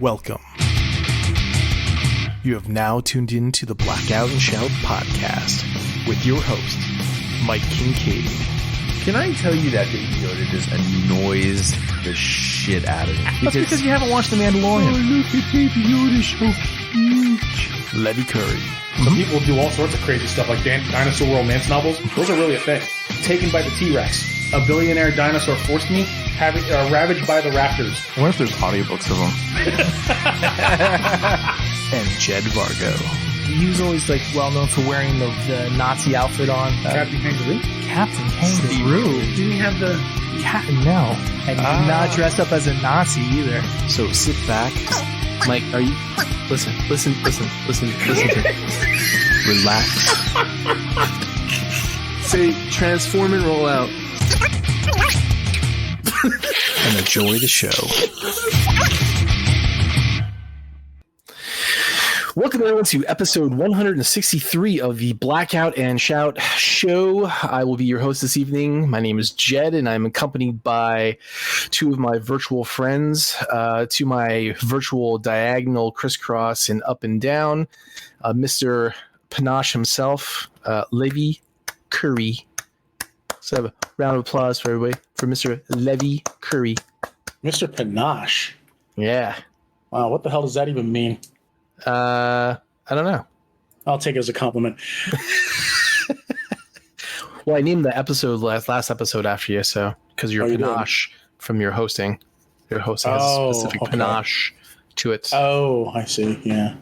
Welcome. You have now tuned in to the Blackout and Shout podcast with your host, Mike Kincaid. Can I tell you that Baby Yoda just annoys the shit out of me? That's because you haven't watched The Mandalorian. Oh, look at Baby Yoda, so huge. Levy Curry. Some people do all sorts of crazy stuff, like dinosaur romance novels. Those are really a thing. Taken by the T-Rex. A billionaire dinosaur forced me, ravaged by the raptors. I wonder if there's audiobooks of them. And Jed Vargo. He was always like well known for wearing the Nazi outfit on. Captain Kangaroo? Captain Kangaroo. Didn't he have the... No. And he did not dress up as a Nazi either. So sit back. Mike, are you... Listen to me. Relax. Say, transform and roll out. And enjoy the show. Welcome everyone to episode 163 of the Blackout and Shout show. I will be your host this evening. My name is Jed, and I'm accompanied by two of my virtual friends, to my virtual diagonal crisscross and up and down, Mr. Panache himself, Levy Curry. So have a round of applause for everybody for Mr. Levy Curry. Mr. Panache. Yeah. Wow, what the hell does that even mean? I don't know. I'll take it as a compliment. Well, I named the episode last episode after you, so because you're Panache from your hosting. Your host has a specific panache to it. Oh, I see. Yeah.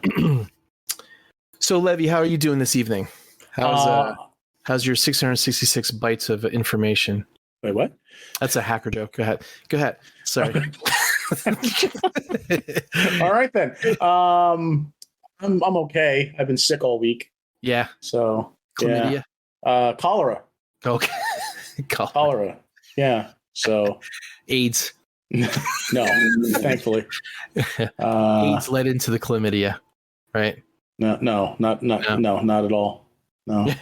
So, Levy, how are you doing this evening? How's your 666 bytes of information? Wait, what? That's a hacker joke. Go ahead. Sorry. All right then. I'm okay. I've been sick all week. Yeah. So Chlamydia? Yeah. Cholera. Okay. Cholera. Yeah. So AIDS. No, thankfully. AIDS led into the chlamydia, right? No, not at all. No.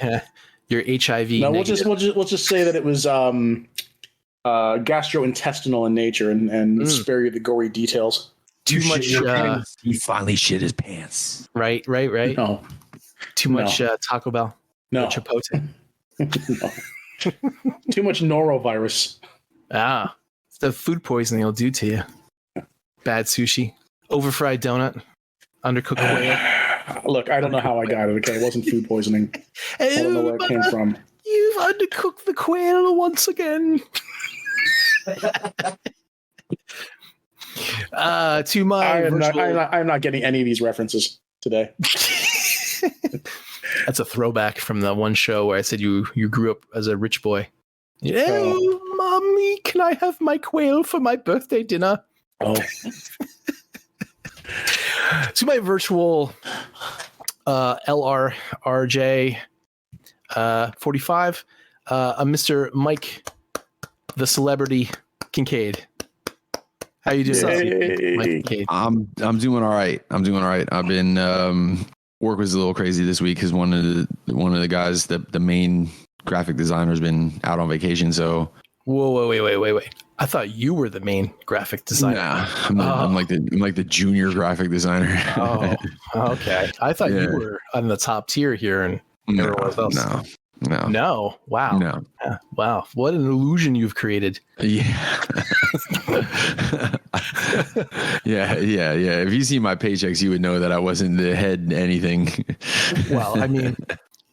Your HIV. No, negative. we'll just say that it was gastrointestinal in nature and spare you the gory details. Too much. He finally shit his pants. Right. No. Too much Taco Bell. No. Chipotle. No. Too much norovirus. It's the food poisoning will do to you. Bad sushi, overfried donut, undercooked quail. Look, I don't know how I got it. Okay, it wasn't food poisoning. I don't know where it came from. You've undercooked the quail once again. To my I'm not getting any of these references today. That's a throwback from the one show where I said you grew up as a rich boy. Oh, mommy, can I have my quail for my birthday dinner? Oh. To my virtual LRRJ 45, Mr. Mike, the celebrity Kincaid. How you doing, Mike Kincaid? I'm doing all right. I've been work was a little crazy this week because one of the guys, the main graphic designer, has been out on vacation. So whoa, wait. I thought you were the main graphic designer. Nah, I'm like the junior graphic designer. Oh, okay. I thought you were on the top tier here, and everyone else. No. Wow. No. Wow. What an illusion you've created. Yeah. Yeah. If you see my paychecks, you would know that I wasn't the head anything. Well, I mean,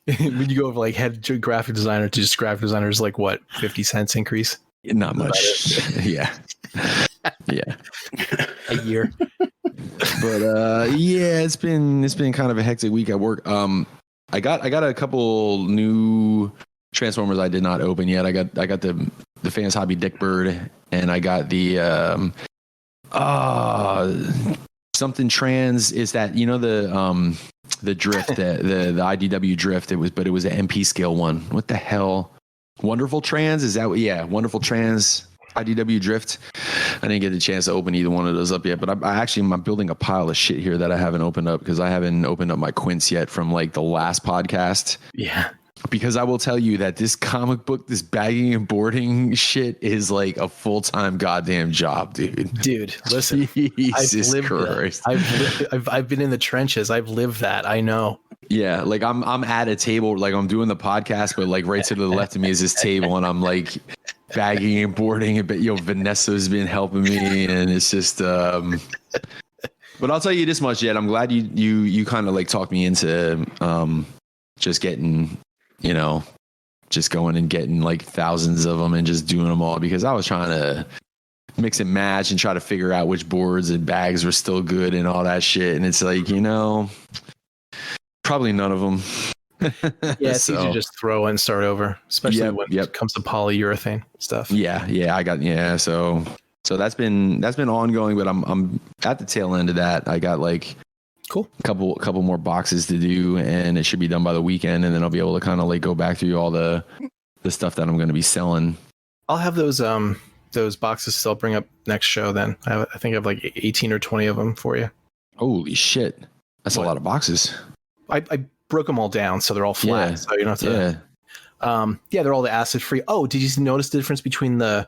when you go over like head graphic designer to just graphic designer is like what, 50 cents increase? Not much. Yeah. A year. But it's been kind of a hectic week at work. I got a couple new Transformers I did not open yet. I got the Fans Hobby Dick Bird, and I got the something trans. Is that the drift, the IDW drift? It was an MP scale one. What the hell? Wonderful Trans? Is that what? Yeah, Wonderful Trans IDW drift. I didn't get the chance to open either one of those up yet, but I'm building a pile of shit here that I haven't opened up because I haven't opened up my Quince yet from like the last podcast. Yeah. because I will tell you that this comic book, this bagging and boarding shit is like a full-time goddamn job, dude. Dude, listen, Jesus Christ. I've been in the trenches. I've lived that. I know. Yeah, like I'm at a table, like I'm doing the podcast, but like right to the left of me is this table, and I'm like bagging and boarding it. But Vanessa's been helping me, and it's just. But I'll tell you this much, yet I'm glad you kind of like talked me into just getting, just going and getting like thousands of them and just doing them all, because I was trying to mix and match and try to figure out which boards and bags were still good and all that shit, and it's like probably none of them. Yeah, it's easy to just throw and start over, especially when it comes to polyurethane stuff. So that's been ongoing, but I'm at the tail end of that. I got like a couple more boxes to do, and it should be done by the weekend, and then I'll be able to kind of like go back through all the stuff that I'm going to be selling. I'll have those boxes still bring up next show. Then I think I have like 18 or 20 of them for you. Holy shit, that's a lot of boxes. I broke them all down so they're all flat, so you don't have to. They're all the acid free. Oh, did you notice the difference between the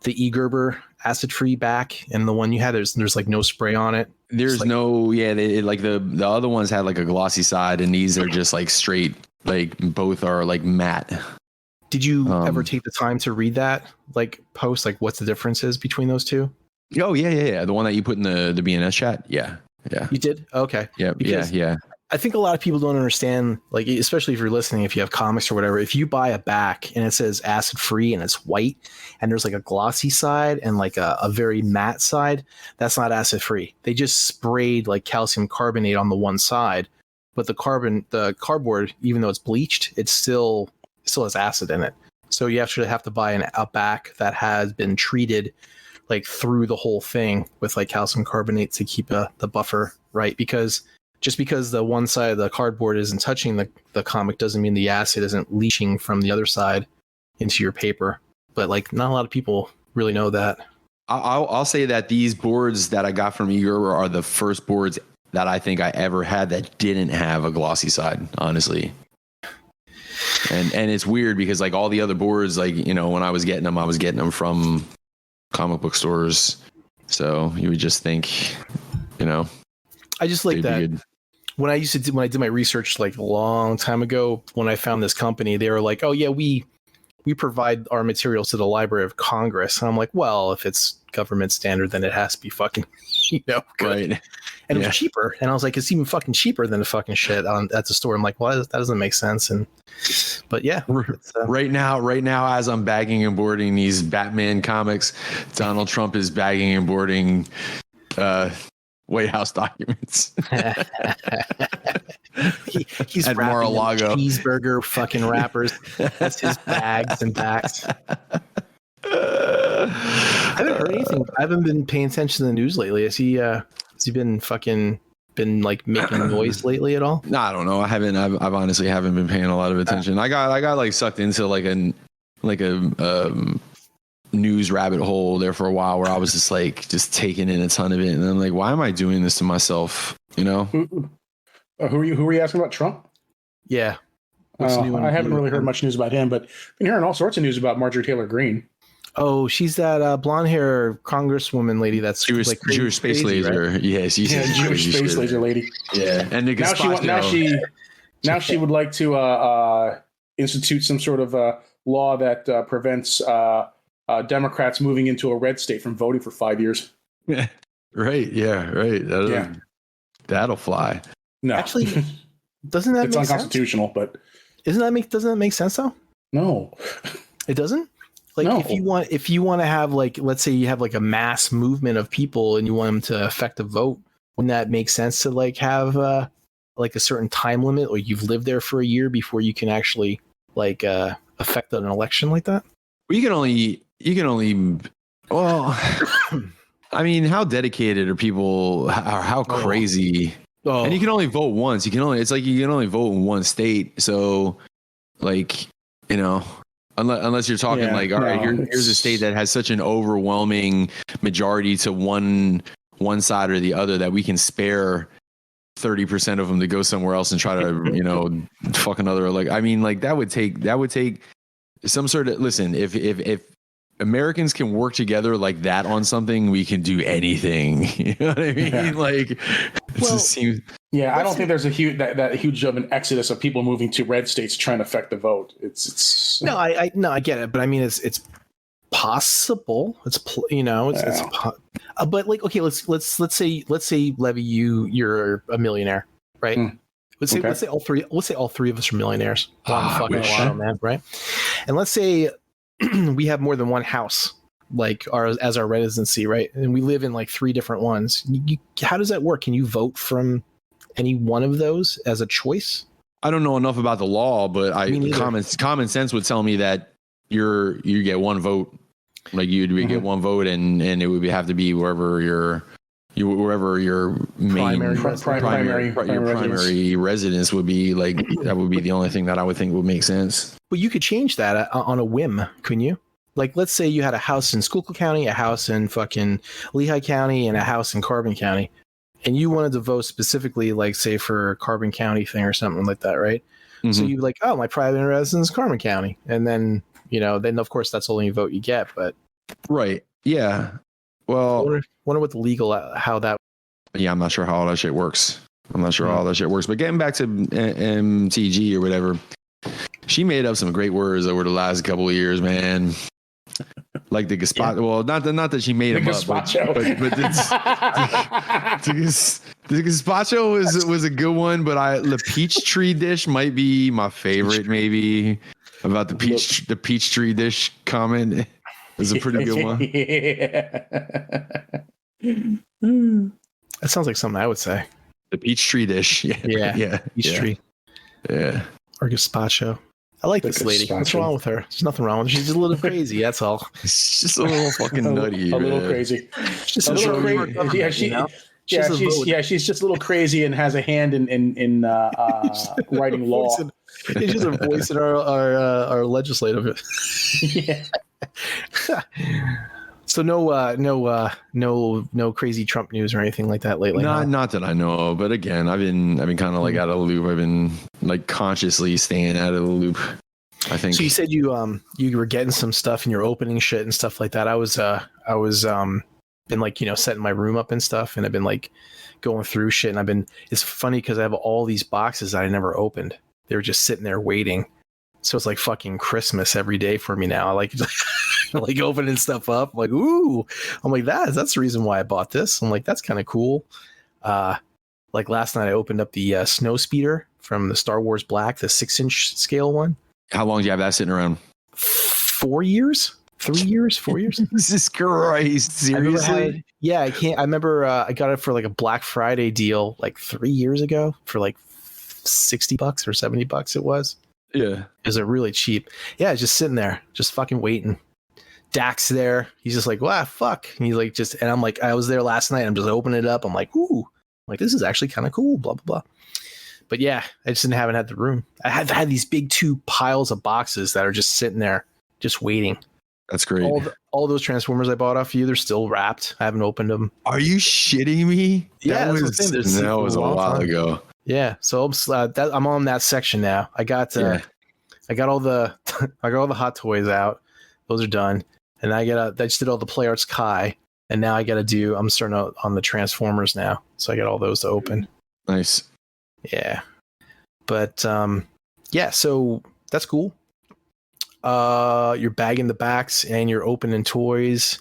eGerber acid free back and the one you had? There's like no spray on it. There's like, the other ones had like a glossy side, and these are just like straight, like both are like matte. Did you ever take the time to read that like post, like what's the differences between those two? Oh yeah. The one that you put in the BNS chat. Yeah. You did? Okay. Yeah. Yeah. I think a lot of people don't understand, like, especially if you're listening, if you have comics or whatever, if you buy a back and it says acid free and it's white and there's like a glossy side and like a very matte side, that's not acid free. They just sprayed like calcium carbonate on the one side, but the cardboard, even though it's bleached, it still has acid in it. So you actually have to buy a back that has been treated like through the whole thing with like calcium carbonate to keep the buffer right, because just because the one side of the cardboard isn't touching the comic doesn't mean the acid isn't leaching from the other side into your paper. But like not a lot of people really know that. I'll say that these boards that I got from eGerber are the first boards that I think I ever had that didn't have a glossy side, honestly. And it's weird because like all the other boards, like, when I was getting them from comic book stores. So you would just think, I just like that. When I did my research like a long time ago, when I found this company, they were like, "Oh yeah, we provide our materials to the Library of Congress." And I'm like, "Well, if it's government standard, then it has to be fucking, good." Right. And it was cheaper. And I was like, "It's even fucking cheaper than the fucking shit at the store." I'm like, "Well, that doesn't make sense." But yeah, right now, as I'm bagging and boarding these Batman comics, Donald Trump is bagging and boarding White House documents. He's at wrapping Mar-a-Lago cheeseburger fucking wrappers. That's his bags and backs. I haven't heard anything. I haven't been paying attention to the news lately. Has he been like making noise lately at all? No, I don't know. I haven't. I've honestly haven't been paying a lot of attention. I got like sucked into like a news rabbit hole there for a while where I was just taking in a ton of it, and I'm like, why am I doing this to myself? Who are you asking about? Trump? Yeah. I haven't really heard much news about him, but been hearing all sorts of news about Marjorie Taylor Greene. Oh, she's that blonde hair congresswoman lady that's Jewish space crazy, laser. Right? Yeah, she's Jewish space laser lady. Yeah, and now she would like to institute some sort of law that prevents Democrats moving into a red state from voting for 5 years. Yeah. Right. Yeah. Right. That'll fly. No, actually, doesn't that? It's make unconstitutional, sense? But doesn't that make sense though? No, it doesn't. Like no. if you want to have like, let's say you have like a mass movement of people and you want them to affect a vote, wouldn't that make sense to like have like a certain time limit, or you've lived there for a year before you can actually like affect an election like that? Well, you can only. Well, I mean, how dedicated are people? How crazy? Oh. And you can only vote once. You can only vote in one state. So, like, unless you're talking all right, here's a state that has such an overwhelming majority to one side or the other that we can spare 30% of them to go somewhere else and try to, fuck another. Like, I mean, like that would take some sort of, listen, if Americans can work together like that on something, we can do anything. You know what I mean? Yeah. Like, it just seems. Yeah, I don't think there's a huge that huge of an exodus of people moving to red states trying to affect the vote. It's No, I get it, but I mean, it's possible. But like, okay, let's say Levy, you're a millionaire, right? Let's say all three of us are millionaires. Man, right? And let's say we have more than one house, like as our residency, right? And we live in like 3 different ones. How does that work? Can you vote from any one of those as a choice? I don't know enough about the law, but common sense would tell me that you get one vote. Like you'd get one vote, and it would have to be wherever your main primary residence would be. Like that would be the only thing that I would think would make sense. But you could change that on a whim, couldn't you? Like, let's say you had a house in Schuylkill County, a house in fucking Lehigh County, and a house in Carbon County, and you wanted to vote specifically, like, say, for Carbon County thing or something like that, right? Mm-hmm. So you'd be like, oh, my private residence is Carbon County, and then then of course that's the only vote you get. But right, yeah. Well, wonder what the legal how that. Yeah, I'm not sure how all that shit works. But getting back to MTG or whatever, she made up some great words over the last couple of years, man. Like the gazpacho. Yeah. Well, not that she made them up, but the gazpacho was a good one. But the peach tree dish might be my favorite. Maybe about the peach tree dish comment is a pretty good one. That sounds like something I would say. The peach tree dish. Yeah. Peach tree. Yeah. Or gazpacho. I like this lady. What's wrong with her? There's nothing wrong with her. She's just a little crazy. That's all. She's just a little fucking nutty. A little crazy. She's a little crazy. She's just a little crazy and has a hand in writing law. She's a voice in our legislative. Yeah. So no crazy Trump news or anything like that lately. Not that I know of, but again, I've been kind of like out of the loop. I've been like consciously staying out of the loop, I think. So you said you were getting some stuff and you're opening shit and stuff like that. I was been like, setting my room up and stuff, and I've been like going through shit, and it's funny because I have all these boxes that I never opened. They were just sitting there waiting. So it's like fucking Christmas every day for me now. I like like opening stuff up. I'm like, ooh. I'm like, that's the reason why I bought this. I'm like, that's kind of cool. Like last night I opened up the snow speeder from the Star Wars Black, the 6-inch scale one. How long do you have that sitting around? 4 years? 3 years? 4 years? Jesus Christ. Seriously? I remember I got it for like a Black Friday deal like 3 years ago for like $60 or $70 it was. Yeah. Is it really cheap? Yeah, it's just sitting there, just fucking waiting. Dak's there. He's just like, wow, fuck. And he's like, and I'm like, I was there last night. I'm just opening it up. I'm like, ooh, like this is actually kind of cool, blah, blah, blah. But yeah, I just haven't had the room. I have had these big 2 piles of boxes that are just sitting there, just waiting. That's great. All those Transformers I bought off you, they're still wrapped. I haven't opened them. Are you shitting me? Yeah, that was a while ago. Yeah, so I'm on that section now. I got all the Hot Toys out. Those are done, and I just did all the Play Arts Kai, and now I'm starting out on the Transformers now. So I got all those to open. Nice. Yeah, but so that's cool. You're bagging the backs and you're opening toys,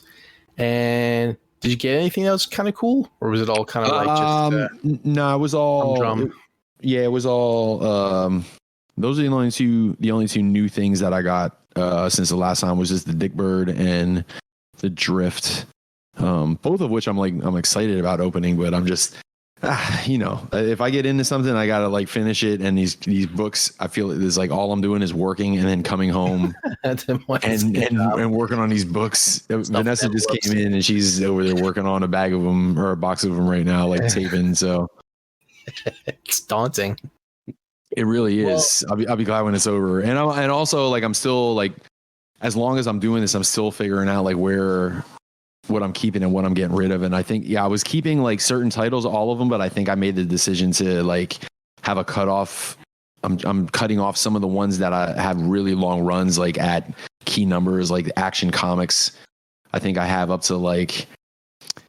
and did you get anything else kind of cool, or was it all kind of like just? No, it was all drum. It was all. Those are the only two new things that I got since the last time was just the Dick Bird and the Drift. Both of which I'm excited about opening, but I'm just if I get into something, I gotta like finish it. And these books, I feel it's like all I'm doing is working and then coming home and working on these books. Vanessa just came in and she's over there working on a bag of them or a box of them right now, like taping. So it's daunting. It really is. Well, I'll be glad when it's over. And also like I'm still like, as long as I'm doing this, I'm still figuring out like where what I'm keeping and what I'm getting rid of. And I think, I was keeping like certain titles, all of them, but I think I made the decision to like have a cutoff. I'm cutting off some of the ones that I have really long runs, like at key numbers, like Action Comics. I think I have up to like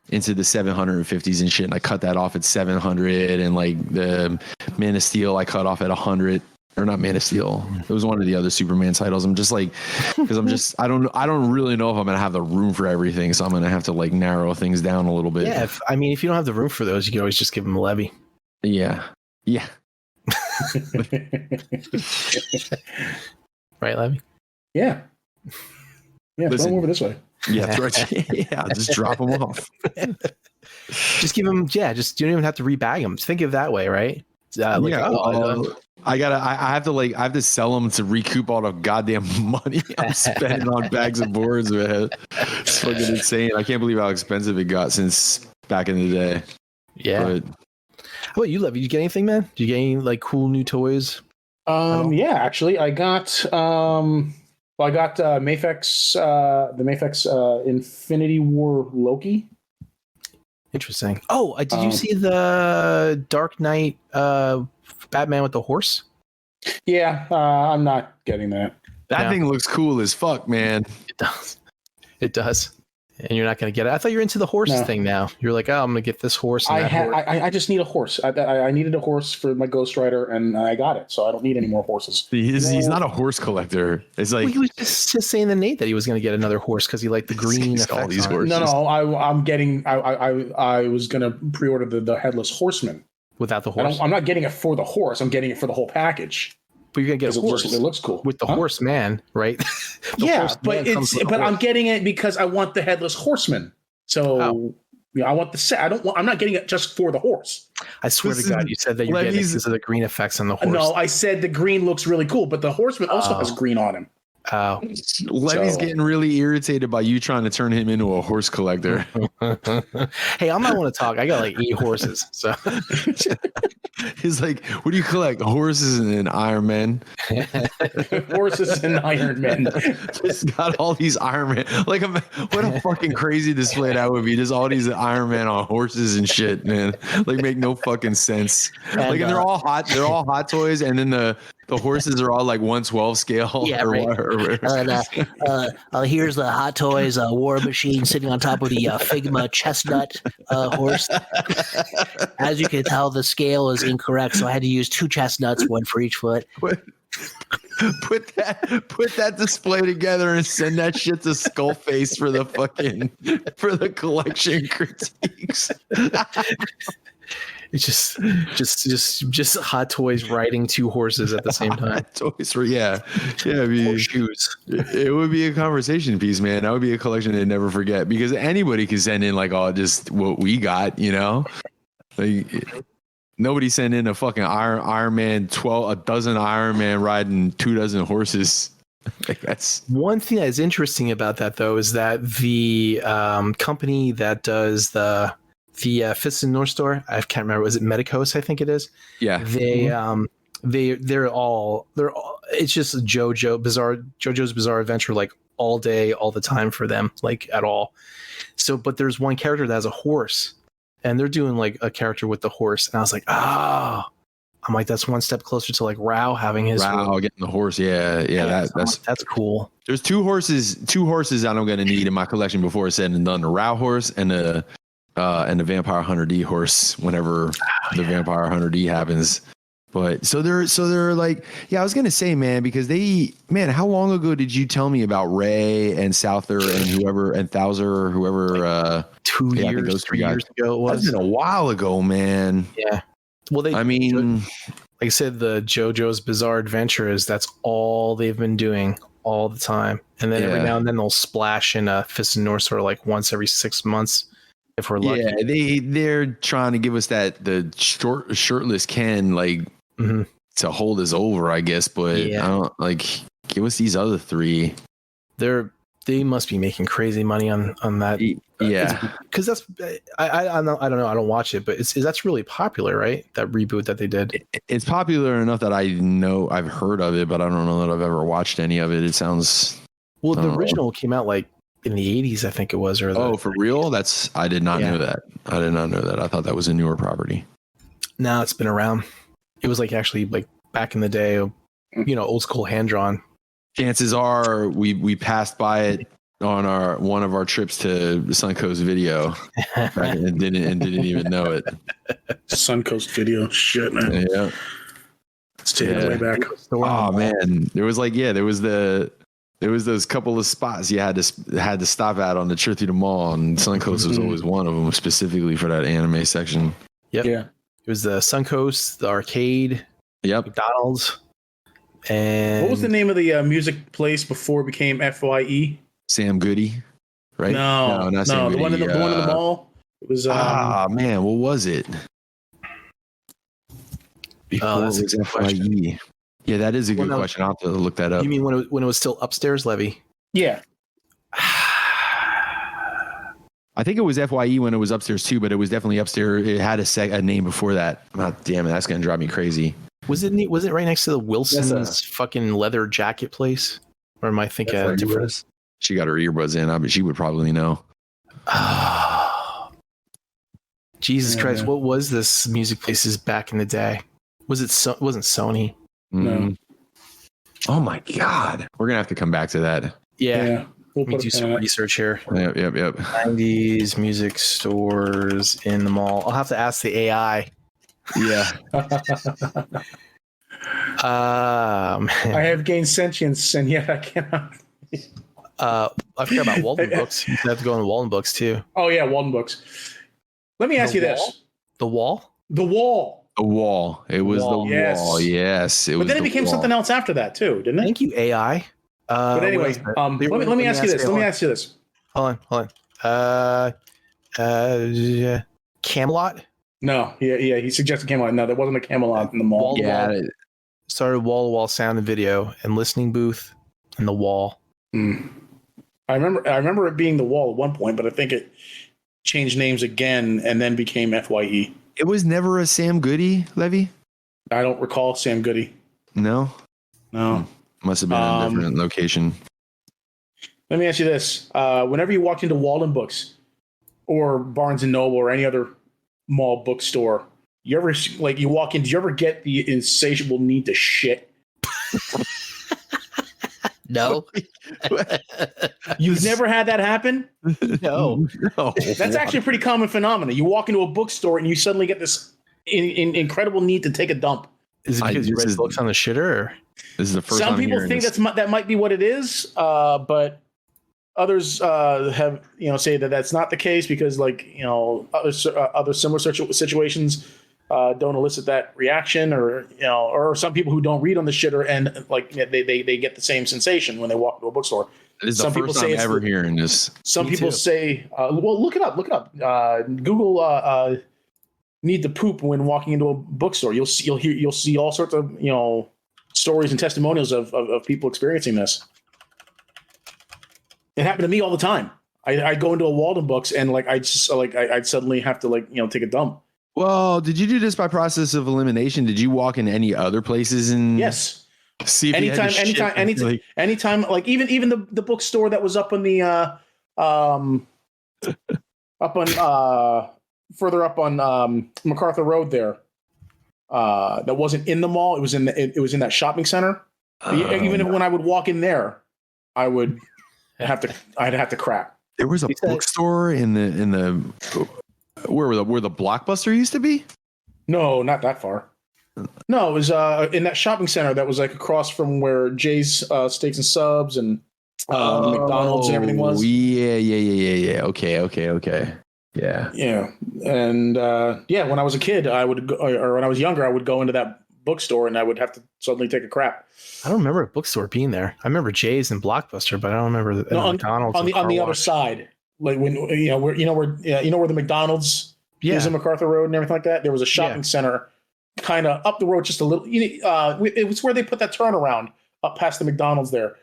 into the 750s and shit. And I cut that off at 700, and like the Man of Steel, I cut off at 100. Or not Man of Steel. It was one of the other Superman titles. I'm just like, because I don't really know if I'm gonna have the room for everything, so I'm gonna have to like narrow things down a little bit. Yeah, if you don't have the room for those, you can always just give them a levy. Yeah. Right, Levy? Yeah. Listen, throw them over this way. Yeah, just drop them off. Just give them. Yeah, just you don't even have to rebag them. Think of it that way, right? I have to sell them to recoup all the goddamn money I'm spending on bags of boards, man. It's fucking insane. I can't believe how expensive it got since back in the day. Yeah. But, how about you, Levy? Did you get anything, man? Did you get any like cool new toys? Yeah, actually, I got Mafex, the Mafex Infinity War Loki. Interesting. Oh, did you see the Dark Knight Batman with the horse? Yeah, I'm not getting that. That thing looks cool as fuck, man. It does. And you're not going to get it. I thought you're into the horse thing now. You're like, I'm going to get this horse. And I just need a horse. I needed a horse for my Ghost Rider, and I got it. So I don't need any more horses. He's not a horse collector. It's like he was just saying to Nate that he was going to get another horse because he liked the green. All these horses. No. I'm getting. I was going to pre-order the Headless Horseman without the horse. I'm not getting it for the horse. I'm getting it for the whole package. But you're gonna get a horse. It looks cool with the horse man, right? But I'm getting it because I want the Headless Horseman. So I want the set. I'm not getting it just for the horse. I swear to God, you said that you're getting it because of the green effects on the horse. No, I said the green looks really cool, but the horseman also has green on him. Oh, Levy's getting really irritated by you trying to turn him into a horse collector. Hey, I'm not want to talk. I got like 8 horses. So he's like, "What do you collect? Horses and Iron Man." Horses and Iron Man. Just got all these Iron Man. Like, what a fucking crazy display that would be. Just all these Iron Man on horses and shit, man. Like, make no fucking sense. And they're all hot. They're all hot toys, and then the horses are all like 1/12 scale. Yeah, right. Here's the Hot Toys War Machine sitting on top of the Figma chestnut horse. As you can tell, the scale is incorrect, so I had to use 2 chestnuts, 1 for each foot. Put that display together and send that shit to Skullface for the collection critiques. It's just Hot Toys riding 2 horses at the same time. Toys for shoes. It would be a conversation piece, man. That would be a collection they'd never forget, because anybody can send in like just what we got, you know. Like, nobody sent in a fucking Iron Man 12, a dozen Iron Man riding 24 horses. Like, that's one thing that's interesting about that, though, is that the company that does the Fist and North Star, I can't remember, was it Medicos? I think it is. Yeah. They're all it's just JoJo's Bizarre Adventure, like all day, all the time for them, like at all. So, but there's one character that has a horse, and they're doing like a character with the horse, and I was like, I'm like, that's one step closer to like Rao having his getting the horse. Yeah. That's cool. There's two horses that I'm gonna need in my collection before it's said and done: the Rao horse and the Vampire Hunter D horse whenever the Vampire Hunter D happens. But so they're like, I was gonna say, man, because how long ago did you tell me about Ray and Souther and Thouser or whoever? 2 years, 3 years ago it was. That's been a while ago, man. Yeah. Well, like I said, the JoJo's Bizarre Adventures, that's all they've been doing all the time. And then every now and then they'll splash in a Fist and North Star like once every 6 months. If we're lucky. Yeah, they're trying to give us the shirtless Ken to hold us over, I guess. But I don't give us these other 3. They must be making crazy money on that. Yeah, because that's I don't know. I don't watch it, but that's really popular, right? That reboot that they did. It's popular enough that I know I've heard of it, but I don't know that I've ever watched any of it. It sounds the original came out like in the 80s, I think it was. Or for real? I did not Yeah. know that. I did not know that. I thought that was a newer property. No, it's been around. It was like actually like back in the day, old school hand drawn. Chances are we passed by it on one of our trips to Suncoast Video and didn't even know it. Suncoast Video, shit, man. Yeah. Let's take it way back. Oh man, there was those couple of spots you had to stop at on the trip through the mall, and Suncoast was always one of them, specifically for that anime section. Yep. Yeah. It was the Suncoast, the arcade, Yep. McDonald's, and What was the name of the music place before it became FYE? Sam Goody, right? No, not Sam the Goody. one in the mall. It was. Man, what was it? Before it was FYE. Yeah, that is a good question. I'll have to look that up. You mean when it was still upstairs, Levy? Yeah. I think it was FYE when it was upstairs too, but it was definitely upstairs. It had a name before that. Oh, damn it, that's gonna drive me crazy. Was it right next to the Wilson's fucking leather jacket place? Or am I thinking of different? She got her earbuds in. I mean, she would probably know. Jesus Christ! What was this music places back in the day? Wasn't Sony? No. Oh my God, we're gonna have to come back to that. Yeah. We'll Let me do some research here. Yep. 90s music stores in the mall. I'll have to ask the AI. Yeah. I have gained sentience, and yet I cannot. I forgot about Walden Books. You have to go on the Walden Books too. Oh yeah, Walden Books. Let me ask you this: The wall? The wall. The wall. It was the Yes. wall. Yes. But then it became something else after that too, didn't it? Thank you, AI. But anyway, let me ask you this. Let me ask you this. Hold on. Camelot? No, yeah. He suggested Camelot. No, there wasn't a Camelot in the mall. Yeah. Started wall-to-wall sound and video and listening booth and the wall. I remember it being the wall at one point, but I think it changed names again and then became FYE. It was never a Sam Goody, Levy? I don't recall Sam Goody. No. Must have been a different location. Let me ask you this. Whenever you walked into Walden Books or Barnes & Noble or any other mall bookstore, you walk in, did you ever get the insatiable need to shit? No. You've never had that happen? No. That's actually a pretty common phenomenon. You walk into a bookstore and you suddenly get this incredible need to take a dump. Is it because you read books on the shitter? Or? This is the first Some time people think that might be what it is, but others have say that that's not the case because other similar situations don't elicit that reaction, or some people who don't read on the shitter and they get the same sensation when they walk into a bookstore. This is the first time ever hearing this. Some people say, well, look it up. Google need to poop when walking into a bookstore. You'll see all sorts of stories and testimonials of people experiencing this. It happened to me all the time. I'd go into a Walden Books and I'd suddenly have to take a dump. Well, did you do this by process of elimination? Did you walk in any other places and yes, see if anytime, like even the bookstore that was up on the further up on MacArthur Road there, that wasn't in the mall. It was in that shopping center. Even when I would walk in there, I'd have to crap. There was a bookstore in the where the Blockbuster used to be. No, not that far. No, it was in that shopping center that was across from where Jay's Steaks and Subs and McDonald's and everything was. Yeah. Okay. Yeah. And when I was a kid, or when I was younger, I would go into that bookstore and I would have to suddenly take a crap. I don't remember a bookstore being there. I remember Jay's and Blockbuster, but I don't remember McDonald's on the other side. Like when where the McDonald's is in MacArthur Road and everything like that. There was a shopping center kind of up the road just a little. It was where they put that turnaround up past the McDonald's there.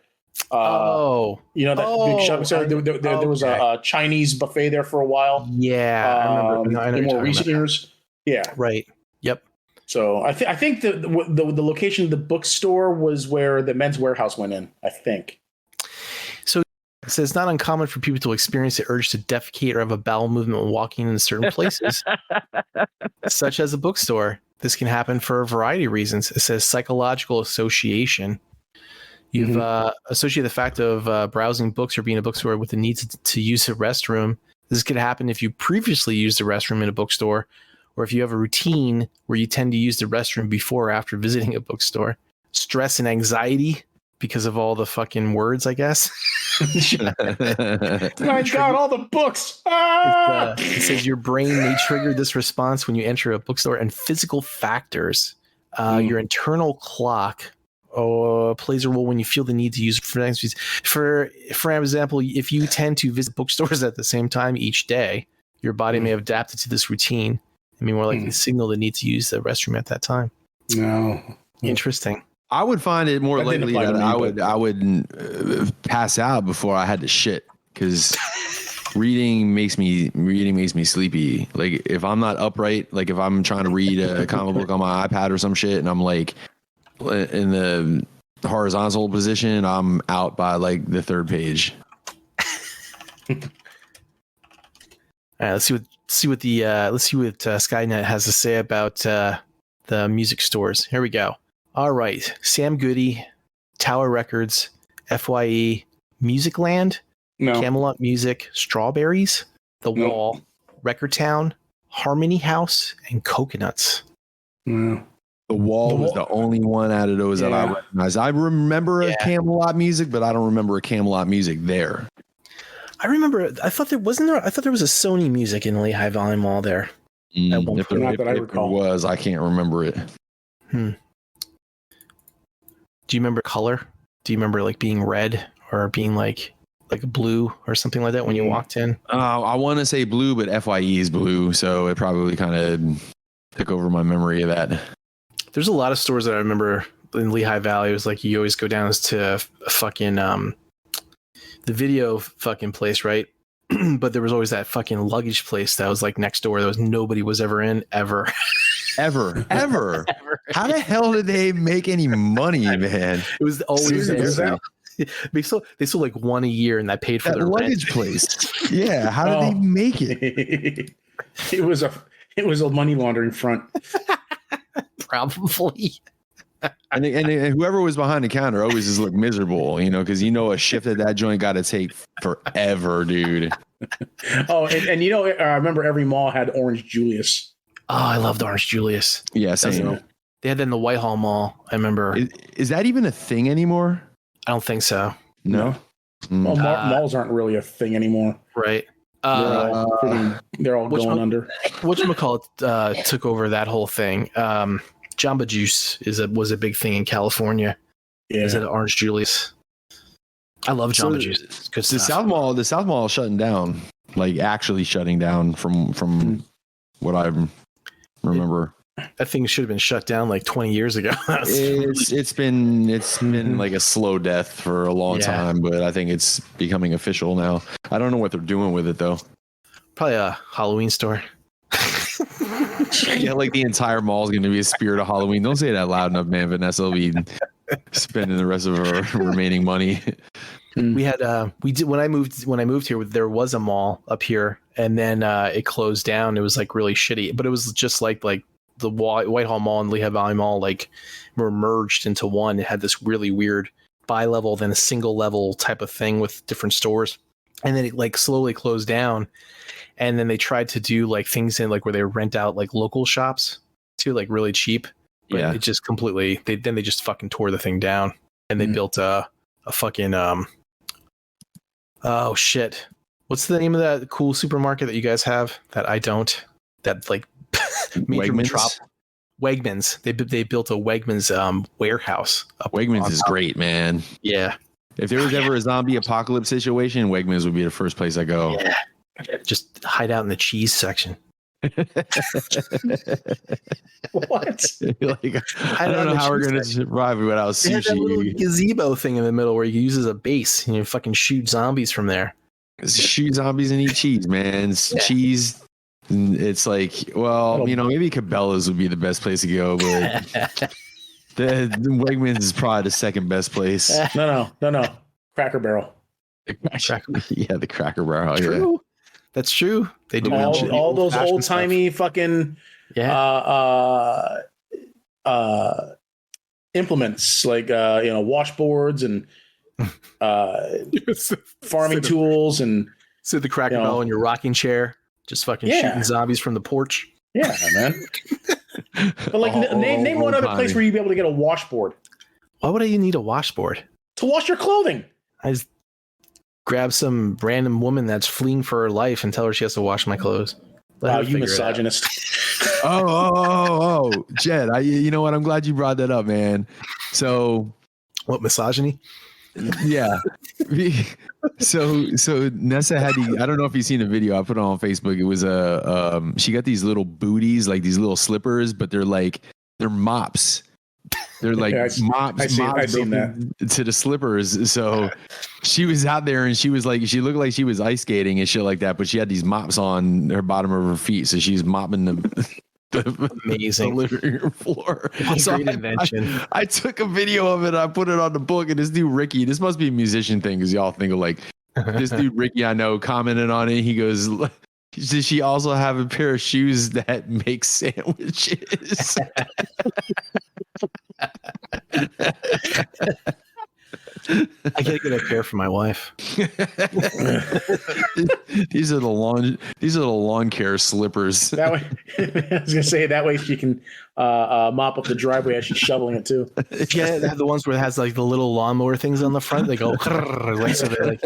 That big shopping center. There was a Chinese buffet there for a while. Yeah, I remember. In more recent years. Yeah. Right. Yep. So I think the location of the bookstore was where the Men's Warehouse went in. I think. So It says it's not uncommon for people to experience the urge to defecate or have a bowel movement when walking in certain places, such as a bookstore. This can happen for a variety of reasons. It says psychological association. You've associated the fact of browsing books or being in a bookstore with the need to use a restroom. This could happen if you previously used a restroom in a bookstore, or if you have a routine where you tend to use the restroom before or after visiting a bookstore. Stress and anxiety because of all the fucking words, I guess. My God, all the books. It says your brain may trigger this response when you enter a bookstore, and physical factors. Your internal clock plays a role when you feel the need to use it. For example, if you tend to visit bookstores at the same time each day, your body may have adapted to this routine. I mean, more likely to signal the need to use the restroom at that time. No. Interesting. I would find it more likely that I would pass out before I had to shit, because reading makes me sleepy. Like if I'm not upright, like if I'm trying to read a comic book on my iPad or some shit, and I'm like in the horizontal position, I'm out by like the third page. All right, let's see what Skynet has to say about the music stores. Here we go. All right, Sam Goody, Tower Records, FYE, Musicland, Camelot Music, Strawberries, The Wall, Record Town, Harmony House, and Coconuts. The Wall was the only one out of those that I recognize. I remember a Camelot Music, but I don't remember a Camelot Music there. I remember. I thought there was a Sony Music in Lehigh Valley Mall there. If there was, I can't remember it. Do you remember color? Do you remember like being red or being like blue or something like that when you walked in? I want to say blue, but FYE is blue, so it probably kind of took over my memory of that. There's a lot of stores that I remember in Lehigh Valley. It was like you always go down to fucking the video fucking place, right? But there was always that fucking luggage place that was like next door. That was nobody was ever in ever. Ever. How the hell did they make any money, man? It was always there. They sold like one a year, and that paid for the luggage place. Yeah, how did they make it? It was a money laundering front. Probably. And whoever was behind the counter always just looked miserable, because a shift at that joint got to take forever, dude. I remember every mall had Orange Julius. Oh, I loved Orange Julius. Yeah, same. They had that in the Whitehall Mall. I remember. Is that even a thing anymore? I don't think so. No. Well, malls aren't really a thing anymore. Right. They're all going under. Whatchamacallit took over that whole thing. Jamba Juice was a big thing in California. Yeah. Is it Orange Julius? I love Jamba Juice. It's good stuff. The South Mall is shutting down. Like actually shutting down from what I remember. That thing should have been shut down like 20 years ago. It's been like a slow death for a long time, but I think it's becoming official now. I don't know what they're doing with it though. Probably a Halloween store. Yeah, like the entire mall is going to be a spirit of Halloween. Don't say that loud enough, man. Vanessa will be spending the rest of her remaining money. We had when I moved here, there was a mall up here, and then it closed down. It was like really shitty, but it was just like the Whitehall Mall and Lehigh Valley Mall like were merged into one. It had this really weird bi-level, then a single level type of thing with different stores, and then it like slowly closed down. And then they tried to do like things in like where they rent out like local shops too, like really cheap. But it just completely. They just fucking tore the thing down, and they built a fucking oh shit. What's the name of that cool supermarket that you guys have that I don't? That like Wegmans. Wegmans. They built a Wegmans warehouse. Wegmans is great, man. Yeah. If there was ever a zombie apocalypse situation, Wegmans would be the first place I go. Yeah. Just hide out in the cheese section. What? I don't know how we're going to survive without sushi. They had that little gazebo thing in the middle where you can use as a base and you fucking shoot zombies from there. Shoot zombies and eat cheese, man. Cheese. It's like, well, maybe Cabela's would be the best place to go, but the Wegmans is probably the second best place. No. Cracker Barrel. Yeah, the Cracker Barrel. True. Yeah. That's true. They do all those old timey fucking implements like washboards and farming tools and sit the Cracker Barrel in your rocking chair, just fucking shooting zombies from the porch. Yeah, man. But like, name one other place where you'd be able to get a washboard. Why would I need a washboard? To wash your clothing. I just grab some random woman that's fleeing for her life and tell her she has to wash my clothes. Wow, you misogynist. Oh, Jed, you know what? I'm glad you brought that up, man. So, what, misogyny? Yeah. So Nessa had I don't know if you've seen the video. I put it on Facebook. It was she got these little booties, like these little slippers, but they're mops. They're like mops. I've seen that to the slippers. So she was out there and she looked like she was ice skating and shit like that, but she had these mops on her bottom of her feet. So she's mopping the amazing living room floor. So great invention. I took a video of it. I put it on the book, and this dude Ricky, this must be a musician thing because y'all think of like this dude Ricky I know commented on it. He goes, does she also have a pair of shoes that make sandwiches? I gotta get a pair for my wife. These are the lawn care slippers. That way, I was gonna say that way she can mop up the driveway as she's shoveling it too. Yeah, they have the ones where it has like the little lawnmower things on the front. They go like so they're like.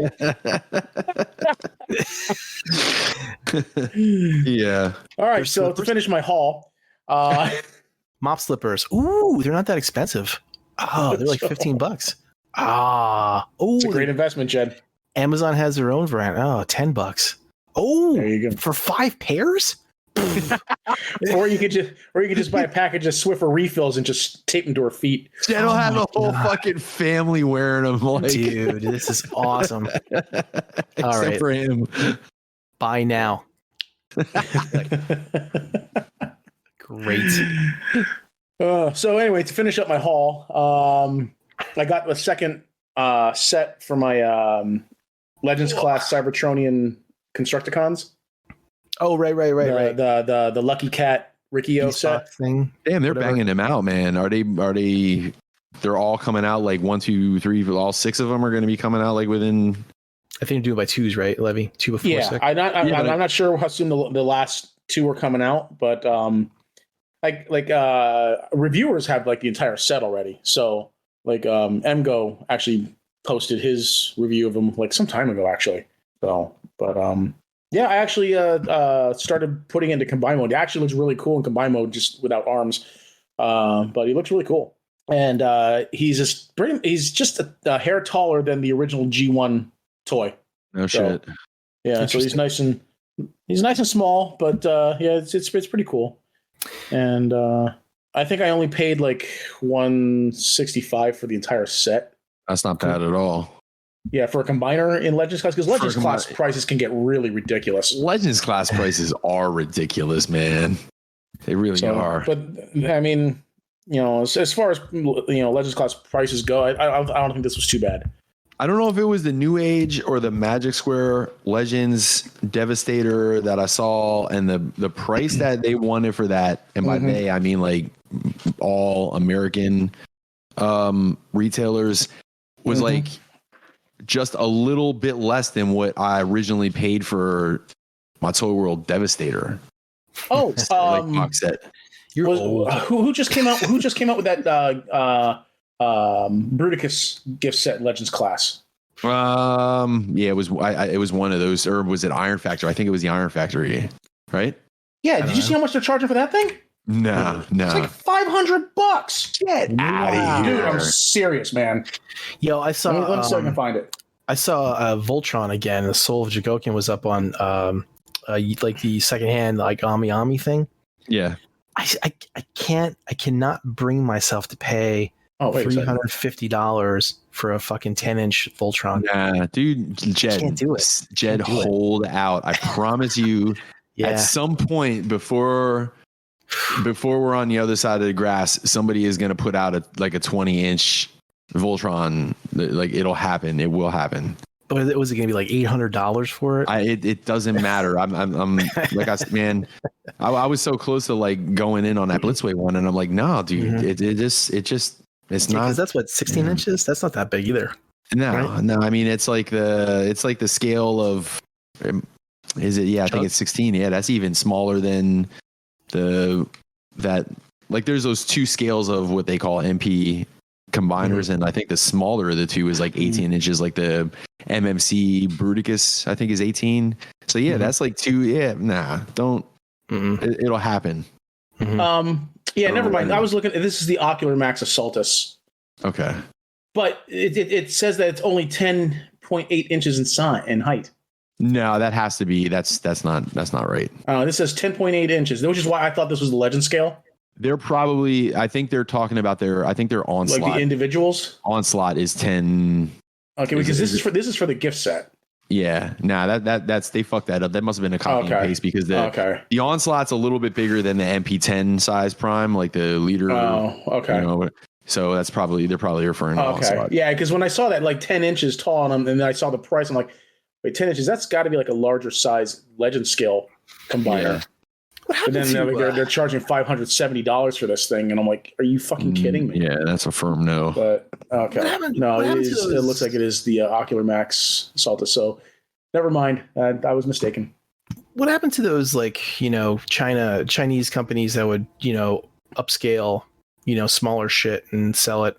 Yeah. All right. So to finish my haul, mop slippers. Ooh, they're not that expensive. Oh, they're like $15. Oh, it's a great investment, Jed. Amazon has their own brand. Oh, $10. Oh, there you go. For 5 pairs? or you could just buy a package of Swiffer refills and just tape them to her feet. Jed will have a whole fucking family wearing them. Like, dude, this is awesome. All right, for him. Buy now. Great. So anyway, to finish up my haul, I got the second set for my Legends class Cybertronian Constructicons. Oh, right. The Lucky Cat Riccio set thing. Damn, they're banging them out, man. Are they? They're all coming out like 1, 2, 3. All 6 of them are going to be coming out like within. I think you're doing by 2s, right, Levy? 2 before 6. I'm not sure how soon the last 2 are coming out, but reviewers have like the entire set already. So like MGO actually posted his review of them like some time ago actually. So, but yeah, I actually started putting into combine mode. It actually looks really cool in combine mode just without arms. But he looks really cool. And he's just a hair taller than the original G1 toy. No shit. Yeah, so he's nice and small, but yeah, it's pretty cool. And I think I only paid like $165 for the entire set. That's not bad at all. Yeah, for a combiner in Legends class, because Legends class prices can get really ridiculous. Legends class prices are ridiculous, man. They really are. But I mean, as far as Legends class prices go, I don't think this was too bad. I don't know if it was the New Age or the Magic Square Legends Devastator that I saw, and the price that they wanted for that, and by they I mean like all American retailers, was like just a little bit less than what I originally paid for my Toy World Devastator. Oh, like box set. Who just came out? Who just came out with that? Bruticus gift set Legends class. Yeah, it was one of those, or was it Iron Factory? I think it was the Iron Factory, right? Yeah, did you see how much they're charging for that thing? No. It's like $500. Get out of here, dude! I'm serious, man. Yo, I saw. Let me see if I can find it. I saw Voltron again. The Soul of Jigokin was up on like the secondhand like Ami thing. Yeah. I cannot bring myself to pay $350 for a fucking 10-inch Voltron. Nah, dude, Jed, can't do it. Jed, hold out. I promise you. Yeah. At some point before we're on the other side of the grass, somebody is going to put out a 20-inch Voltron. Like, it'll happen. It will happen. was it going to be like $800 for it? It doesn't matter. I'm like I said, man. I was so close to like going in on that Blitzway one, and I'm like, no, dude, it's not. Because that's what 16 inches. That's not that big either. No, right? no. I mean, it's like the scale of. Is it? Yeah, I think it's 16. Yeah, that's even smaller than that. Like, there's those two scales of what they call MP combiners, and I think the smaller of the two is like 18 inches. Like the MMC Bruticus, I think, is 18. So yeah, that's like two. Yeah, nah, don't. It'll happen. Yeah, never mind. I was looking. This is the Ocular Max Assaultus. Okay. But it says that it's only 10.8 inches in height. No, that has to be. That's not right. This says 10.8 inches, which is why I thought this was the legend scale. They're probably. I think they're talking about their onslaught. Like the individuals. Onslaught is 10. Okay, because this is for the gift set. Yeah, that's they fucked that up. That must have been a copy and paste because the onslaught's a little bit bigger than the MP10 size prime, like the leader. Oh, okay. So they're probably referring to onslaught. Yeah, because when I saw that like 10 inches tall, and then I saw the price, I'm like, wait, 10 inches? That's got to be like a larger size legend scale combiner. Yeah. But then they're charging $570 for this thing, and I'm like, are you fucking kidding me? Yeah, that's a firm no. But okay, no, it is. It looks like it is the Ocular Max Salta. So never mind, I was mistaken. What happened to those Chinese companies that would upscale smaller shit and sell it?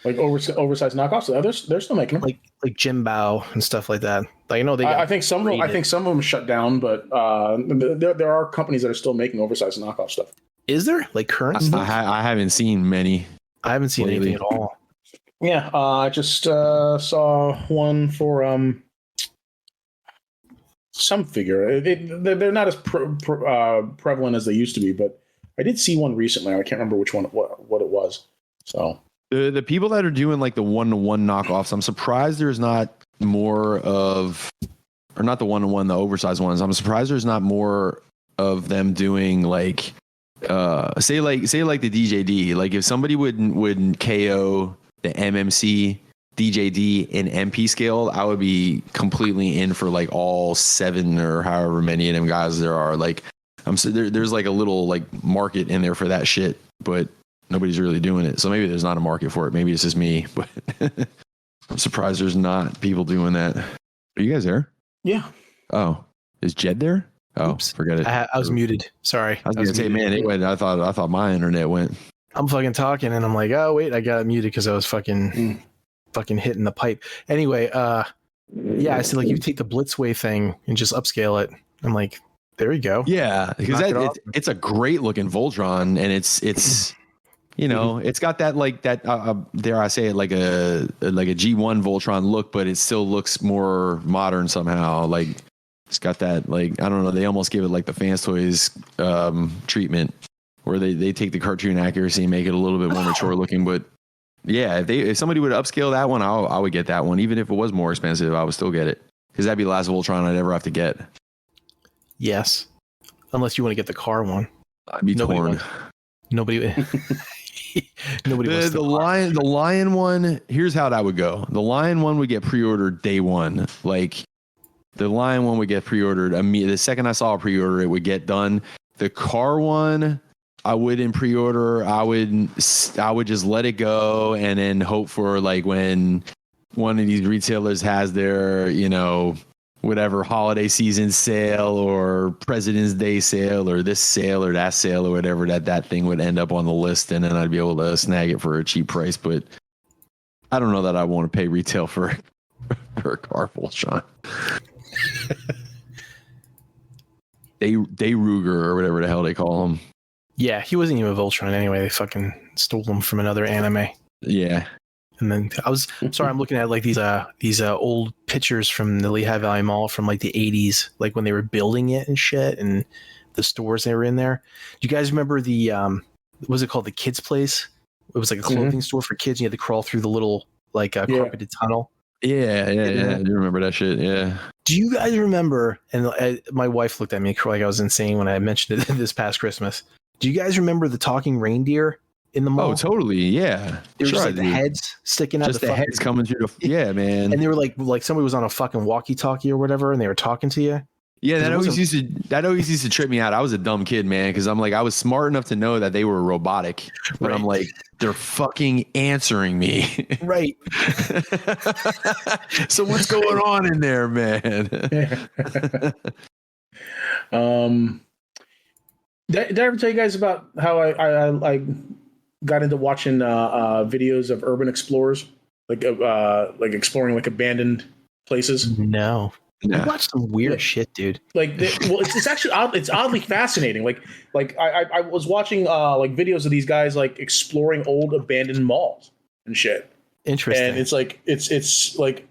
Like oversized knockoffs. They're still making them. Like Jimbao and stuff like that. Like, I know they. I think some of them shut down, but there are companies that are still making oversized knockoff stuff. Is there like current stuff? I haven't seen many. I haven't seen anything at all. Yeah, I just saw one for some figure. They're not as prevalent as they used to be, but I did see one recently. I can't remember which one what it was. So. The people that are doing like the 1-to-1 knockoffs, I'm surprised there's not more of, or not the 1-to-1, the oversized ones. I'm surprised there's not more of them doing like, say like the DJD. Like if somebody would KO the MMC DJD in MP scale, I would be completely in for like all 7 or however many of them guys there are. Like there's like a little like market in there for that shit, but nobody's really doing it. So maybe there's not a market for it. Maybe it's just me, but I'm surprised there's not people doing that. Are you guys there? Yeah. Oh, is Jed there? Oh, oops. Forget it. I was muted. Sorry. I was going to say, man, it went. I thought my internet went. I'm fucking talking and I'm like, oh wait, I got it muted because I was fucking hitting the pipe. Anyway, yeah, I said like you take the Blitzway thing and just upscale it. I'm like, there you go. Yeah, because it's a great looking Voltron, and it's it's got that like that dare I say it, like a G1 Voltron look, but it still looks more modern somehow. Like it's got that, like, I don't know, they almost give it like the Fans Toys treatment where they take the cartoon accuracy and make it a little bit more mature looking. But yeah, if somebody would upscale that one, I would get that one. Even if it was more expensive, I would still get it, because that'd be the last Voltron I'd ever have to get. Yes, unless you want to get the car one. I'd be torn. Nobody the lion one, here's how that would go. The lion one would get pre-ordered day one. Like the lion one would get pre-ordered immediately. The second I saw a pre-order, it would get done. The car one, I wouldn't pre-order. I would just let it go and then hope for like when one of these retailers has their, whatever holiday season sale or President's Day sale or this sale or that sale or whatever, that thing would end up on the list, and then I'd be able to snag it for a cheap price. But I don't know that I want to pay retail for a car full shot. Day Ruger or whatever the hell they call him. Yeah, he wasn't even a Voltron anyway. They fucking stole him from another anime. Yeah. And then I'm looking at like these old pictures from the Lehigh Valley Mall from like the 80s, like when they were building it and shit, and the stores they were in there. Do you guys remember the what was it called, the Kids Place? It was like a clothing store for kids. And you had to crawl through the little like carpeted tunnel. Yeah. I do remember that shit. Yeah. Do you guys remember? And my wife looked at me like I was insane when I mentioned it this past Christmas. Do you guys remember the talking reindeer in the mall? Oh, totally. Yeah. There were Sure, just I like the do. heads sticking out. Just the heads coming through the. Yeah, man. And they were like somebody was on a fucking walkie-talkie or whatever, and they were talking to you. Yeah, that always used to trip me out. I was a dumb kid, man, because I'm like, I was smart enough to know that they were robotic, but I'm like, they're fucking answering me. Right. So what's going on in there, man? Did I ever tell you guys about how I got into watching videos of urban explorers, like exploring like abandoned places? No. Yeah. I watched some weird shit, dude. It's actually it's oddly fascinating. I was watching like videos of these guys like exploring old abandoned malls and shit. Interesting. And it's like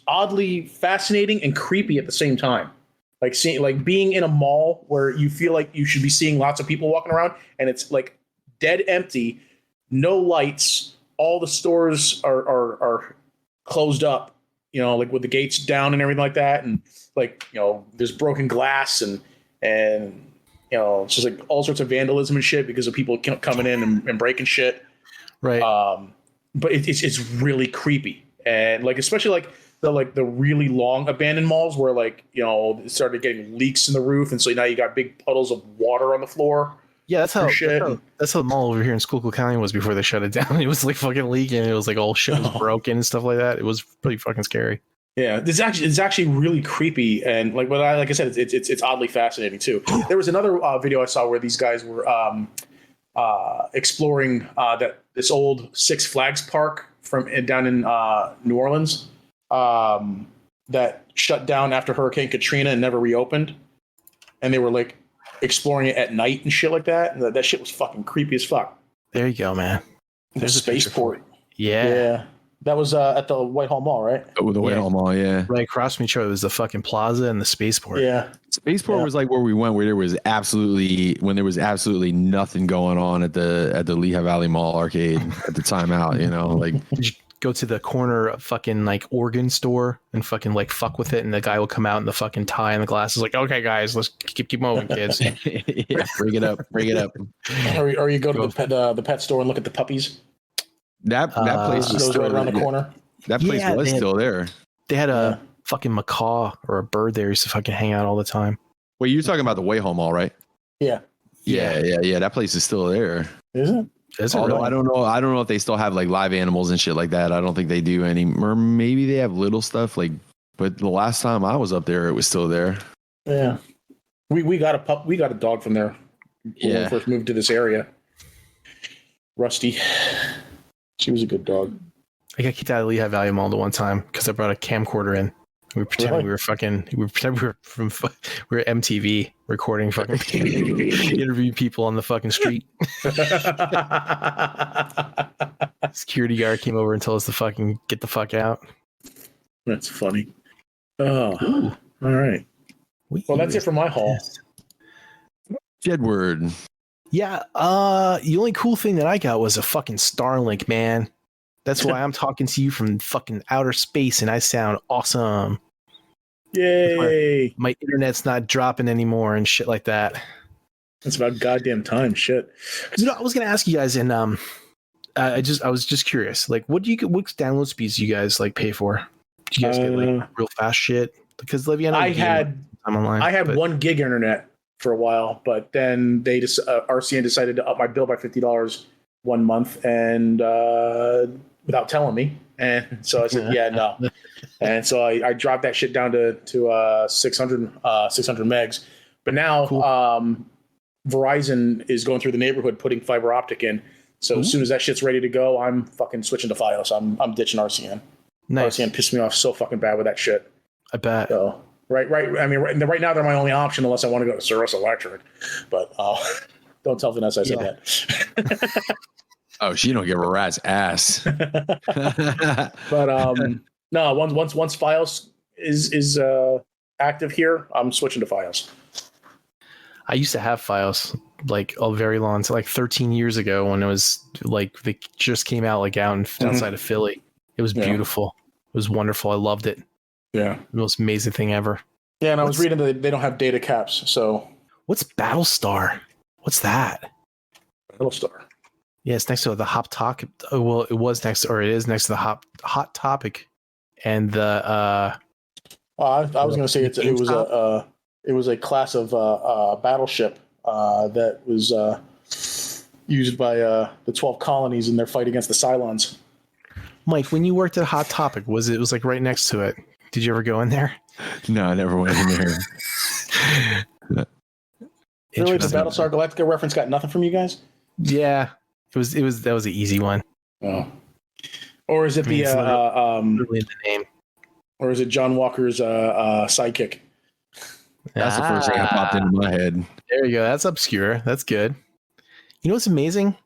oddly fascinating and creepy at the same time. Like being in a mall where you feel like you should be seeing lots of people walking around, and it's like dead empty, no lights, all the stores are closed up, like with the gates down and everything like that, and there's broken glass and it's just like all sorts of vandalism and shit because of people coming in and breaking shit. Right. But it's really creepy, and especially the really long abandoned malls where it started getting leaks in the roof, and so now you got big puddles of water on the floor. Yeah, that's how the mall over here in Schuylkill County was before they shut it down. It was like fucking leaking. It was like all shit was broken and stuff like that. It was pretty fucking scary. Yeah, it's actually really creepy, and like I said, it's oddly fascinating too. There was another video I saw where these guys were exploring this old Six Flags park down in New Orleans that shut down after Hurricane Katrina and never reopened, and they were like exploring it at night and shit like that, and that shit was fucking creepy as fuck. There you go, man. There's a spaceport. Yeah. That was at the Whitehall Mall, right? Oh, the Whitehall Mall, yeah. Right across from each other was the fucking plaza and the spaceport. Yeah. Spaceport was like where we went, where there was absolutely nothing going on at the Lehigh Valley Mall arcade at the time out, Did you go to the corner of fucking like organ store and fucking like fuck with it, and the guy will come out in the fucking tie and the glasses like, okay guys, let's keep moving, kids. Yeah, bring it up. Or you go to the pet store and look at the puppies. That place was still right around the corner. That place was still there. They had a fucking macaw or a bird there. Used to fucking hang out all the time. Wait, you're talking about the Whitehall Mall, right? Yeah. That place is still there. Is it? Although really? I don't know if they still have like live animals and shit like that. I don't think they do or maybe they have little stuff but the last time I was up there, it was still there. Yeah. We got a dog from there when we first moved to this area. Rusty. She was a good dog. I got kicked out of Lehigh Valley Mall the one time because I brought a camcorder in. We pretended we were MTV recording fucking interviewing people on the fucking street. Security guard came over and told us to fucking get the fuck out. That's funny. Oh, ooh. All right. Well, that's it for my haul. Jedward. Yeah, the only cool thing that I got was a fucking Starlink, man. That's why I'm talking to you from fucking outer space and I sound awesome. Yay. My internet's not dropping anymore and shit like that. It's about goddamn time, shit. I was going to ask you guys, and I was just curious, like what download speeds do you guys like pay for? Do you guys get like real fast shit? Because I had 1 gig internet for a while, but then they just RCN decided to up my bill by $50 1 month, and without telling me, and so I said, yeah, no, and so I dropped that shit down to 600 megs. But now Verizon is going through the neighborhood putting fiber optic in. So as soon as that shit's ready to go, I'm fucking switching to Fios. I'm ditching RCN. Nice. RCN pissed me off so fucking bad with that shit. I bet. So, right. I mean, right now they're my only option unless I want to go to Cirrus Electric. But don't tell Vanessa I said that. Oh, she don't give a rat's ass. But no, once Fios is active here, I'm switching to Fios. I used to have Fios like a very long, like 13 years ago when it was like they just came out like outside of Philly. It was beautiful. It was wonderful. I loved it. Yeah, the most amazing thing ever. Yeah, and I was reading that they don't have data caps. So what's Battlestar? What's that? Battlestar. Yeah, it's next to the Hot Topic. Oh, well, it was next, or it is next to the Hot Topic, and the. I was going to say it was a class of battleship that was used by the 12 colonies in their fight against the Cylons. Mike, when you worked at Hot Topic, was like right next to it? Did you ever go in there? No, I never went in there. Really, the Battlestar Galactica reference got nothing from you guys? Yeah, that was an easy one. Oh, or is it really in the name? Or is it John Walker's sidekick? That's the first thing that popped into my head. There you go. That's obscure. That's good. You know what's amazing?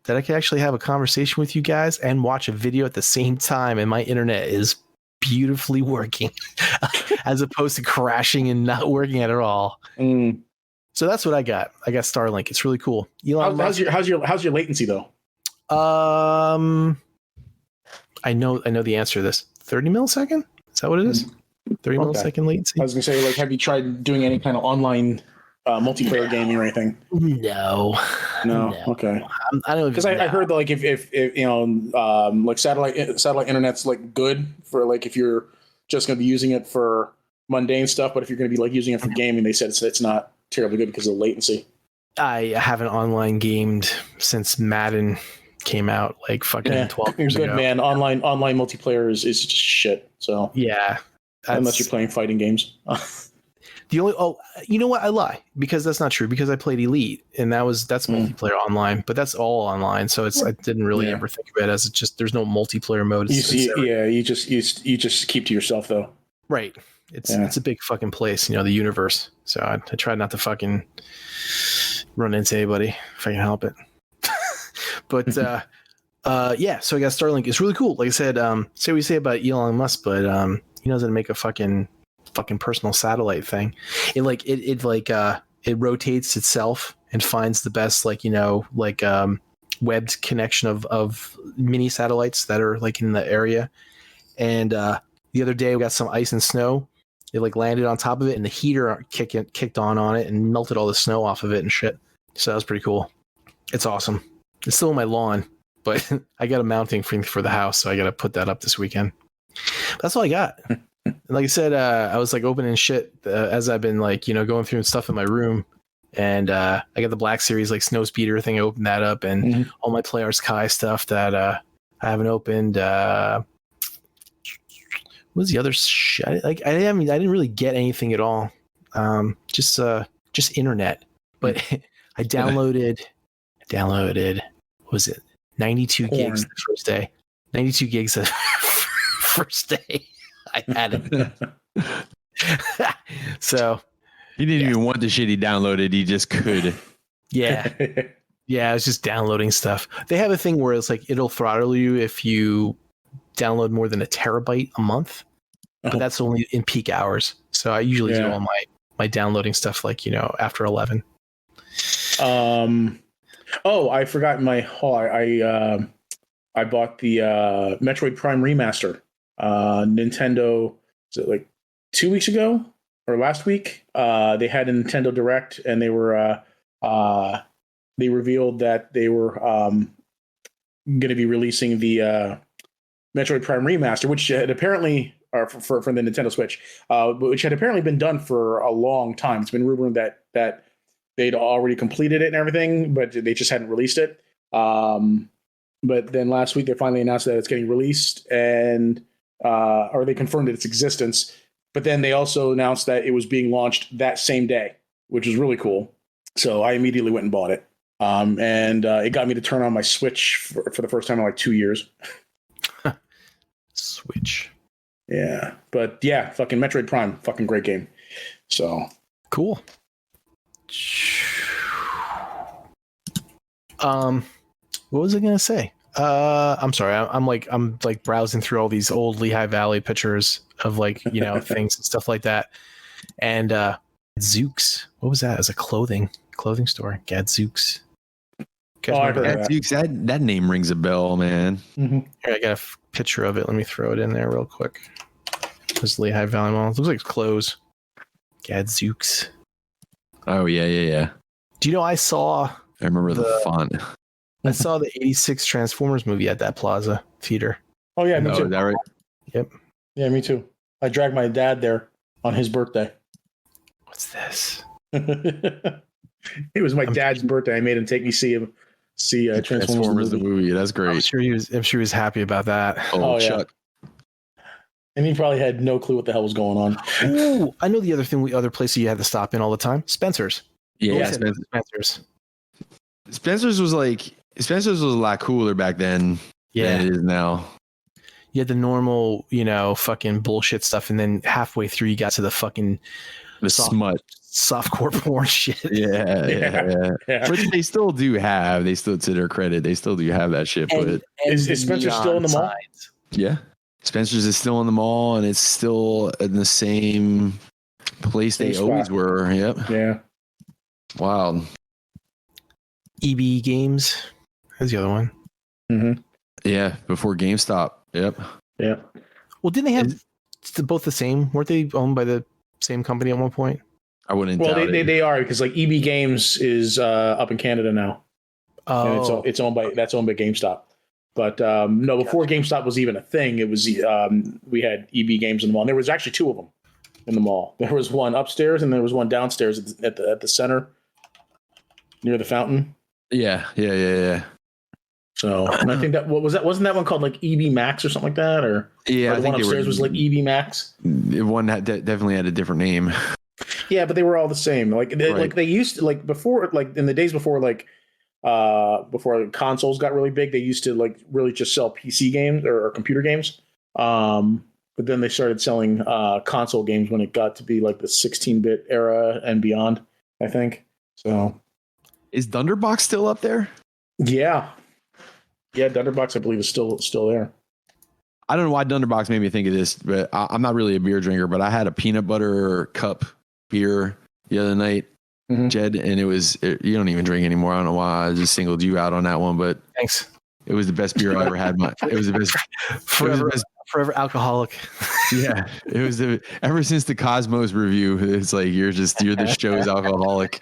That I could actually have a conversation with you guys and watch a video at the same time, and my internet is beautifully working, as opposed to crashing and not working at all. Mm. So that's what I got. I got Starlink. It's really cool. How's your latency latency though? I know the answer to this. 30 millisecond? Is that what it is? 30 millisecond latency. I was gonna say, like, have you tried doing any kind of online multiplayer gaming or anything? No. Okay. I don't, because I heard that, like, if you know, like satellite internet's like good for, like, if you're just gonna be using it for mundane stuff, but if you're gonna be like using it for gaming, they said it's not terribly good because of the latency. I haven't online gamed since Madden came out, like fucking 12 years ago. Man. Online multiplayer is just shit. So yeah, unless you're playing fighting games. You know what? I lie, because that's not true, because I played Elite, and that's multiplayer online, but that's all online. So I didn't really ever think of it as just there's no multiplayer mode. You just keep to yourself though. Right. It's a big fucking place, the universe. So I try not to fucking run into anybody if I can help it. But so I got Starlink. It's really cool. Like I said, say what you say about Elon Musk, but he knows how to make a fucking personal satellite thing. It rotates itself and finds the best webbed connection of mini satellites that are like in the area. And the other day we got some ice and snow. It like landed on top of it, and the heater kicked on it and melted all the snow off of it and shit. So that was pretty cool. It's awesome. It's still on my lawn, but I got a mounting for the house, so I got to put that up this weekend. That's all I got. And like I said, I was like opening shit as I've been going through stuff in my room, and I got the Black Series like snow speeder thing. I opened that up, and all my Players Kai stuff that I haven't opened. What was the other shit? I didn't really get anything at all. Just internet. But I downloaded. What was it? 92 gigs the first day. 92 gigs the first day. I had it. So he didn't even want the shit he downloaded. He just could. Yeah. Yeah, I was just downloading stuff. They have a thing where it's like it'll throttle you if you download more than a terabyte a month, but that's only in peak hours. So I usually do all my downloading stuff after 11. I forgot my haul. I bought the Metroid Prime remaster. Nintendo, was it like 2 weeks ago or last week? They had a Nintendo Direct, and they were they revealed that they were going to be releasing the Metroid Prime remaster, which had apparently for the Nintendo Switch, which had apparently been done for a long time. It's been rumored that they'd already completed it and everything, but they just hadn't released it. But then last week they finally announced that it's getting released, and or they confirmed its existence. But then they also announced that it was being launched that same day, which was really cool. So I immediately went and bought it. And it got me to turn on my Switch for the first time in like 2 years. Switch. Yeah. But yeah, fucking Metroid Prime, fucking great game. So cool. What was I gonna say? I'm sorry. I'm like browsing through all these old Lehigh Valley pictures of things and stuff like that. And Zooks. What was that? It was a clothing store. Gadzooks. Gadzooks. That name rings a bell, man. Mm-hmm. Here, I got a picture of it. Let me throw it in there real quick. This Lehigh Valley Mall. It looks like it's clothes. Gadzooks. Oh yeah. Do you know I saw? I remember the font. I saw the 86 Transformers movie at that Plaza Theater. Oh yeah, me Oh, too. is that right? Yep. Yeah, me too. I dragged my dad there on his birthday. What's this? It was my dad's birthday. I made him take me see Transformers the movie. That's I'm great. sure he was happy about that. Oh, yeah. Chuck. And he probably had no clue what the hell was going on. Ooh, I know the other place you had to stop in all the time. Spencer's. Yeah, Spencer's. Spencer's was a lot cooler back then than it is now. You had the normal, fucking bullshit stuff, and then halfway through you got to the fucking smut. Softcore porn shit. Yeah. Which they still do have. They still, to their credit, they still do have that shit. But is Spencer still in the mall? Yeah. Spencer's is still in the mall, and it's still in the same place they always were. Yep. Yeah. Wild. EB Games. That's the other one. Mm-hmm. Yeah, before GameStop. Yep. Yeah. Well, didn't they have both the same? Weren't they owned by the same company at one point? I wouldn't. Well, doubt they are, because like EB Games is up in Canada now. Oh, and it's owned by GameStop. But no, before GameStop was even a thing, it was we had EB Games in the mall. And there was actually two of them in the mall. There was one upstairs and there was one downstairs at the center near the fountain. Yeah. So, and I think wasn't that one called like EB Max or something like that, or yeah, or the one upstairs was like EB Max. One definitely had a different name. Yeah, but they were all the same. Like they used to, like before, like in the days before, like before consoles got really big, they used to like really just sell PC games or computer games. But then they started selling console games when it got to be like the 16-bit era and beyond, I think. So, is Thunderbox still up there? Yeah, Thunderbox I believe is still there. I don't know why Thunderbox made me think of this, but I'm not really a beer drinker. But I had a peanut butter cup beer the other night, Jed, and you don't even drink anymore. I don't know why I just singled you out on that one, but thanks. It was the best beer I ever had. It was the best. Forever alcoholic. Yeah, it was ever since the Cosmos review. It's like you're the show's alcoholic.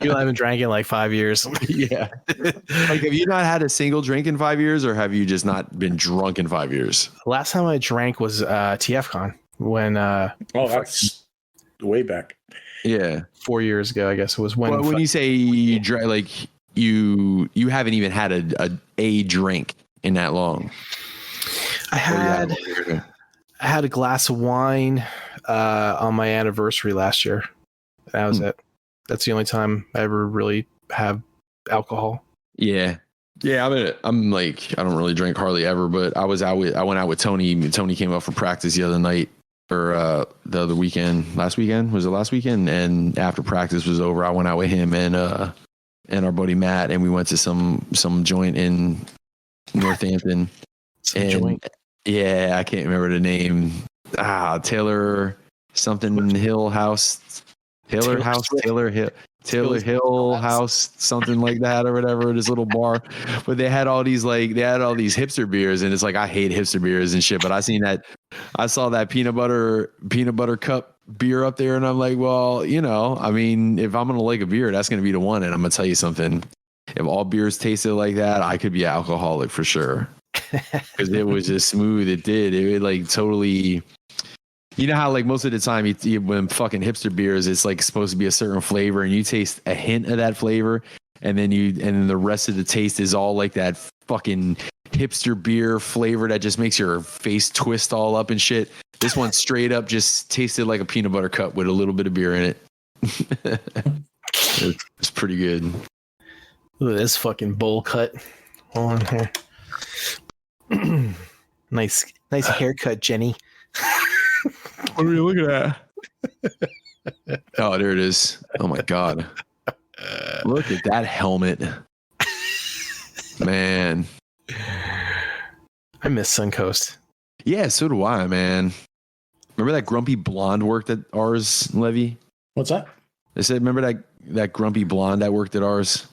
You haven't drank in like 5 years. Yeah. Like, have you not had a single drink in 5 years, or have you just not been drunk in 5 years? Last time I drank was TFCon when. That's way back. Yeah, 4 years ago, I guess it was when. Well, when you say you drank, like you haven't even had a drink in that long. I had a glass of wine on my anniversary last year. That was it. That's the only time I ever really have alcohol. Yeah. I'm like, I don't really drink hardly ever, but I went out with Tony. Tony came up for practice the other night, or the other weekend. Last weekend? Was it last weekend? And after practice was over, I went out with him and our buddy Matt, and we went to some joint in Northampton. Joint. Yeah, I can't remember the name. Taylor something Hill House. Taylor Hill House, something like that, or whatever. This little bar, but they had all these hipster beers, and it's like I hate hipster beers and shit. But I saw that peanut butter cup beer up there, and I'm like, well, I mean, if I'm gonna like a beer, that's gonna be the one. And I'm gonna tell you something: if all beers tasted like that, I could be an alcoholic for sure. Because it was just smooth. It like totally. You know how like most of the time when fucking hipster beers, it's like supposed to be a certain flavor, and you taste a hint of that flavor, and then the rest of the taste is all like that fucking hipster beer flavor that just makes your face twist all up and shit. This one straight up just tasted like a peanut butter cup with a little bit of beer in it. It's pretty good. Look at this fucking bowl cut on here. Nice haircut, Jenny. What are you looking at? Oh, there it is. Oh my god! Look at that helmet, man. I miss Suncoast. Yeah, so do I, man. Remember that grumpy blonde worked at ours, Levy? What's that? I said, remember that grumpy blonde that worked at ours?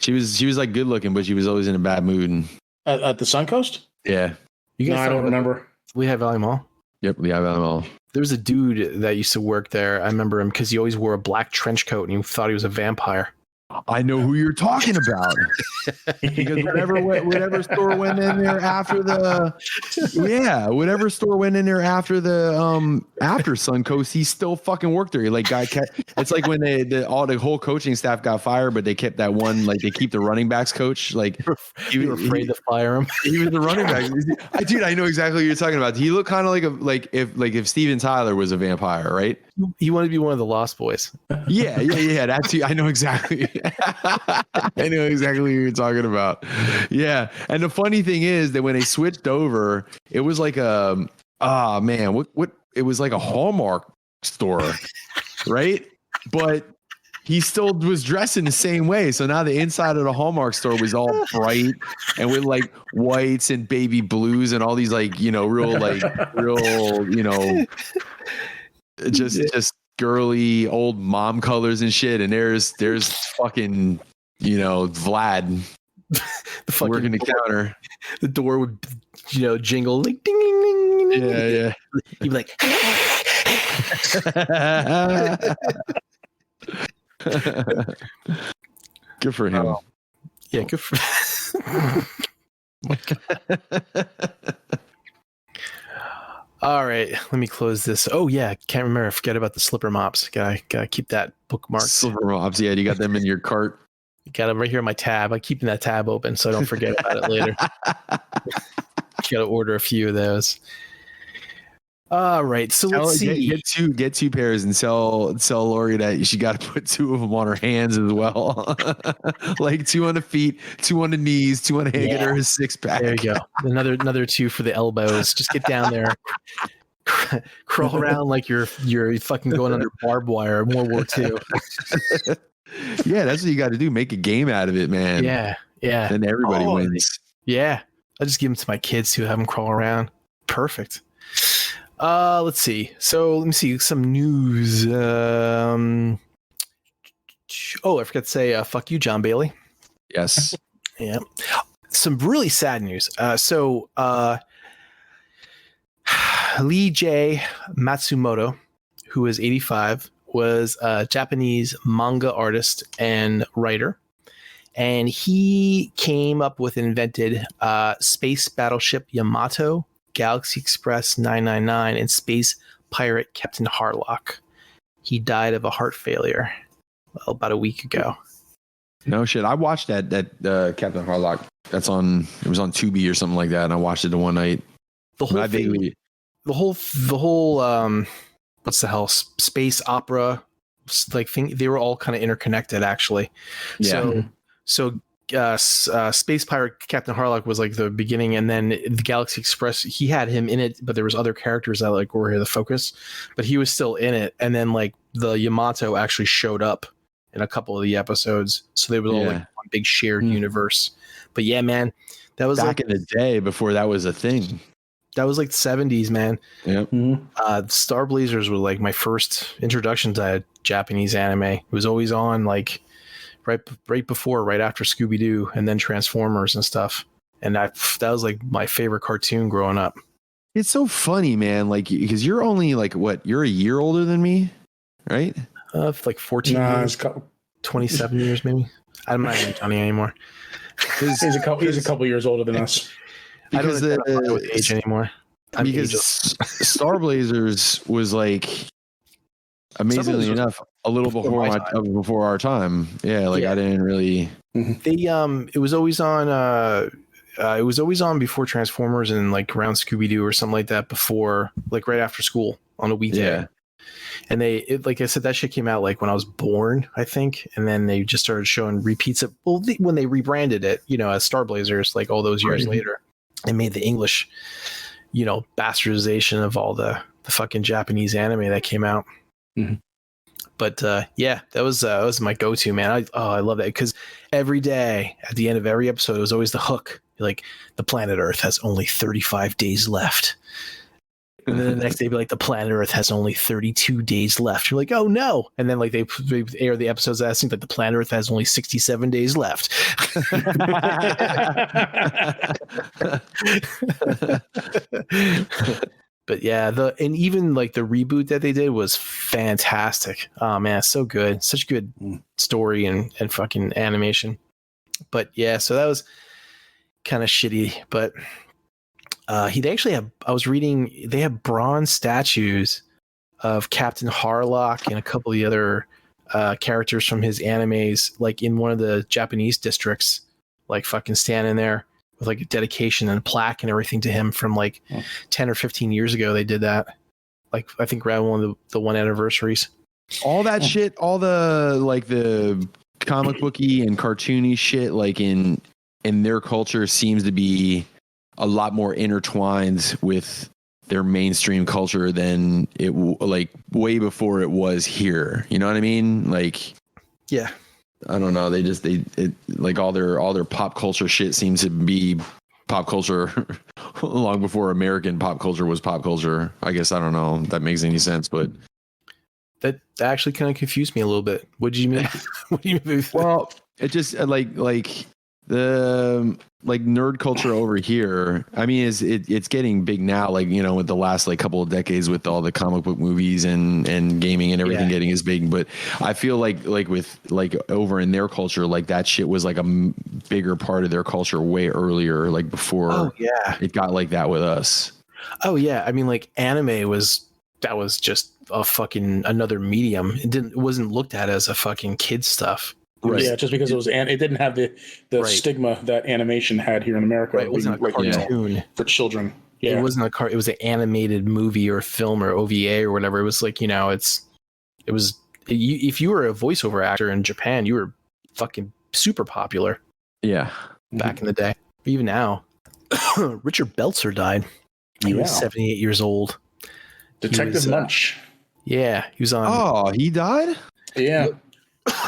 She was like good looking, but she was always in a bad mood. At the Suncoast? Yeah. You guys I don't remember. Lehigh Valley Mall? Yep, Lehigh Valley Mall. There was a dude that used to work there. I remember him because he always wore a black trench coat and you thought he was a vampire. I know who you're talking about. Because whatever store went in there after the after Suncoast, he still fucking worked there. Like it's like when all the whole coaching staff got fired, but they kept that one, like they keep the running backs coach. Like you were afraid to fire him. He was the running back. Dude, I know exactly what you're talking about. He looked kind of like if Steven Tyler was a vampire, right? He wanted to be one of the Lost Boys. Yeah. That too. I know exactly. I know exactly what you're talking about. Yeah. And the funny thing is that when they switched over, it was like it was like a Hallmark store, right? But he still was dressed in the same way. So now the inside of the Hallmark store was all bright and with like whites and baby blues and all these real, just girly old mom colors and shit. And there's fucking, Vlad the working the counter. The door would, jingle like ding, ding, ding, ding. Yeah. He'd be like, good for him. Yeah, good for All right, let me close this. Oh yeah, can't remember. I forget about the slipper mops. Gotta keep that bookmarked. Slipper mops, yeah, you got them in your cart. Got them right here on my tab. I'm keeping that tab open so I don't forget about it later. Gotta order a few of those. All right, so let's see. Get two pairs and tell Lori that she got to put two of them on her hands as well. Like 2 on the feet, 2 on the knees, 2 on the hand. Get her a 6-pack. There you go. Another 2 for the elbows. Just get down there, crawl around like you're fucking going under barbed wire. World War II. Yeah, that's what you got to do. Make a game out of it, man. Yeah. And everybody wins. Yeah, I just give them to my kids to have them crawl around. Perfect. Let's see. So let me see some news. I forgot to say, fuck you, John Bailey. Yes. Yeah. Some really sad news. Lee J. Matsumoto, who is 85, was a Japanese manga artist and writer. And he came up with and invented Space Battleship Yamato, Galaxy Express 999, and Space Pirate Captain Harlock. He died of a heart failure about a week ago. No shit. I watched that Captain Harlock. It was on Tubi or something like that, and I watched it the one night. The whole what's the hell, space opera like thing, they were all kind of interconnected actually. Yeah. So Space Pirate Captain Harlock was like the beginning, and then the Galaxy Express, he had him in it, but there was other characters that like were the focus, but he was still in it. And then like the Yamato actually showed up in a couple of the episodes, so they were all like one big shared universe. But yeah, man, that was back in the day before that was a thing. That was like the 70s, man. Yep. Star Blazers were like my first introduction to Japanese anime. It was always on like right after Scooby-Doo, and then Transformers and stuff. And that was like my favorite cartoon growing up. It's so funny, man. Like, because you're only like, what? You're a year older than me, right? Like 14 years, 27 years maybe. I'm not even Johnny anymore. He's a couple years older than us. Because I don't know age anymore. Because Star Blazers was like, amazingly enough, a little before our time. Yeah, like I didn't really. It was always on. It was always on before Transformers and like around Scooby-Doo or something like that. Before, like right after school on a weekday. Yeah. And like I said, that shit came out like when I was born, I think, and then they just started showing repeats of. Well, when they rebranded it, as Star Blazers, like all those years later, they made the English, bastardization of all the fucking Japanese anime that came out. Mm-hmm. But that was my go-to, man. I love that because every day at the end of every episode, it was always the hook. Like, the planet Earth has only 35 days left. And then the next day, be like, the planet Earth has only 32 days left. You're like, oh no! And then like they air the episodes that seems like the planet Earth has only 67 days left. But yeah, and even like the reboot that they did was fantastic. Oh man, so good. Such good story and fucking animation. But yeah, so that was kind of shitty. But they actually have, I was reading, they have bronze statues of Captain Harlock and a couple of the other characters from his animes, like in one of the Japanese districts, like fucking standing there with like a dedication and a plaque and everything to him from like 10 or 15 years ago. They did that, like I think around one of the one anniversaries. All that shit, all the like the comic booky and cartoony shit, like in their culture, seems to be a lot more intertwined with their mainstream culture than it like way before it was here. You know what I mean? Like, yeah, I don't know. It like all their pop culture shit seems to be pop culture long before American pop culture was pop culture. I guess I don't know if that makes any sense, but that actually kind of confused me a little bit. What did you mean? What do you mean? Well, it just like the like nerd culture over here. I mean, it's getting big now. Like, you know, with the last like couple of decades, with all the comic book movies and gaming and everything getting as big. But I feel like with like over in their culture, like that shit was like a bigger part of their culture way earlier, like before it got like that with us. Oh yeah, I mean, like anime was just a fucking another medium. It wasn't looked at as a fucking kid stuff. Right. Yeah, just because it didn't have the stigma that animation had here in America. Right, it wasn't a cartoon for children. Yeah. It wasn't it was an animated movie or film or OVA or whatever. It was like, you know, if you were a voiceover actor in Japan, you were fucking super popular. Yeah. Back in the day. Even now. Richard Belzer died. He was 78 years old. Detective Munch. Yeah, he was on. Oh, he died? Yeah.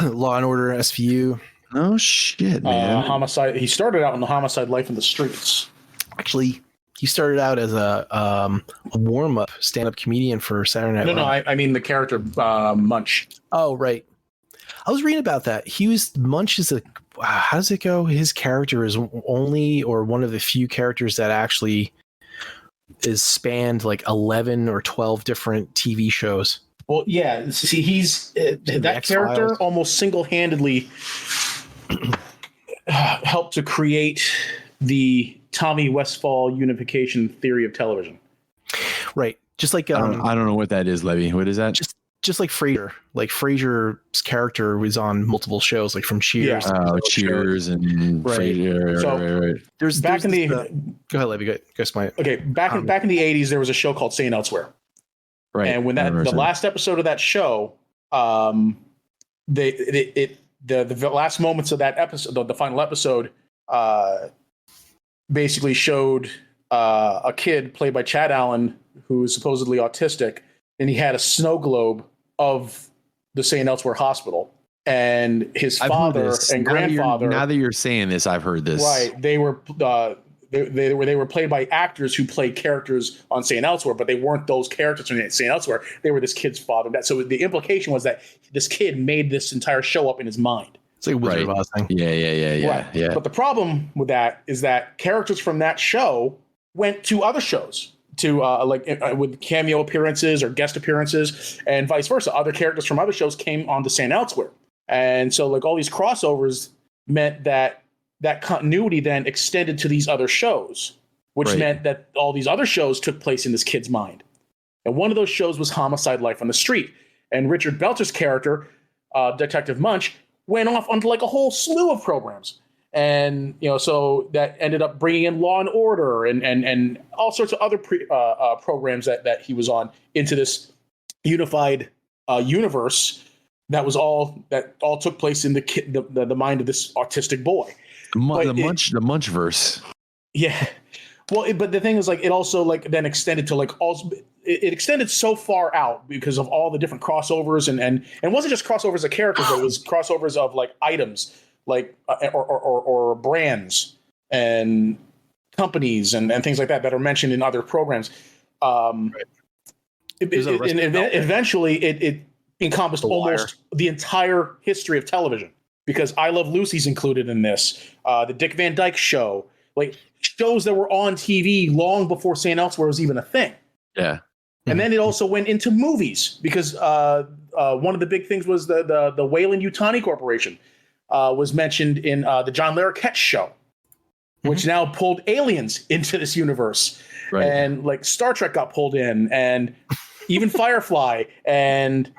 Law and Order SVU. Oh shit, man. Homicide. He started out in the Homicide Life in the Streets. Actually, he started out as a warm-up stand-up comedian for Saturday Night Live. No, I mean the character Munch. Oh, right. I was reading about that. Munch is how does it go? His character is only or one of the few characters that actually is spanned like 11 or 12 different TV shows. Well, yeah. See, he's that character almost single-handedly helped to create the Tommy Westphal unification theory of television. Right. Just like I don't know what that is, Levy. What is that? Just like Frasier. Like Frasier's character was on multiple shows, like from Cheers. Yeah. Cheers and Frasier. So right. There's back in the go ahead, Levy. Go explain it. Okay, back in the 80s, there was a show called Saying Elsewhere. Right. And when the last episode of that show, the last moments of that episode, the final episode, basically showed a kid played by Chad Allen who is supposedly autistic, and he had a snow globe of the Saying Elsewhere hospital, and his father and grandfather. Now that you're saying this, I've heard this. Right. They were. They were played by actors who played characters on Saying Elsewhere, but they weren't those characters from Saying Elsewhere. They were this kid's father. So the implication was that this kid made this entire show up in his mind. It's like a Wizard of Oz thing. Yeah. Right. Yeah. But the problem with that is that characters from that show went to other shows with cameo appearances or guest appearances, and vice versa. Other characters from other shows came on to Saying Elsewhere, and so like all these crossovers meant that continuity then extended to these other shows, which meant that all these other shows took place in this kid's mind. And one of those shows was Homicide Life on the Street. And Richard Belzer's character, Detective Munch, went off onto like a whole slew of programs. And, you know, so that ended up bringing in Law and Order and all sorts of other programs that he was on into this unified universe that all took place in the mind of this autistic boy. The Munchverse. Yeah. Well, but the thing is, like, it also like then extended to like it extended so far out because of all the different crossovers and it wasn't just crossovers of characters, but it was crossovers of like items, like or brands and companies and things like that are mentioned in other programs. Eventually, it encompassed almost the entire history of television. Because I Love Lucy's included in this, the Dick Van Dyke Show, like shows that were on TV long before Saying Elsewhere was even a thing. Yeah. And then it also went into movies because one of the big things was the Weyland-Yutani Corporation was mentioned in the John Larroquette show, which now pulled aliens into this universe. Right. And like Star Trek got pulled in, and even Firefly, and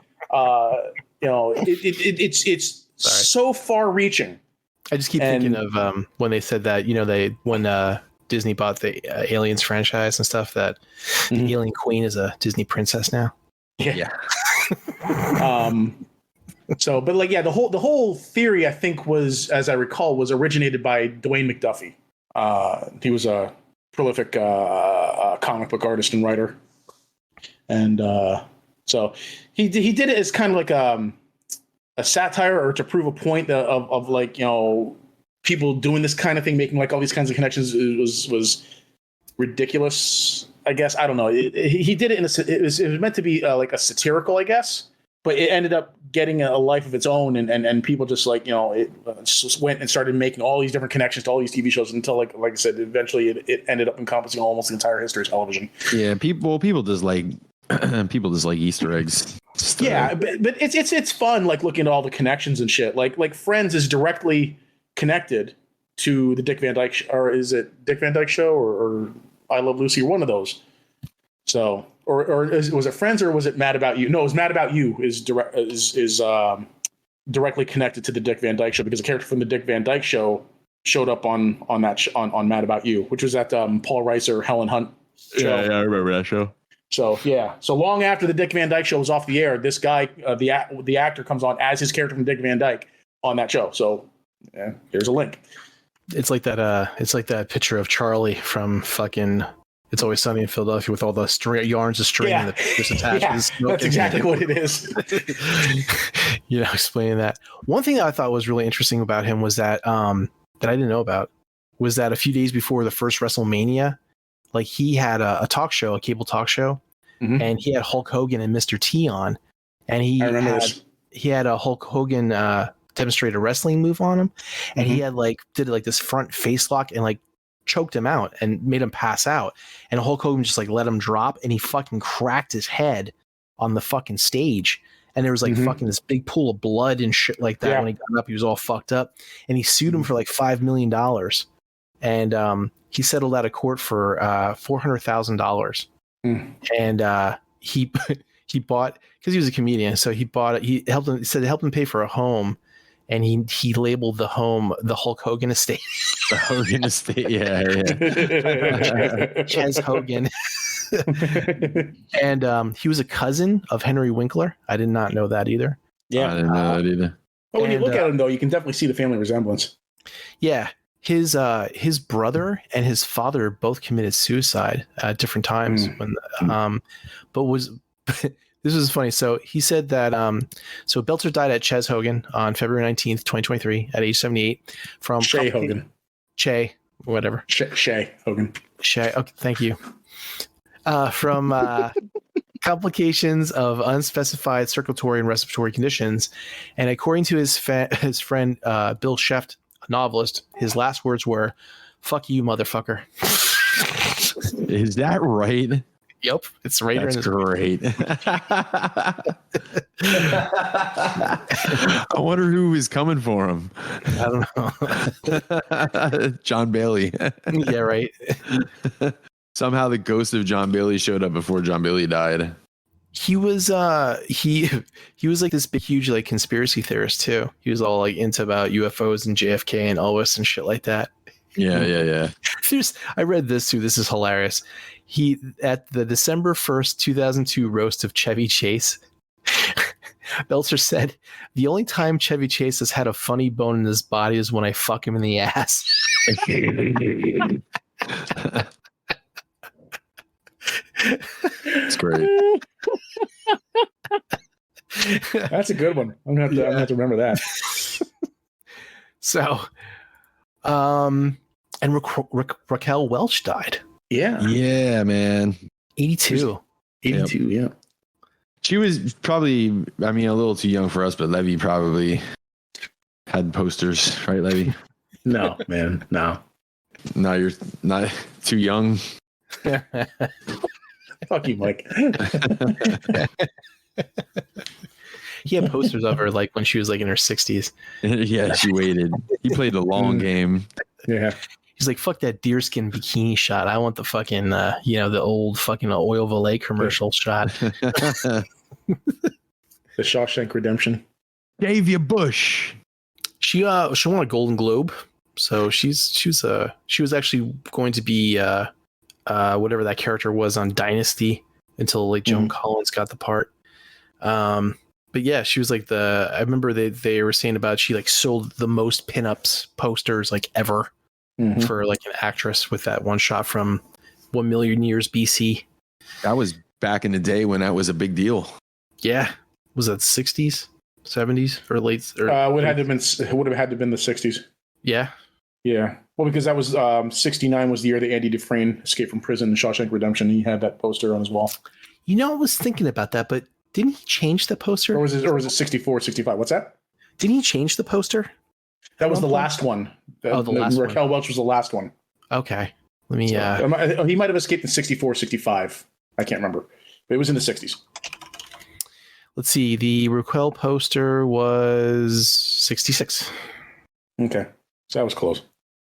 it's so far-reaching. I just keep thinking of when they said that when Disney bought the Aliens franchise and stuff, that the Alien Queen is a Disney princess now. Yeah. So, but like, yeah, the whole theory, I think, was, as I recall, was originated by Dwayne McDuffie. He was a prolific comic book artist and writer, and so he did it as kind of like a satire, or to prove a point of like, people doing this kind of thing, making like all these kinds of connections was ridiculous. I guess, I don't know. He did it it was meant to be like a satirical, I guess, but it ended up getting a life of its own, and people just like, it just went and started making all these different connections to all these TV shows until like I said, eventually it ended up encompassing almost the entire history of television. Yeah, people just like Easter eggs. Yeah, but it's fun, like looking at all the connections and shit. Like Friends is directly connected to the Dick Van Dyke, or is it Dick Van Dyke Show or I Love Lucy, or one of those? So, was it Friends, or was it Mad About You? No, it was Mad About You is directly connected to the Dick Van Dyke Show, because a character from the Dick Van Dyke Show showed up on Mad About You, which was that Paul Reiser, Helen Hunt show. Yeah, I remember that show. So yeah, so long after the Dick Van Dyke Show was off the air, this guy, the actor, comes on as his character from Dick Van Dyke on that show. So yeah, here's a link. It's like that picture of Charlie from fucking It's Always Sunny in Philadelphia with all the yarns of string that just attached. Yeah, that's exactly what it is. Explaining that. One thing that I thought was really interesting about him was that that I didn't know about was that a few days before the first WrestleMania, like he had a talk show, a cable talk show, and he had Hulk Hogan and Mr. T on, and he had a Hulk Hogan demonstrate a wrestling move on him, and he had did this front face lock and like choked him out and made him pass out, and Hulk Hogan just like let him drop, and he fucking cracked his head on the fucking stage, and there was like fucking this big pool of blood and shit like that. When he got up, he was all fucked up, and he sued him for like $5 million, and he settled out of court for $400,000, and he bought, because he was a comedian, so he bought it. He said it helped him pay for a home. And he labeled the home the Hulk Hogan Estate. The Hogan Estate, yeah. Ches Hogan. And he was a cousin of Henry Winkler. I did not know that either. Yeah, I didn't know that either. But when you look at him, though, you can definitely see the family resemblance. Yeah, his brother and his father both committed suicide at different times. This was funny. So he said that so Belter died at Ches Hogan on February 19th, 2023 at age 78 from Shay Hogan. Shay, whatever. Shay Hogan. Shay. Okay, thank you. From complications of unspecified circulatory and respiratory conditions. And according to his friend Bill Sheft, a novelist, his last words were, "Fuck you, motherfucker." Is that right? Yep, it's right. That's great. I wonder who is coming for him. I don't know. John Bailey. Yeah, right. Somehow the ghost of John Bailey showed up before John Bailey died. He was he was like this big huge like conspiracy theorist too. He was all like into about UFOs and JFK and Elvis and shit like that. Yeah. I read this too. This is hilarious. He, at the December 1st, 2002 roast of Chevy Chase, Belter said, "The only time Chevy Chase has had a funny bone in his body is when I fuck him in the ass." It's great. That's a good one. I'm gonna have to remember that. So, and Raquel Welch died. Yeah, man. 82. Yep. Yeah. She was probably, a little too young for us, but Levy probably had posters, right, Levy? No, man, no. No, you're not too young. Fuck you, Mike. He had posters of her like when she was like in her 60s. Yeah, she waited. He played the long game. Yeah. He's like, fuck that deerskin bikini shot. I want the fucking, the old fucking Oil Valet commercial shot. The Shawshank Redemption. Gave you Bush. She won a Golden Globe, so she was actually going to be whatever that character was on Dynasty until like Joan Collins got the part. But yeah, she was like I remember they were saying about she like sold the most pinups posters like ever for like an actress with that one shot from 1 million years BC. That was back in the day when that was a big deal. Yeah, was that 60s, 70s, or late? Or, would have had to been the 60s. Yeah. Yeah. Well, because that was 69 was the year that Andy Dufresne escaped from prison in Shawshank Redemption. He had that poster on his wall. You know, I was thinking about that, but didn't he change the poster? Or was it 64, 65? What's that? Didn't he change the poster? That was the last one. The last Raquel one. Welch was the last one. Okay. Let me. He might have escaped in 64, 65. I can't remember. But it was in the 60s. Let's see. The Raquel poster was 66. Okay. So that was close.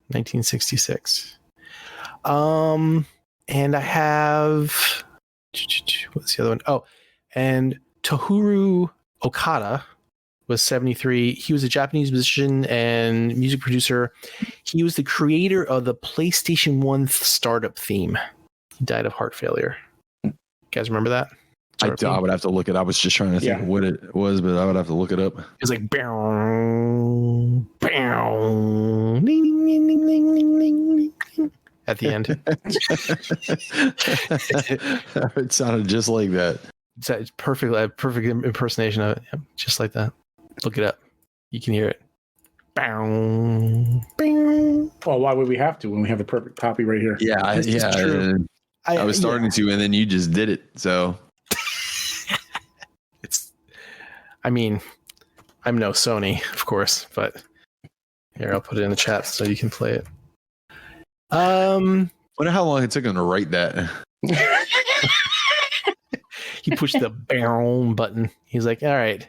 1966. And I have. What's the other one? Oh, and Tohru Okada was 73. He was a Japanese musician and music producer. He was the creator of the PlayStation 1 startup theme. He died of heart failure. You guys remember that? I would have to look it. I was just trying to think what it was, but I would have to look it up. It was like bow, bow, ding, ding, ding, ding, ding, ding, ding, ding, at the end. It sounded just like that. It's perfect impersonation of it. Yep, just like that. Look it up. You can hear it. Bow, bow. Well, why would we have to when we have the perfect copy right here? Yeah, I was starting to, and then you just did it. So I'm no Sony, of course, but here, I'll put it in the chat so you can play it. Wonder how long it took him to write that. He pushed the boom button. He's like, all right.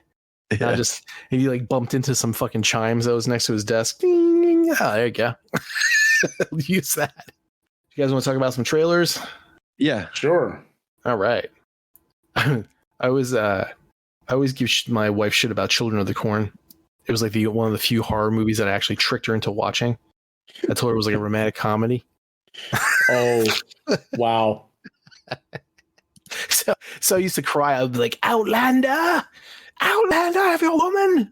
Yeah. And he like bumped into some fucking chimes that was next to his desk. Ding. Oh, there you go. Use that. You guys want to talk about some trailers? Yeah, sure. All right. I always give my wife shit about Children of the Corn. It was like one of the few horror movies that I actually tricked her into watching. I told her it was like a romantic comedy. Oh, wow. So I used to cry. I'd be like, Outlander, have your woman.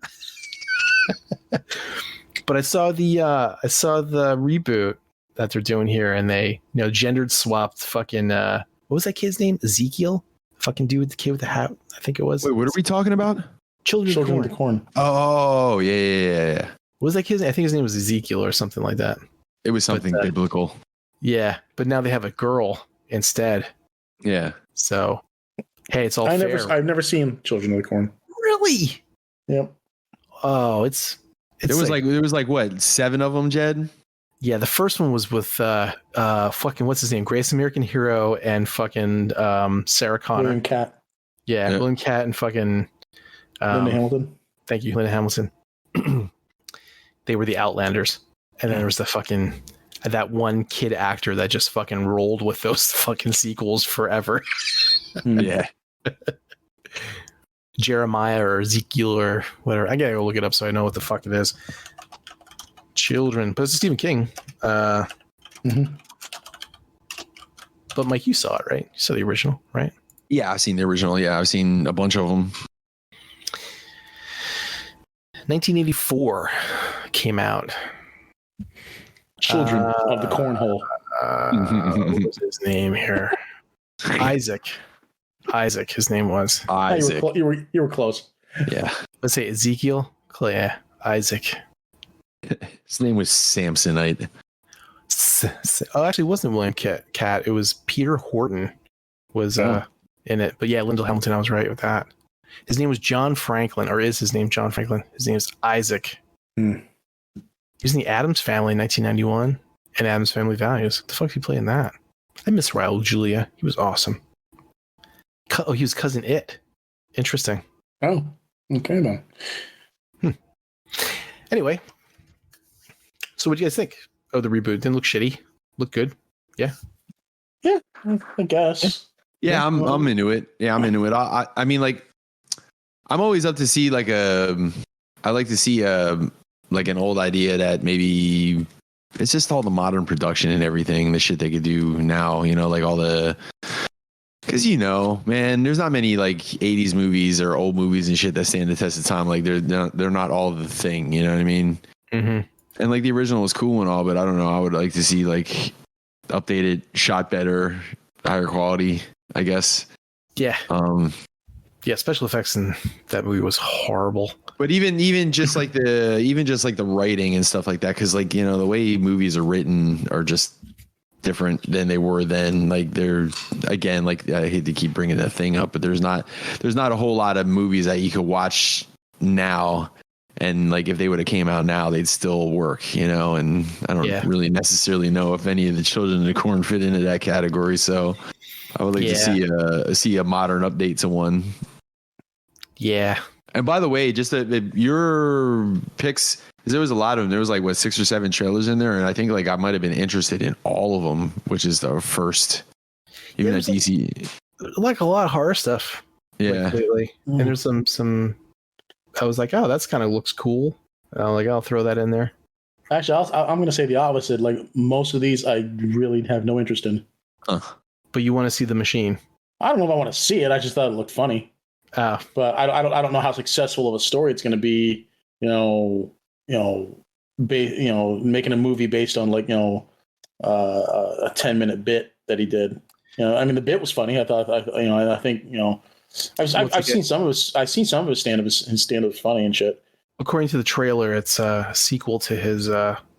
But I saw the reboot that they're doing here, and they gendered swapped fucking what was that kid's name? Ezekiel, fucking dude with the kid with the hat. I think it was. Wait, what are we talking about? Children of the Corn. Oh yeah. What was that kid's name? I think his name was Ezekiel or something like that. It was something biblical. Yeah, but now they have a girl instead. Yeah. So, hey, it's all fair. I've never seen Children of the Corn. Really? Yep. Oh, there was like what, 7 of them, Jed? Yeah, the first one was with fucking what's his name, Greatest American Hero, and fucking Sarah Connor. William Cat. Yeah, William Cat and fucking Linda Hamilton. Thank you, Linda Hamilton. They were the Outlanders, and then there was the fucking that one kid actor that just fucking rolled with those fucking sequels forever. Yeah. Jeremiah or Ezekiel or whatever. I gotta go look it up so I know what the fuck it is. Children, but it's Stephen King. But Mike, you saw it, right? You saw the original, right? Yeah, I've seen the original. Yeah, I've seen a bunch of them. 1984 came out. Children of the Cornhole. What was his name here? Isaac. His name was Isaac. You were close. Yeah. Let's say Ezekiel. Yeah, Isaac. His name was Samsonite. Oh, actually, it wasn't William Cat. It was Peter Horton was in it. But yeah, Linda Hamilton, I was right with that. His name was John Franklin, or is his name John Franklin? His name is Isaac. He was in the Addams Family in 1991 and Addams Family Values. What the fuck did he play in that? I miss Raul Julia. He was awesome. he was cousin It. Interesting. Oh, okay then. Anyway, so what do you guys think? Oh, the reboot didn't look shitty. Looked good. Yeah. Yeah, I guess. Yeah, I'm into it. Yeah, I'm into it. I mean, like, I'm always up to see like I like to see like an old idea that maybe it's just all the modern production and everything, the shit they could do now, you know, like all the, because man, there's not many like 80s movies or old movies and shit that stand the test of time. Like they're not all the thing, you know what I mean? Mm-hmm. And like the original was cool and all, but I don't know. I would like to see like updated, shot better, higher quality, I guess. Yeah. Yeah, special effects in that movie was horrible. But even just like the writing and stuff like that, because like the way movies are written are just different than they were then. Like they're, again, like I hate to keep bringing that thing up, but there's not a whole lot of movies that you could watch now, and like if they would have came out now, they'd still work, and I don't really necessarily know if any of the Children of the Corn fit into that category. So I would like to see a modern update to one. Yeah. And by the way, just your picks, because there was a lot of them. There was like 6 or 7 trailers in there, and I think like I might have been interested in all of them, which is the first. Even at DC, like a lot of horror stuff. Yeah, lately. And there's some. I was like, oh, that's kind of looks cool. I'll throw that in there. Actually, I'm going to say the opposite. Like most of these, I really have no interest in. Huh. But you want to see the machine? I don't know if I want to see it. I just thought it looked funny. But I don't know how successful of a story it's going to be. Making a movie based on like a 10-minute bit that he did. I mean, the bit was funny. I thought, I think I've seen some of his stand-up. His stand-up is funny and shit. According to the trailer, it's a sequel to his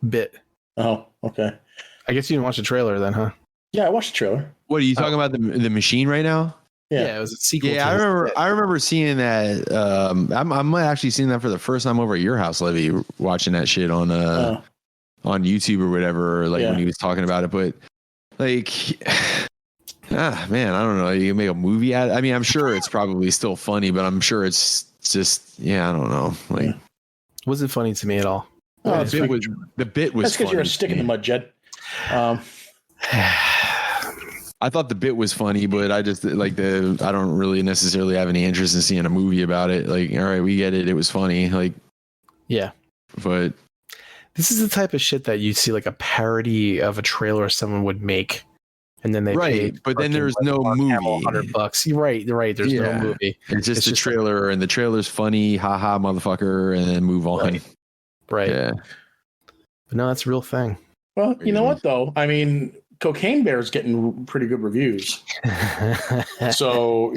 bit. Oh, okay. I guess you didn't watch the trailer then, huh? Yeah, I watched the trailer. What are you talking about? The machine right now? Yeah, it was a sequel. Yeah, I remember seeing that. I'm actually seeing that for the first time over at your house, Levy, watching that shit on YouTube or whatever. Like when he was talking about it, but like, man, I don't know. You can make a movie out. I mean, I'm sure it's probably still funny, but I'm sure it's just I don't know. Like, wasn't funny to me at all. The bit was. That's because you're a stick in the mud, Jed. I thought the bit was funny, but I just I don't really necessarily have any interest in seeing a movie about it. Like, all right, we get it. It was funny. Like, yeah, but this is the type of shit that you see like a parody of a trailer someone would make, and then they but then there's no movie. $100. You're right. There's no movie. It's just a trailer, and the trailer's funny. Haha, motherfucker, and then move on. Right. Yeah. But no, that's a real thing. Well, you know what though? I mean, Cocaine Bear is getting pretty good reviews. So,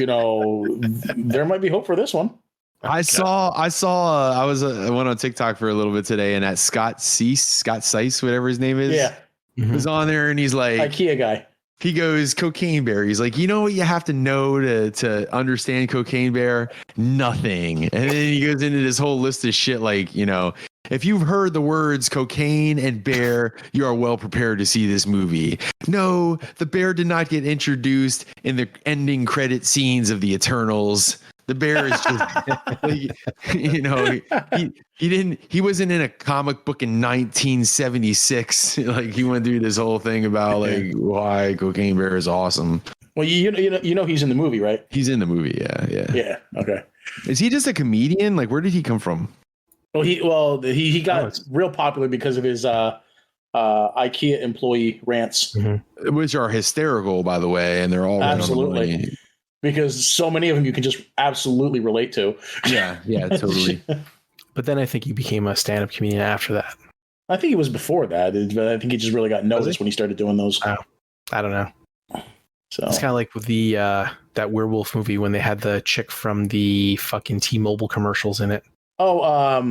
there might be hope for this one. I went on TikTok for a little bit today, and that Scott Seiss, whatever his name is, was on there, and he's like, IKEA guy. He goes, Cocaine Bear. He's like, what you have to know to understand Cocaine Bear? Nothing. And then he goes into this whole list of shit like, if you've heard the words cocaine and bear, you are well prepared to see this movie. No, the bear did not get introduced in the ending credit scenes of the Eternals. The bear is just, he wasn't in a comic book in 1976. Like he went through this whole thing about like why Cocaine Bear is awesome. Well, he's in the movie, right? He's in the movie. Yeah. Yeah. Okay. Is he just a comedian? Like, where did he come from? Well, he got real popular because of his IKEA employee rants, which are hysterical, by the way, and they're all absolutely because so many of them you can just absolutely relate to. Yeah, totally. But then I think he became a stand-up comedian after that. I think it was before that. I think he just really got noticed when he started doing those. Oh, I don't know. So it's kind of like with the that werewolf movie when they had the chick from the fucking T-Mobile commercials in it. Oh,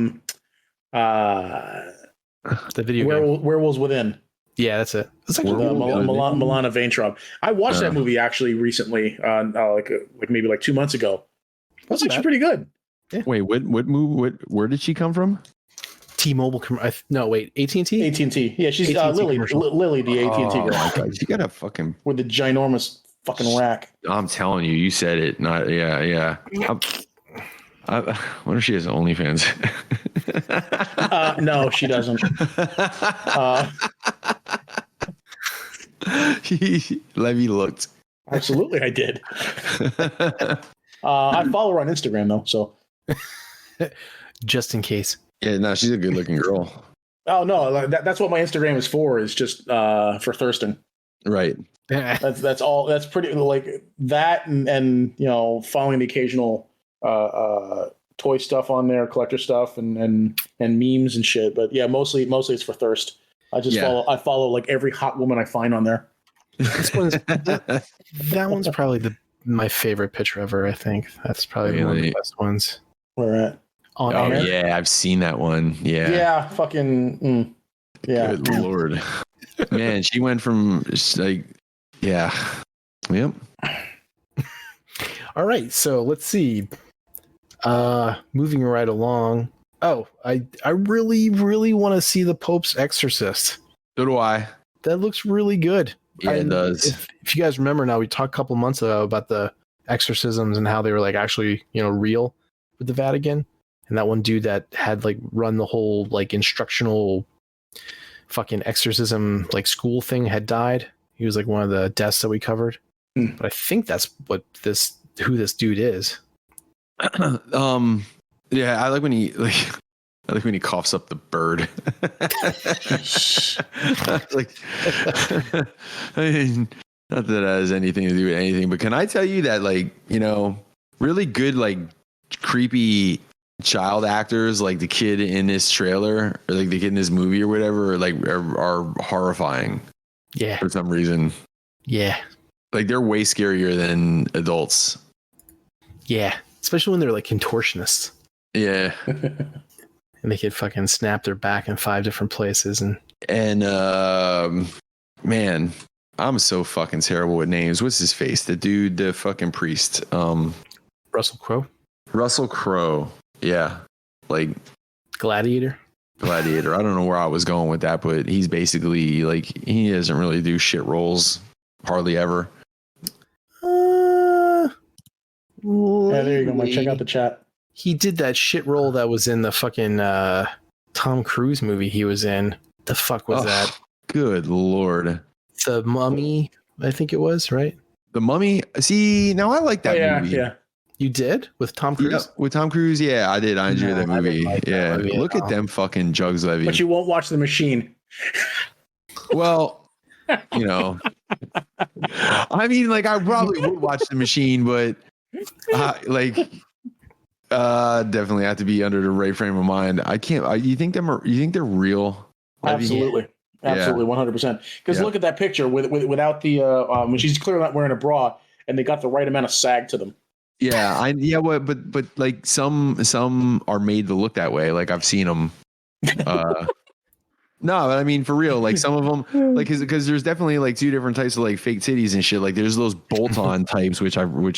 the video Werewolves Within. Yeah, that's it. It's actually Milana Vaintrub. I watched that movie actually recently, like maybe like 2 months ago. That's actually pretty good. Yeah. Wait, what movie? Where did she come from? T-Mobile. No, wait, AT&T. AT&T. Yeah, she's Lily, the AT&T girl. Oh my God, she got a fucking with the ginormous fucking rack. I'm telling you, you said it. Not yeah. I wonder if she has OnlyFans. No, she doesn't. Levy looked. Absolutely, I did. I follow her on Instagram though, so Just in case. Yeah, no, she's a good-looking girl. Oh no, that's what my Instagram is for. Is just for thirsting. Right. That's all. That's pretty like that, and you know, following the occasional toy stuff on there, collector stuff, and memes and shit. But yeah, mostly it's for thirst. I follow like every hot woman I find on there. This one's that one's probably my favorite picture ever. I think that's probably one of the best ones. Where at? On air? Yeah, I've seen that one. Yeah. Yeah, fucking. Yeah. Good Lord. Man, she went from like, yeah. Yep. All right, so let's see. Moving right along. Oh, I really, really want to see the Pope's Exorcist. So do I. That looks really good. Yeah, it does. If you guys remember now, we talked a couple months ago about the exorcisms and how they were like actually, real with the Vatican. And that one dude that had like run the whole like instructional fucking exorcism like school thing had died. He was like one of the deaths that we covered. But I think that's who this dude is. Yeah, I like when he coughs up the bird. Like, I mean, not that it has anything to do with anything, but can I tell you that like, really good like creepy child actors like the kid in this trailer or like the kid in this movie or whatever are horrifying. Yeah. For some reason. Yeah. Like they're way scarier than adults. Yeah. Especially when they're like contortionists. Yeah. And they could fucking snap their back in 5 different places and man, I'm so fucking terrible with names. What's his face? The dude, the fucking priest. Russell Crowe. Russell Crowe. Yeah. Like Gladiator. I don't know where I was going with that, but he's basically like he doesn't really do shit roles hardly ever. Yeah, there you go. Mike. Check out the chat. He did that shit role that was in the fucking Tom Cruise movie he was in. The fuck was that? Good Lord. The Mummy, I think it was, right? The Mummy. See, now I like that movie. Yeah. You did? With Tom Cruise? Yeah, with Tom Cruise, yeah, I did. I enjoyed that movie. Like yeah. that movie Look at them fucking jugs, Levy. But you won't watch The Machine. Well, I mean, like I probably would watch The Machine, but definitely have to be under the right frame of mind. I can't. You think they're real? Absolutely. Absolutely, 100%. Because look at that picture without the when she's clearly not wearing a bra, and they got the right amount of sag to them. Yeah, but like some are made to look that way. Like I've seen them. No, but I mean for real. Like some of them, like because there's definitely like 2 different types of like fake titties and shit. Like there's those bolt-on types, which I'm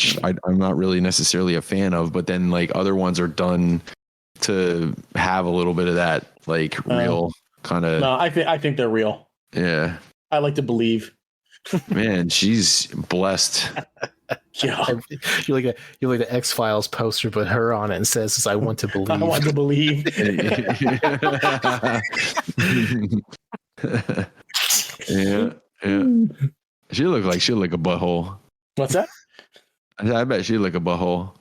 not really necessarily a fan of. But then like other ones are done to have a little bit of that like real kind of. No, I think they're real. Yeah, I like to believe. Man, she's blessed. Yeah, you're like the X-Files poster, but her on it and says, "I want to believe." I want to believe. Yeah. She look like a butthole. What's that? I bet she look a butthole.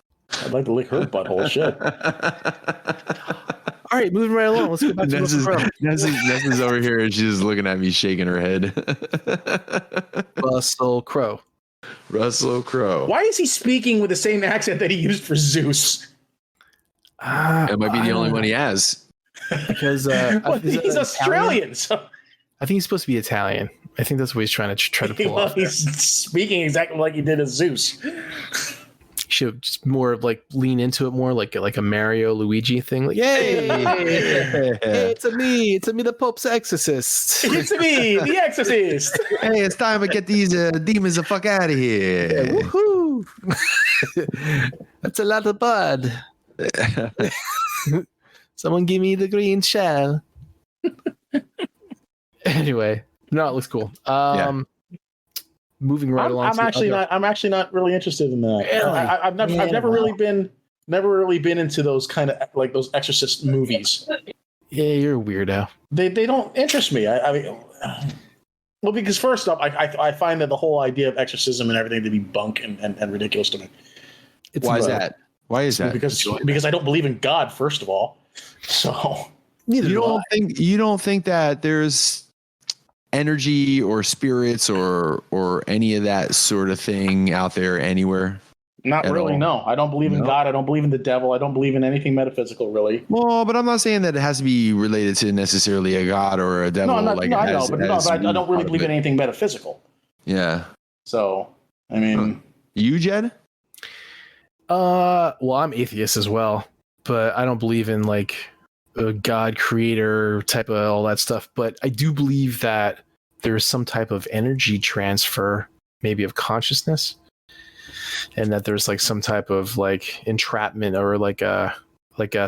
I'd like to lick her butthole. Shit. All right, moving right along. Let's go back to Russell Crowe. Nessa's over here and she's just looking at me, shaking her head. Russell Crowe. Why is he speaking with the same accent that he used for Zeus? It might be the only one he has. Because he's Australian. So. I think he's supposed to be Italian. I think that's what he's trying to pull off. He's speaking exactly like he did as Zeus. Should just more like lean into it more like a Mario Luigi thing. Like, hey, it's a me, the Pope's exorcist. It's me, the exorcist. Hey, it's time to get these demons the fuck out of here. Yeah, woohoo! That's a lot of blood. Someone give me the green shell. Anyway, no, it looks cool. moving right along. I'm actually not really interested in that. Really? I've never really been into those kind of like those Exorcist movies. Yeah, you're a weirdo. They don't interest me. I mean, well, because first off, I find that the whole idea of exorcism and everything to be bunk and ridiculous to me. Why is that? Why is that? Because I don't believe in God, first of all. So you don't think that there's energy or spirits or any of that sort of thing out there anywhere? Not really, no. I don't believe in God. I don't believe in the devil. I don't believe in anything metaphysical, really. Well, but I'm not saying that it has to be related to necessarily a God or a devil. I don't really believe in anything metaphysical. Yeah. So, I mean... You, Jed? Well, I'm atheist as well, but I don't believe in like a God creator type of all that stuff. But I do believe that there's some type of energy transfer, maybe of consciousness, and that there's like some type of like entrapment or like a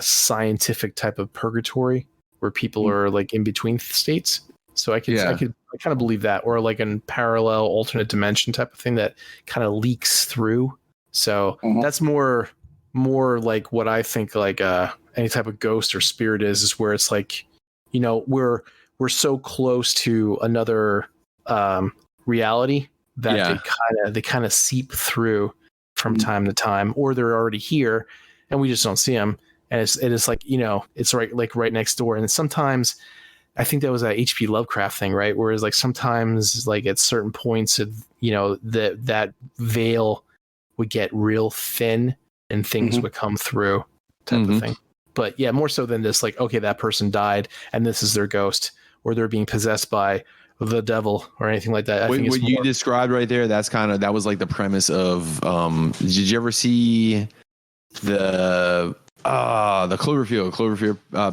scientific type of purgatory where people are like in between states. So I kind of believe that, or like a parallel alternate dimension type of thing that kind of leaks through. So that's more like what I think like any type of ghost or spirit is where it's like, you know, we're so close to another reality that they kind of seep through from time to time, or they're already here and we just don't see them. And it's like, you know, it's right next door. And sometimes I think that was a H.P. Lovecraft thing, right? Whereas like sometimes like at certain points of, you know, that veil would get real thin and things would come through type of thing. But yeah, more so than this, like, okay, that person died and this is their ghost, or they're being possessed by the devil or anything like that. I think what you described right there, that was like the premise of, did you ever see the Cloverfield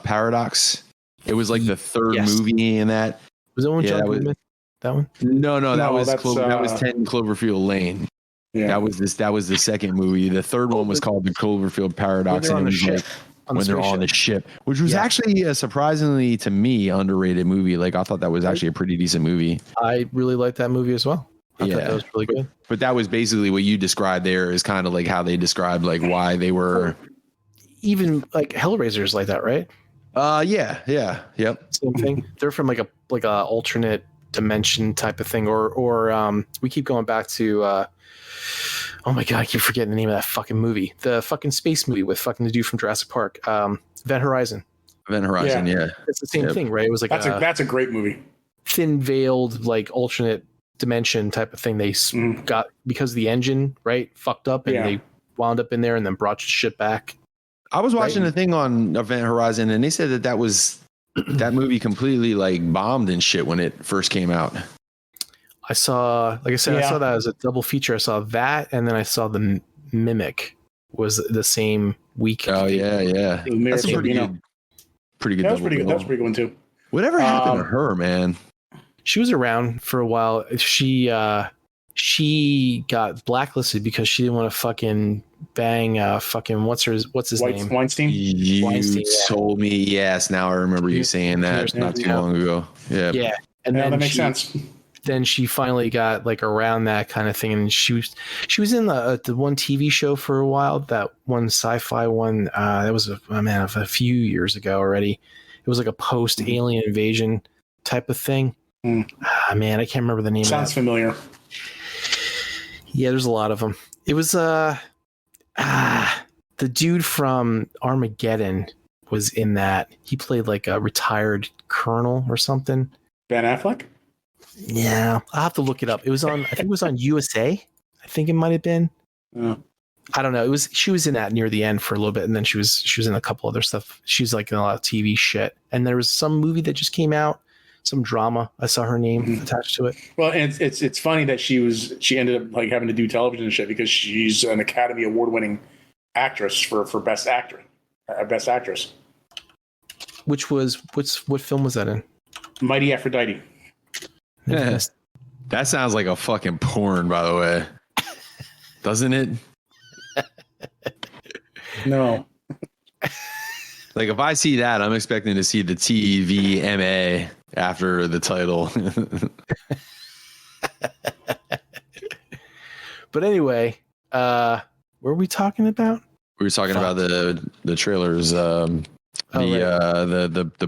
Paradox? It was like the third movie in that. Was that one? That one? No, that was 10 Cloverfield Lane. Yeah. That was the second movie. The third one was called the Cloverfield Paradox, and it was like when they're on the ship, which was actually a surprisingly to me underrated movie. Like I thought that was actually a pretty decent movie. I really liked that movie as well. I thought that was really good. But that was basically what you described there is kind of like how they described like why they were even like Hellraiser's like that, right? Yep. Same thing. They're from like a alternate dimension type of thing, or we keep going back to oh my god, I keep forgetting the name of that fucking movie. The fucking space movie with fucking the dude from Jurassic Park. Event Horizon. Yeah. It's the same thing, right? It was like that's a great movie. Thin veiled like alternate dimension type of thing. They got because the engine fucked up and they wound up in there and then brought shit back. I was watching a thing on Event Horizon and they said that was that movie completely like bombed and shit when it first came out. I saw I saw that as a double feature. I saw that and then I saw the Mimic was the same week. Oh yeah. That's a pretty good. That was pretty good. That was a pretty good one too. Whatever happened to her, man? She was around for a while. She got blacklisted because she didn't want to fucking bang what's his name? Weinstein. You told me, yes. Now I remember you saying that not too long ago. Yeah. And then that makes sense. Then she finally got like around that kind of thing, and she was in the one TV show for a while, that one sci-fi one. That was a few years ago already. It was like a post-alien invasion type of thing. Man, I can't remember the name. Sounds familiar. Yeah, there's a lot of them. It was the dude from Armageddon was in that. He played like a retired colonel or something. Ben Affleck? Yeah, I'll have to look it up. It was on, I think it was on USA. I think it might have been. I don't know. She was in that near the end for a little bit, and then she was in a couple other stuff. She was like in a lot of TV shit. And there was some movie that just came out, some drama. I saw her name attached to it. Well, and it's funny that she ended up like having to do television and shit because she's an Academy Award winning actress for best actress. What film was that in? Mighty Aphrodite. Yeah. That sounds like a fucking porn, by the way. Doesn't it? No. Like if I see that, I'm expecting to see the TVMA after the title. But anyway, what were we talking about? We were talking about the trailers. The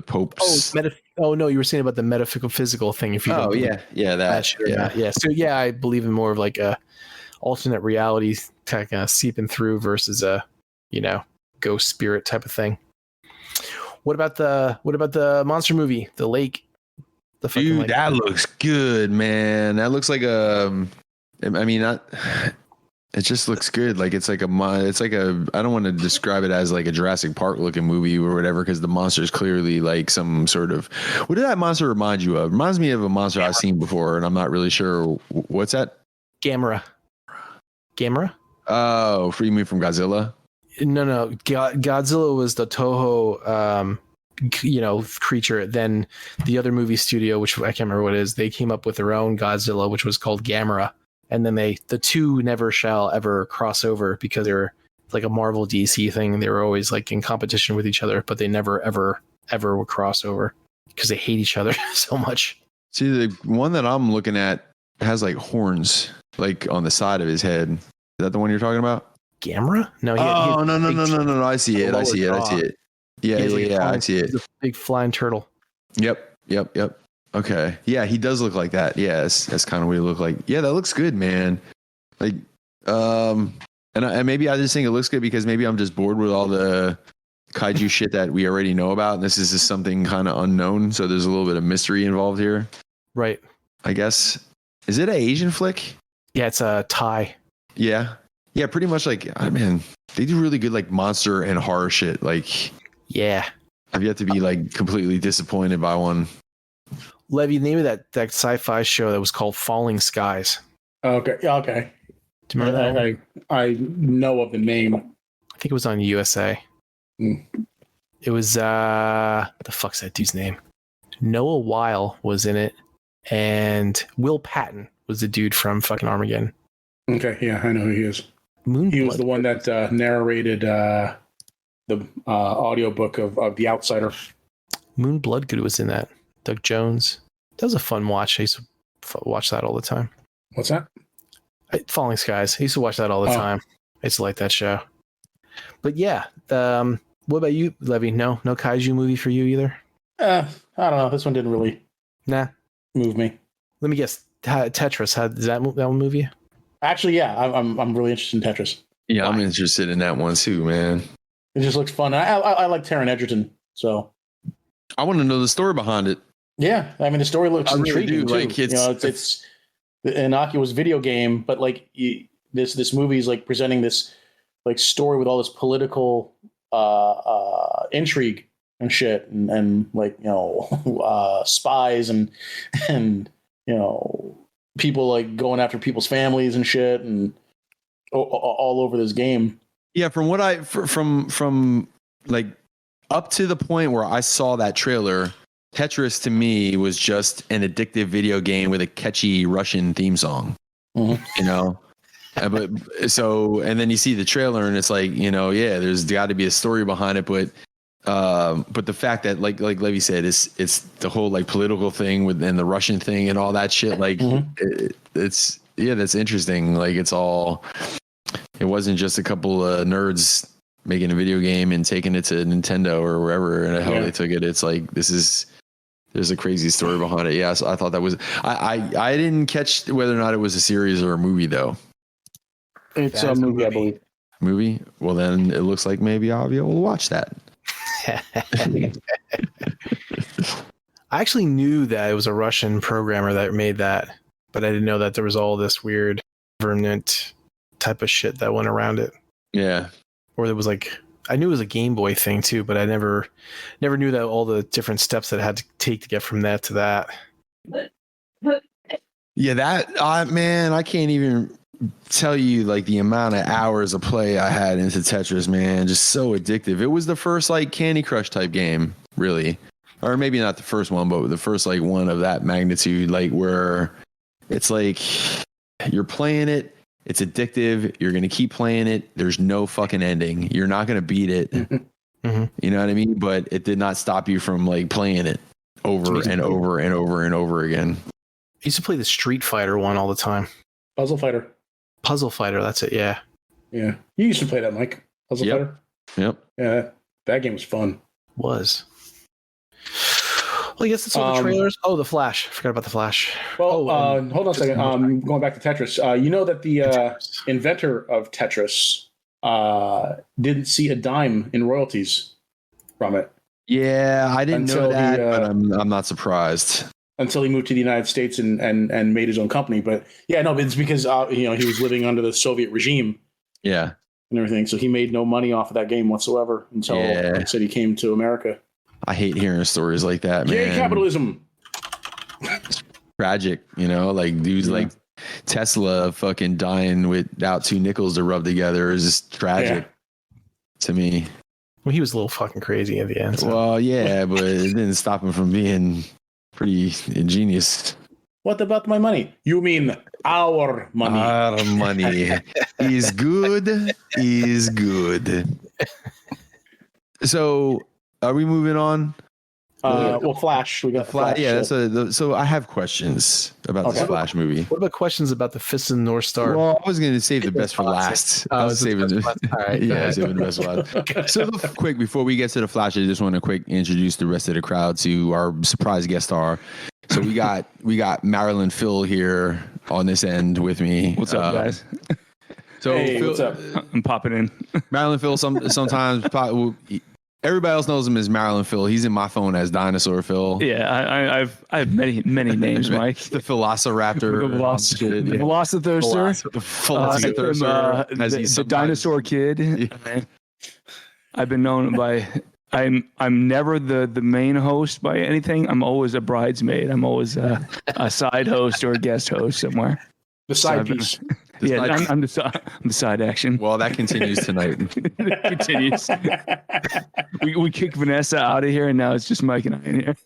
Pope's. No, you were saying about the metaphysical thing. If you don't believe that. So I believe in more of like a alternate reality kind of seeping through versus a ghost spirit type of thing. What about the monster movie, The Lake? Dude, that looks good, man. That looks like it just looks good. Like it's like a I don't want to describe it as like a Jurassic Park looking movie or whatever, because the monster is clearly like some sort of, what did that monster remind you of? Reminds me of a monster I've seen before, and I'm not really sure. What's that? Gamera. Oh, you mean from Godzilla? No. Godzilla was the Toho, creature. Then the other movie studio, which I can't remember what it is, they came up with their own Godzilla, which was called Gamera. And then the two never shall ever cross over because they're like a Marvel DC thing. They were always like in competition with each other, but they never ever would cross over because they hate each other so much. See, the one that I'm looking at has like horns like on the side of his head. Is that the one you're talking about? Gamera? No. No. I see it. Yeah. I see it. The big flying turtle. Yep. Okay. Yeah, he does look like that. Yeah, that's kind of what he look like. Yeah, that looks good, man. Like, and maybe I just think it looks good because maybe I'm just bored with all the kaiju shit that we already know about, and this is just something kind of unknown. So there's a little bit of mystery involved here, right? I guess. Is it an Asian flick? Yeah, it's a Thai. Yeah, pretty much. Like, man, they do really good like monster and horror shit. Like, yeah, I've yet to be like completely disappointed by one. Levy, the name of that sci-fi show that was called Falling Skies. Okay. Do you remember that? I know of the name. I think it was on USA. It was what the fuck's that dude's name? Noah Weil was in it, and Will Patton was the dude from fucking Armageddon. Okay, yeah, I know who he is. He was the one that narrated the audiobook of The Outsider. Moon Bloodgood was in that. Doug Jones. That was a fun watch. I used to watch that all the time. What's that? Falling Skies. I used to watch that all the time. I used to like that show. But yeah, what about you, Levy? No kaiju movie for you either? I don't know. This one didn't really move me. Let me guess. Tetris. Does that one move you? Actually, yeah. I'm really interested in Tetris. Yeah, I'm interested in that one too, man. It just looks fun. I like Taron Egerton, so I want to know the story behind it. Yeah, I mean the story looks intriguing too. Like it's an innocuous video game, but like this movie is like presenting this like story with all this political intrigue and shit, and like spies and people like going after people's families and shit, and all over this game. Yeah, from what from like up to the point where I saw that trailer, Tetris to me was just an addictive video game with a catchy Russian theme song. Mm-hmm. And then you see the trailer and it's like, there's got to be a story behind it, but the fact that like Levy said, it's the whole like political thing and the Russian thing and all that shit. Like that's interesting. Like it wasn't just a couple of nerds making a video game and taking it to Nintendo or wherever and how they took it. It's like, there's a crazy story behind it. Yeah. So I thought that was, I didn't catch whether or not it was a series or a movie though. It's a movie, I believe. Movie? Well, then it looks like maybe I'll be able to watch that. I actually knew that it was a Russian programmer that made that, but I didn't know that there was all this weird government type of shit that went around it. Yeah. Or there was like, I knew it was a Game Boy thing too, but I never knew that all the different steps that I had to take to get from that to that. Yeah, man, I can't even tell you like the amount of hours of play I had into Tetris, man. Just so addictive. It was the first like Candy Crush type game, really. Or maybe not the first one, but the first like one of that magnitude, like where it's like you're playing it, it's addictive, you're going to keep playing it, there's no fucking ending. You're not going to beat it. Mm-hmm. You know what I mean? But it did not stop you from like playing it over and over and over and over again. I used to play the Street Fighter one all the time. Puzzle Fighter. Puzzle Fighter. That's it. Yeah. Yeah. You used to play that, Mike. Puzzle Fighter. Yep. Yeah. That game was fun. Was. Well, I guess it's all the trailers. Oh, the Flash. Forgot about the Flash. Well, hold on a second. Going back to Tetris. You know that the inventor of Tetris didn't see a dime in royalties from it. Yeah, I didn't know that, but I'm not surprised. Until he moved to the United States and made his own company. But yeah, no, it's because he was living under the Soviet regime. Yeah. And everything. So he made no money off of that game whatsoever until like I said he came to America. I hate hearing stories like that, man. Yay, capitalism. It's tragic, like dudes like Tesla fucking dying without 2 nickels to rub together is just tragic to me. Well, he was a little fucking crazy at the end. So. Well, yeah, but it didn't stop him from being pretty ingenious. What about my money? You mean our money? Our money is good. Is good. So, are we moving on? Well, Flash. We got Flash. Yeah. So I have questions about this Flash movie. What about questions about the Fist of the North Star? Well, I was going to save the best for last. I was saving the best. All right. Yeah, saving the best for last. Okay. So quick, before we get to the Flash, I just want to quick introduce the rest of the crowd to our surprise guest star. So we got Marilyn Phil here on this end with me. What's up, guys? So hey, Phil, what's up? I'm popping in. Marilyn Phil. Sometimes. Everybody else knows him as Marilyn Phil. He's in my phone as Dinosaur Phil. Yeah, I have many names, Mike. The Velociraptor, the Velocithirster, the Dinosaur Kid. Yeah. I've been known by. I'm never the main host by anything. I'm always a bridesmaid. I'm always a side host or a guest host somewhere. The side piece. I'm the side action. Well, that continues tonight. It continues. We kicked Vanessa out of here, and now it's just Mike and I in here.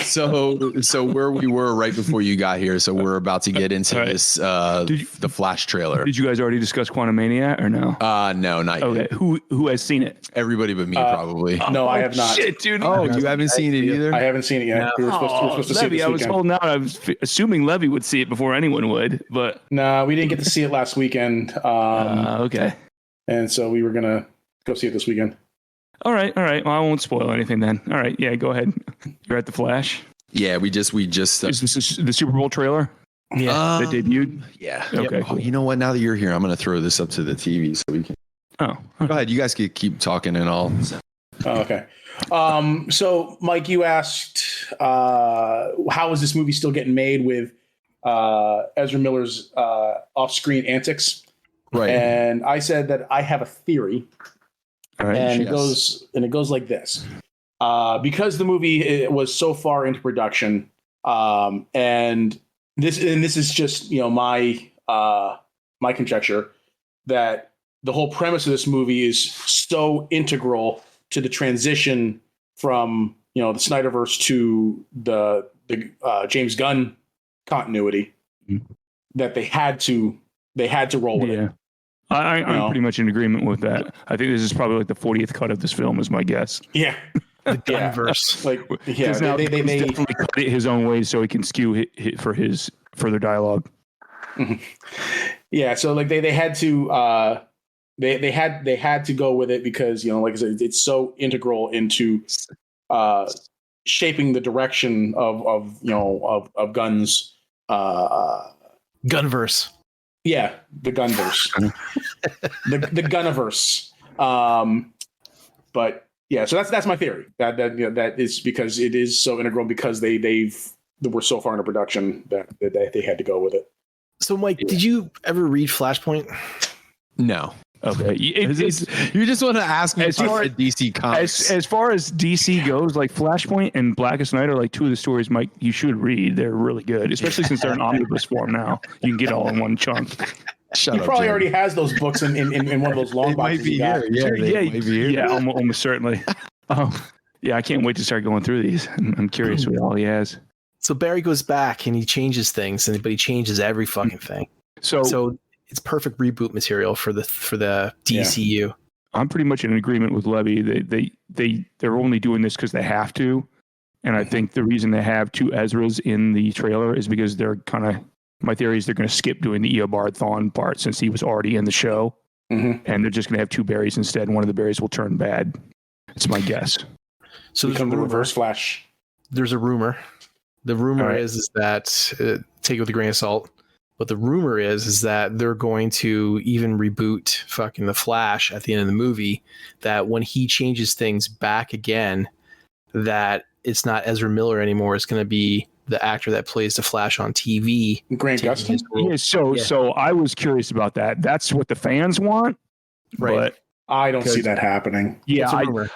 So where we were right before you got here. So we're about to get into this the Flash trailer. Did you guys already discuss Quantumania or no? No, not yet. Okay, who has seen it? Everybody but me, probably. No, I have not. Shit, dude. Oh, you haven't seen it either? I haven't seen it yet. No. We were supposed to see it this I was weekend. holding out. I was assuming Levy would see it before anyone would, but no, we didn't get to see it last weekend. Okay. And so we were gonna go see it this weekend. All right. Well, I won't spoil anything then. All right. Yeah, go ahead. You're at the Flash. Yeah, we just. Is this the Super Bowl trailer? Yeah, that debuted. Yeah. Okay. Yep. Cool. You know what? Now that you're here, I'm going to throw this up to the TV so we can. Oh, go ahead. You guys can keep talking and all. Oh, okay. So, Mike, you asked how is this movie still getting made with Ezra Miller's off-screen antics? Right. And I said that I have a theory. All right. And it goes like this. Because the movie was so far into production, and this is just my conjecture that the whole premise of this movie is so integral to the transition from the Snyderverse to the James Gunn continuity that they had to roll with it. I'm pretty much in agreement with that. I think this is probably like the 40th cut of this film, is my guess. Yeah. The Gunverse. Now they definitely cut it his own way so he can skew for his further dialogue. Mm-hmm. Yeah, so they had to they had to go with it because like I said, it's so integral into shaping the direction of Gunn's Gunverse. Yeah, the Gunverse. the Gunniverse. But yeah, so that's my theory. That is because it is so integral because they were so far into production that they had to go with it. So, Mike, did you ever read Flashpoint? No. Okay. You just want to ask me about DC comics. As far as DC goes, like Flashpoint and Blackest Night are like two of the stories, Mike, you should read. They're really good, especially since they're in omnibus form now. You can get all in one chunk. He probably already has those books in one of those long boxes. Yeah, almost certainly. Yeah, I can't wait to start going through these. I'm curious what all he has. So Barry goes back and he changes things, but he changes every fucking thing. So it's perfect reboot material for the DCU. Yeah. I'm pretty much in agreement with Levy. They're only doing this because they have to, and I think the reason they have two Ezras in the trailer is because they're kind of My theory is they're going to skip doing the Eobard Thawne part since he was already in the show, and they're just going to have 2 Barrys instead. And one of the Barrys will turn bad. It's my guess. So become the Reverse Flash. There's a rumor. The rumor is that take it with a grain of salt. But the rumor is that they're going to even reboot fucking the Flash at the end of the movie. That when he changes things back again, that it's not Ezra Miller anymore. It's going to be the actor that plays the Flash on TV. Grant Gustin? Yeah, so I was curious about that. That's what the fans want, Right. But I don't see that happening. Yeah, It's a rumor.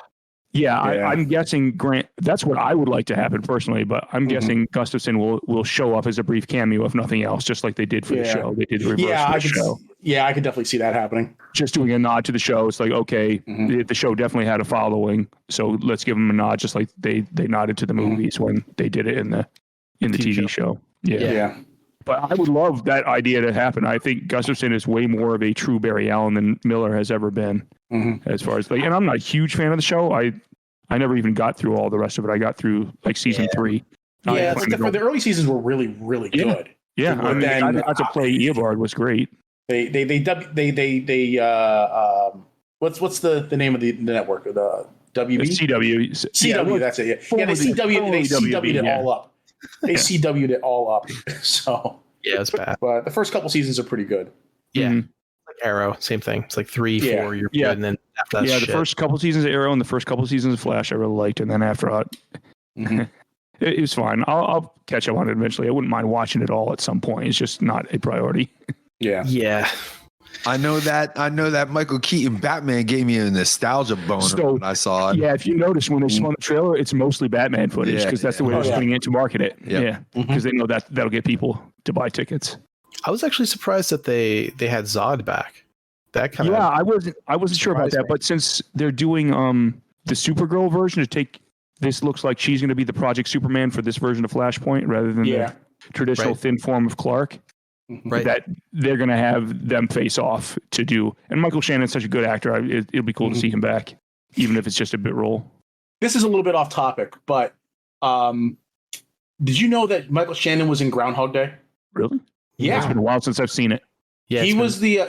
I'm guessing Grant. That's what I would like to happen personally, but I'm guessing Gustafson will show up as a brief cameo, if nothing else, just like they did for the show. They did the reverse for the show. I could definitely see that happening. Just doing a nod to the show. It's like, okay, the show definitely had a following, so let's give them a nod, just like they nodded to the movies when they did it in the TV show. Yeah. But I would love that idea to happen. I think Gustafson is way more of a true Barry Allen than Miller has ever been, as far as and I'm not a huge fan of the show. I never even got through all the rest of it. I got through like season 3. Yeah, the early seasons were really, really good. Yeah, I mean, I got to play Eobard was great. What's the name of the network? The WB? CW. CW, that's it. Yeah, they CW'd it all up. They CW'd it all up. So yeah, it's bad. But the first couple seasons are pretty good. Yeah. Like Arrow, same thing. It's like 3, 4, you're good, and then after that, the first couple seasons of Arrow and the first couple seasons of Flash I really liked, and then after that, it was fine. I'll catch up on it eventually. I wouldn't mind watching it all at some point. It's just not a priority. Yeah. I know that Michael Keaton Batman gave me a nostalgia boner when I saw it. Yeah, if you notice when they saw the trailer, it's mostly Batman footage because that's the way they're putting it to market it. Yeah, because they know that'll get people to buy tickets. I was actually surprised that they had Zod back. That kind of I wasn't sure about that, but since they're doing the Supergirl version to take this, looks like she's going to be the Project Superman for this version of Flashpoint rather than the traditional thin form of Clark. Right. That they're going to have them face off to do. And Michael Shannon's such a good actor. It'll be cool to see him back, even if it's just a bit role. This is a little bit off topic, but did you know that Michael Shannon was in Groundhog Day? Really? Yeah. It's been a while since I've seen it. Yeah, he was the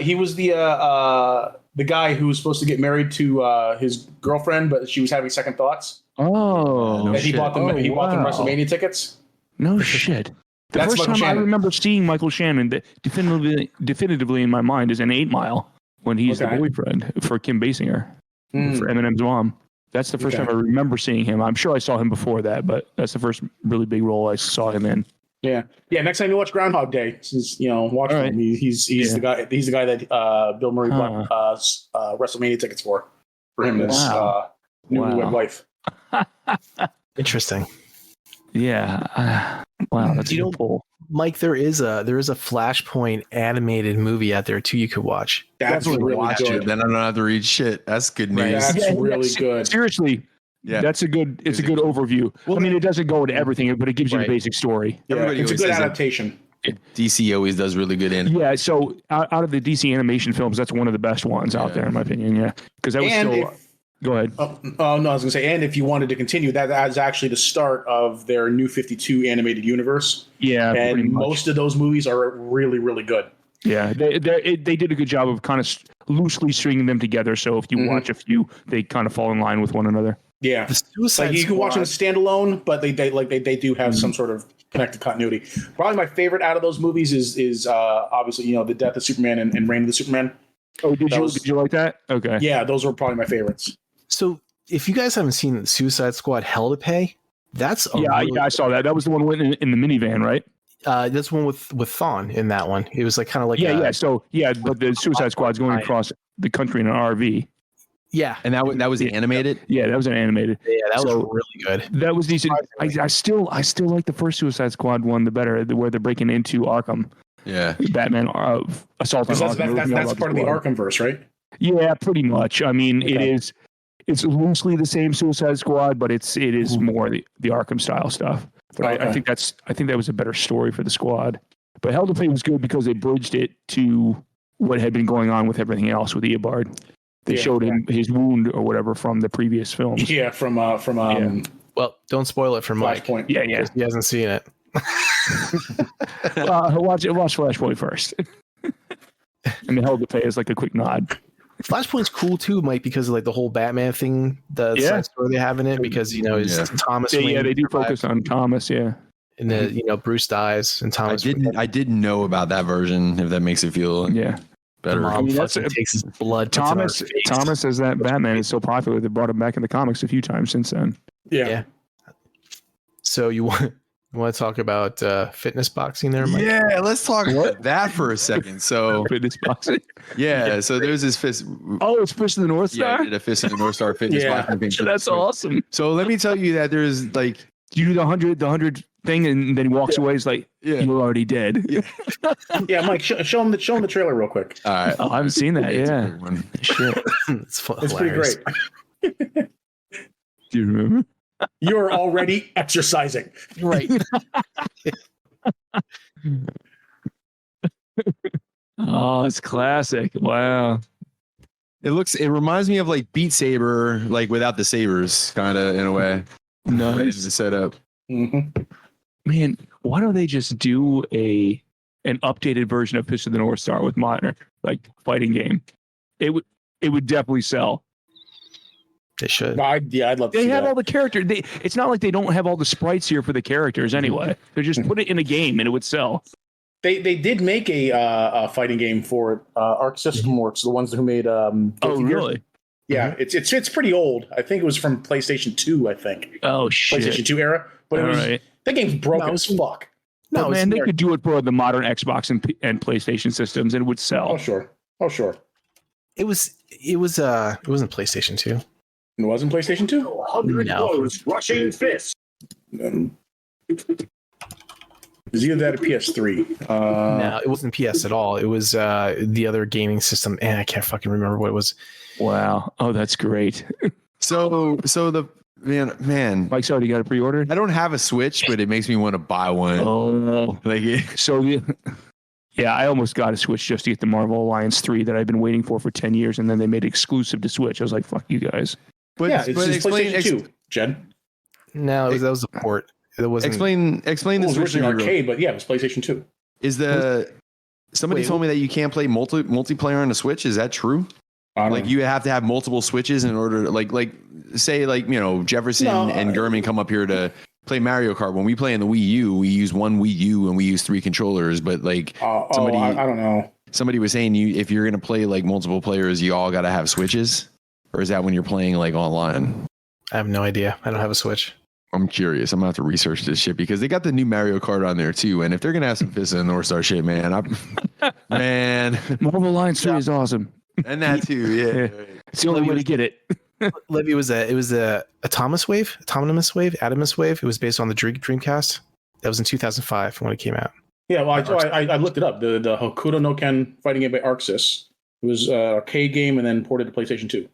guy who was supposed to get married to his girlfriend, but she was having second thoughts. Oh, and he bought them WrestleMania tickets. No shit. The That's first Michael time Shannon. I remember seeing Michael Shannon definitively in my mind is in 8 Mile when he's the boyfriend for Kim Basinger for Eminem's mom. That's the first time I remember seeing him. I'm sure I saw him before that, but that's the first really big role I saw him in. Yeah. Next time you watch Groundhog Day, since watch him. He's the guy. He's the guy that Bill Murray bought WrestleMania tickets for him and his newlywed wife. interesting. Yeah. Wow, that's a good pull. Mike, there is a Flashpoint animated movie out there too you could watch. That's really watch good. it, then I don't have to read shit. That's good news. That's really good. Seriously. Yeah, it's a good overview. Well, I mean, it doesn't go into everything, but it gives you the basic story. Yeah, it's a good adaptation. DC always does really good in. Yeah, so out of the DC animation films, that's one of the best ones out there, in my opinion. Yeah, because that was go ahead. Oh no, I was going to say, and if you wanted to continue, that is actually the start of their New 52 animated universe. Yeah, and most of those movies are really, really good. Yeah, they did a good job of kind of loosely stringing them together. So if you watch a few, they kind of fall in line with one another. Yeah, like you can watch them standalone, but they do have some sort of connected continuity. Probably my favorite out of those movies is obviously the Death of Superman and Reign of the Superman. Oh, did you like that? Okay, yeah, those were probably my favorites. So if you guys haven't seen Suicide Squad: Hell to Pay, that's I saw that. That was the one in the minivan, right? That's one with Thawne in that one. It was like kind of like but the Suicide Squad's going across the country in an RV. Yeah, and that was animated. Yeah, that was an animated. Yeah, that was really good. That was decent. I still like the first Suicide Squad one the better, where they're breaking into Arkham. Yeah, Batman assault. That's part of the Arkhamverse, right? Yeah, pretty much. I mean, it's loosely the same Suicide Squad, but it is more the Arkham style stuff. But I think that was a better story for the squad. But Hell to Pay was good because they bridged it to what had been going on with everything else with Eobard. They showed him his wound or whatever from the previous films. Yeah, from Well, don't spoil it for Mike. Flashpoint. Yeah. He hasn't seen it. Watch Flashpoint first. I mean, Hell to Pay is like a quick nod. Flashpoint's cool too, Mike, because of like the whole Batman thing, the side story they have in it, because it's Thomas. Yeah, they do focus on Thomas. Yeah, and the Bruce dies and Thomas. I didn't know about that version. If that makes it feel better. Mom takes his blood. Thomas as that Batman is so popular they brought him back in the comics a few times since then. Yeah. So you want to talk about fitness boxing there, Mike? Yeah, let's talk about that for a second. So fitness boxing. Yeah, so there's this fist. Oh, it's Fist of the North Star? Yeah, I did a Fist of the North Star fitness boxing thing. That's awesome. So let me tell you that there's like you do the 100 thing and then he walks away. It's like you're already dead. Yeah, Mike, show him the trailer real quick. All right. Oh, I haven't seen that. Yeah. Shit. It's pretty great. Do you remember? You're already exercising. Right. Oh, it's classic. Wow. It reminds me of like Beat Saber, like without the sabers, kind of in a way. Nice. The setup. Mm-hmm. Man, why don't they just do an updated version of Fist of the North Star with modern like fighting game? It would definitely sell. They should. I'd love to They see have that. all the characters. It's not like they don't have all the sprites here for the characters anyway. They just put it in a game and it would sell. They did make a fighting game for it. Arc System Works, the ones who made. Oh, really? Yeah, it's pretty old. I think it was from PlayStation 2. I think. Oh shit! PlayStation 2 era, but that game's broken as fuck. No, man, they could do it for the modern Xbox and PlayStation systems, and it would sell. Oh sure. It wasn't PlayStation 2. It wasn't PlayStation 2. 100 blows, rushing fist. It was either that or PS3. No, it wasn't PS at all. It was the other gaming system, and I can't fucking remember what it was. Wow. Oh, that's great. So the man, Mike's already got it pre-ordered. I don't have a Switch, but it makes me want to buy one. Oh, yeah, I almost got a Switch just to get the Marvel Alliance 3 that I've been waiting for 10 years, and then they made it exclusive to Switch. I was like, fuck you guys. But it's PlayStation 2, Jed. No, that was a port. It wasn't. Explain It the was Switch originally to me arcade, but yeah, it was PlayStation 2. Somebody told me that you can't play multiplayer on a Switch. Is that true? Like you have to have multiple Switches in order to say Jefferson and Gurman come up here to play Mario Kart. When we play in the Wii U, we use one Wii U and we use 3 controllers. But I don't know. Somebody was saying if you're gonna play like multiple players, you all got to have Switches, or is that when you're playing like online? I have no idea. I don't have a Switch. I'm curious. I'm gonna have to research this shit because they got the new Mario Kart on there too. And if they're gonna have some Fist of the North Star shit, man, Marvel Alliance 3 is awesome. And that too, yeah. It's the only way to get it. Levy was a Atomus Wave. It was based on the Dreamcast. That was in 2005 when it came out. Yeah, well, I looked it up. The Hokuto no Ken fighting game by Arxis. It was an arcade game and then ported to PlayStation 2.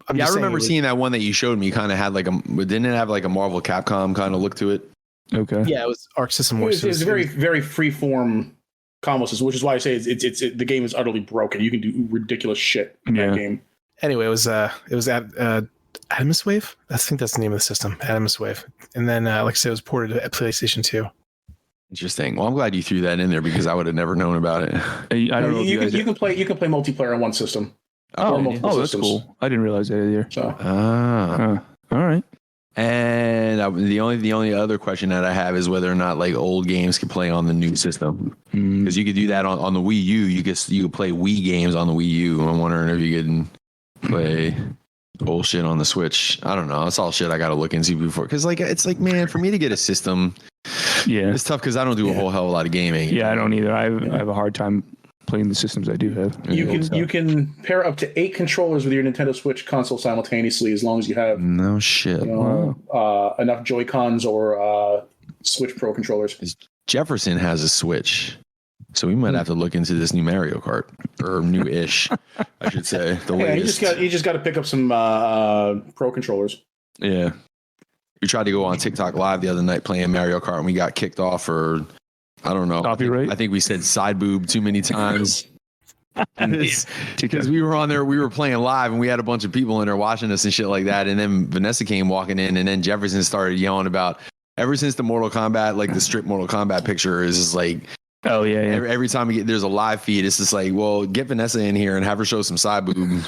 I remember seeing that one that you showed me. Kind of had didn't it have like a Marvel Capcom kind of look to it? Okay. Yeah, it was Arc System Works. It was very, very free form combos, which is why I say the game is utterly broken. You can do ridiculous shit in that game. Anyway, it was Atomus Wave. I think that's the name of the system, Atomus Wave. And then, like I said, it was ported to PlayStation 2. Interesting. Well, I'm glad you threw that in there because I would have never known about it. I don't know. You can play multiplayer on one system. That's cool. I didn't realize that either. So, all right. And the only other question that I have is whether or not like old games can play on the new system, because you could do that on the Wii U. You could play Wii games on the Wii U. I'm wondering if you could play old shit on the Switch. I don't know. That's all shit I got to look into before, because it's like man, for me to get a system, it's tough because I don't do a whole hell of a lot of gaming. Yeah, I don't either. I have a hard time playing the systems I do have. You can pair up to 8 controllers with your Nintendo Switch console simultaneously, as long as you have no shit enough Joy-Cons or Switch Pro controllers. Jefferson has a Switch, so we might have to look into this new Mario Kart, or new-ish, I should say. You just got to pick up some Pro controllers. Yeah, we tried to go on TikTok Live the other night playing Mario Kart, and we got kicked off for. I don't know. Copyright? I think we said side boob too many times. Because we were on there, we were playing live, and we had a bunch of people in there watching us and shit like that. And then Vanessa came walking in, and then Jefferson started yelling about ever since the Mortal Kombat, like the strip Mortal Kombat picture is just like, oh yeah, yeah. every time there's a live feed, it's just like, well, get Vanessa in here and have her show some side boob.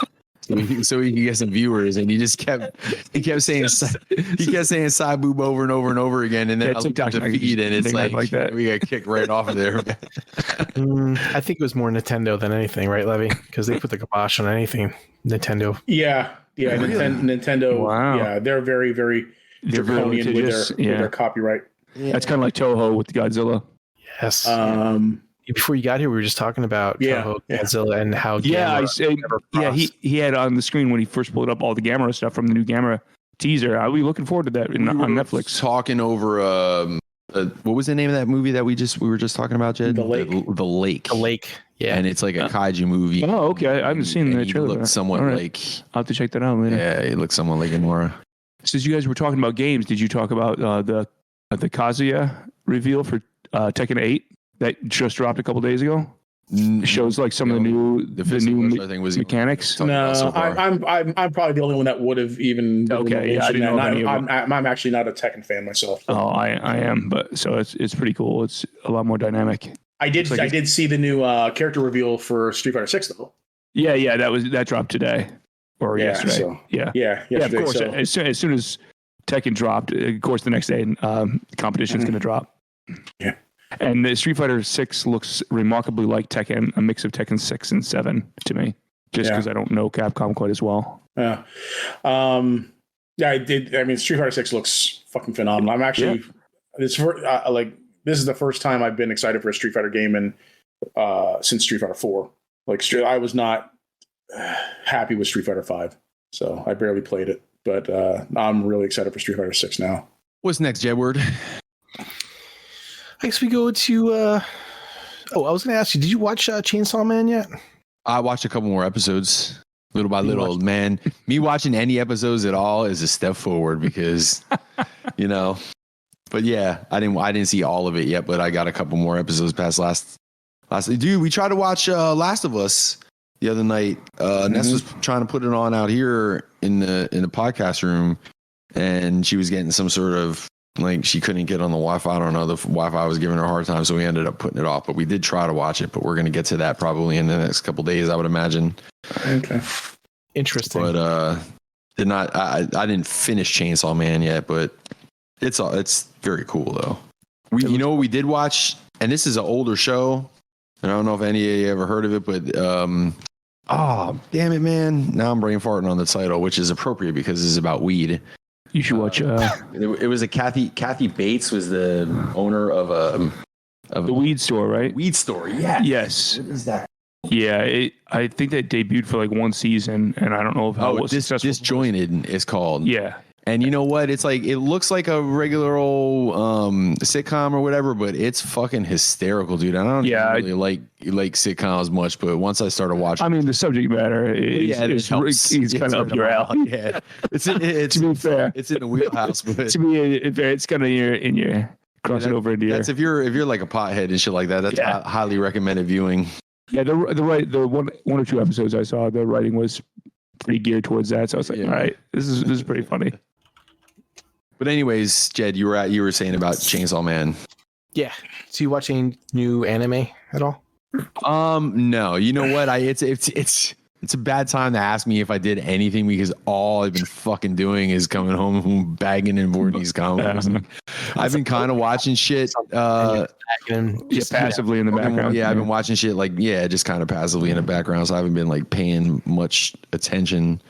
So he can get some viewers, and he kept saying side boob over and over and over again, and then I looked at the feed, and it's like that. We got kicked right off of there. I think it was more Nintendo than anything, right, Levy? Because they put the kibosh on anything Nintendo. Yeah. Really? Nintendo. Wow. Yeah, they're very, very draconian with their copyright. Yeah. That's kind of like Toho with Godzilla. Yes. Before you got here, we were just talking about Toho, Godzilla, and how he had on the screen when he first pulled up all the Gamera stuff from the new Gamera teaser. I'll be looking forward to that on Netflix. Talking over what was the name of that movie that we were just talking about, Jed? The Lake. The Lake. The Lake. Yeah, and it's like a kaiju movie. Oh, okay. I haven't seen the trailer. It looks somewhat like. I'll have to check that out later. Yeah, it looks somewhat like Gamora. Since you guys were talking about games, did you talk about the Kazuya reveal for Tekken 8 that just dropped a couple days ago? It shows like some of the new mechanics. No, I'm probably the only one that would have even. Okay, yeah, I didn't know any of them. I'm actually not a Tekken fan myself. Oh, I am, but so it's pretty cool. It's a lot more dynamic. I did see the new character reveal for Street Fighter 6 though. Yeah, that dropped today or yesterday. So, yeah. Of course, so. as soon as Tekken dropped, of course, the next day competition's going to drop. Yeah. And the Street Fighter 6 looks remarkably like Tekken, a mix of Tekken 6 and 7 to me, just because I don't know Capcom quite as well. Yeah. I did. I mean, Street Fighter 6 looks fucking phenomenal. I'm actually, this is the first time I've been excited for a Street Fighter game since Street Fighter 4. I was not happy with Street Fighter 5, so I barely played it. But I'm really excited for Street Fighter 6 now. What's next, Jedward? I guess we go to. I was going to ask you, did you watch Chainsaw Man yet? I watched a couple more episodes, little by little. Man, me watching any episodes at all is a step forward because, But yeah, I didn't see all of it yet, but I got a couple more episodes past last. Dude, we tried to watch Last of Us the other night. Ness was trying to put it on out here in the podcast room, and she was getting some sort of. She couldn't get on the Wi-Fi. I don't know. The Wi-Fi was giving her a hard time, so we ended up putting it off. But we did try to watch it, but we're going to get to that probably in the next couple of days, I would imagine. Okay. Interesting. But I didn't finish Chainsaw Man yet, but it's very cool though. What we did watch, and this is an older show. And I don't know if any of you ever heard of it, but oh damn it, man! Now I'm brain farting on the title, which is appropriate because it's about weed. You should watch. It was a Kathy Bates was the owner of the weed store, right? Weed store, yeah. Yes. What is that? Yeah, I think that debuted for like one season, and I don't know how it was successful. Disjointed is called. Yeah. And you know what? It's like it looks like a regular old sitcom or whatever, but it's fucking hysterical, dude. I don't really like sitcoms much, but once I started watching, I mean, the subject matter is kind of up your alley. Yeah, it's to be fair, it's in the wheelhouse. But to me, it's kind of in your crossing over into your. That's if you're like a pothead and shit like that. That's highly recommended viewing. Yeah, the one or two episodes I saw, the writing was pretty geared towards that. So I was like, all right, this is pretty funny. But anyways, Jed, you were saying about Chainsaw Man. Yeah. So you watching new anime at all? No. You know what? It's a bad time to ask me if I did anything because all I've been fucking doing is coming home bagging and boarding these comics. I've been kind of watching shit. Just passively in the background. Yeah, I've been watching shit just kind of passively in the background. So I haven't been like paying much attention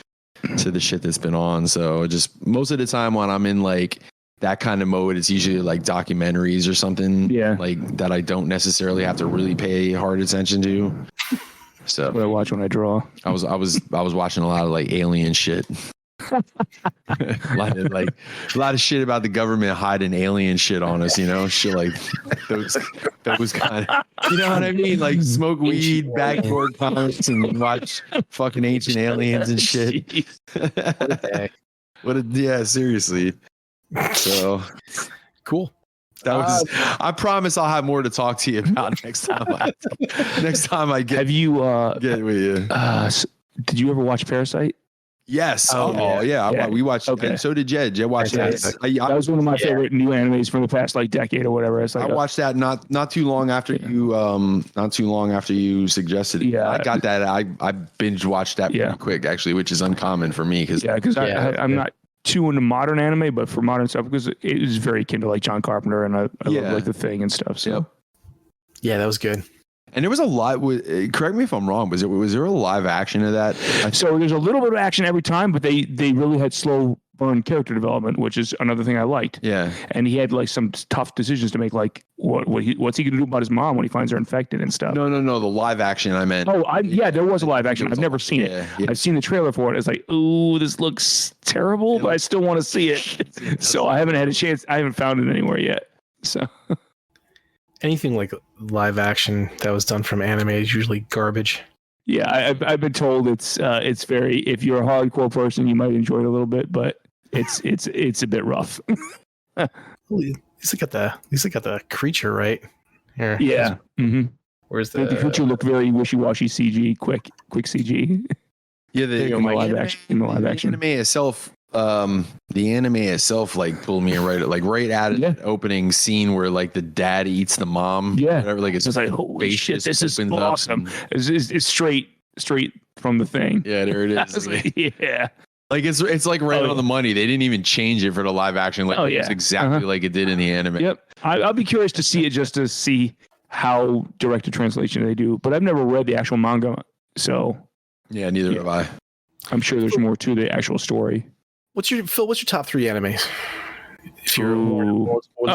to the shit that's been on. So just most of the time when I'm in like that kind of mode, it's usually like documentaries or something like that I don't necessarily have to really pay hard attention to. So what I watch when I draw. I was watching a lot of like alien shit. a lot of shit about the government hiding alien shit on us, shit like those kind of, you know what I mean? Like smoke weed, backboard comics, and watch fucking ancient aliens and shit. Seriously. So cool. That was. I promise I'll have more to talk to you about next time. I get. Have you? Get with you. Did you ever watch Parasite? Yes. Oh, Yeah. We watched. Okay. And so did Jed. Jed watched Fantastic. that. That was one of my favorite new animes from the past like decade or whatever. It's like I watched that not too long after you suggested it. Yeah. I got that. I binge watched that pretty quick actually, which is uncommon for me because I'm not too into modern anime, but for modern stuff because it is very akin to like John Carpenter and I love like The Thing and stuff. So yeah, that was good. And there was a lot. Correct me if I'm wrong. Was there a live action of that? So there's a little bit of action every time, but they really had slow burn character development, which is another thing I liked. Yeah. And he had like some tough decisions to make, like what's he gonna do about his mom when he finds her infected and stuff. No. The live action I meant. Oh, there was a live action. I've never seen it. Yeah. I've seen the trailer for it. It's like, ooh, this looks terrible, but I still want to see it. So I haven't had a chance. I haven't found it anywhere yet. So. Anything like live action that was done from anime is usually garbage. Yeah, I've been told it's very, if you're a hardcore person, you might enjoy it a little bit, but it's a bit rough. At least I got the creature right here. Yeah. Mm-hmm. Where's the creature looked very wishy-washy CG, quick CG. Yeah, the live action. The anime itself like pulled me right out of the opening scene where like the dad eats the mom. Yeah, whatever, like it's like holy shit, this is awesome. It's straight from The Thing. Yeah, there it is. Yeah, like it's like right on the money. They didn't even change it for the live action. Like it's exactly like it did in the anime. Yep, I'll be curious to see it just to see how direct to translation they do. But I've never read the actual manga, so yeah, neither have I. I'm sure there's more to the actual story. What's your top 3 animes? If you're old school.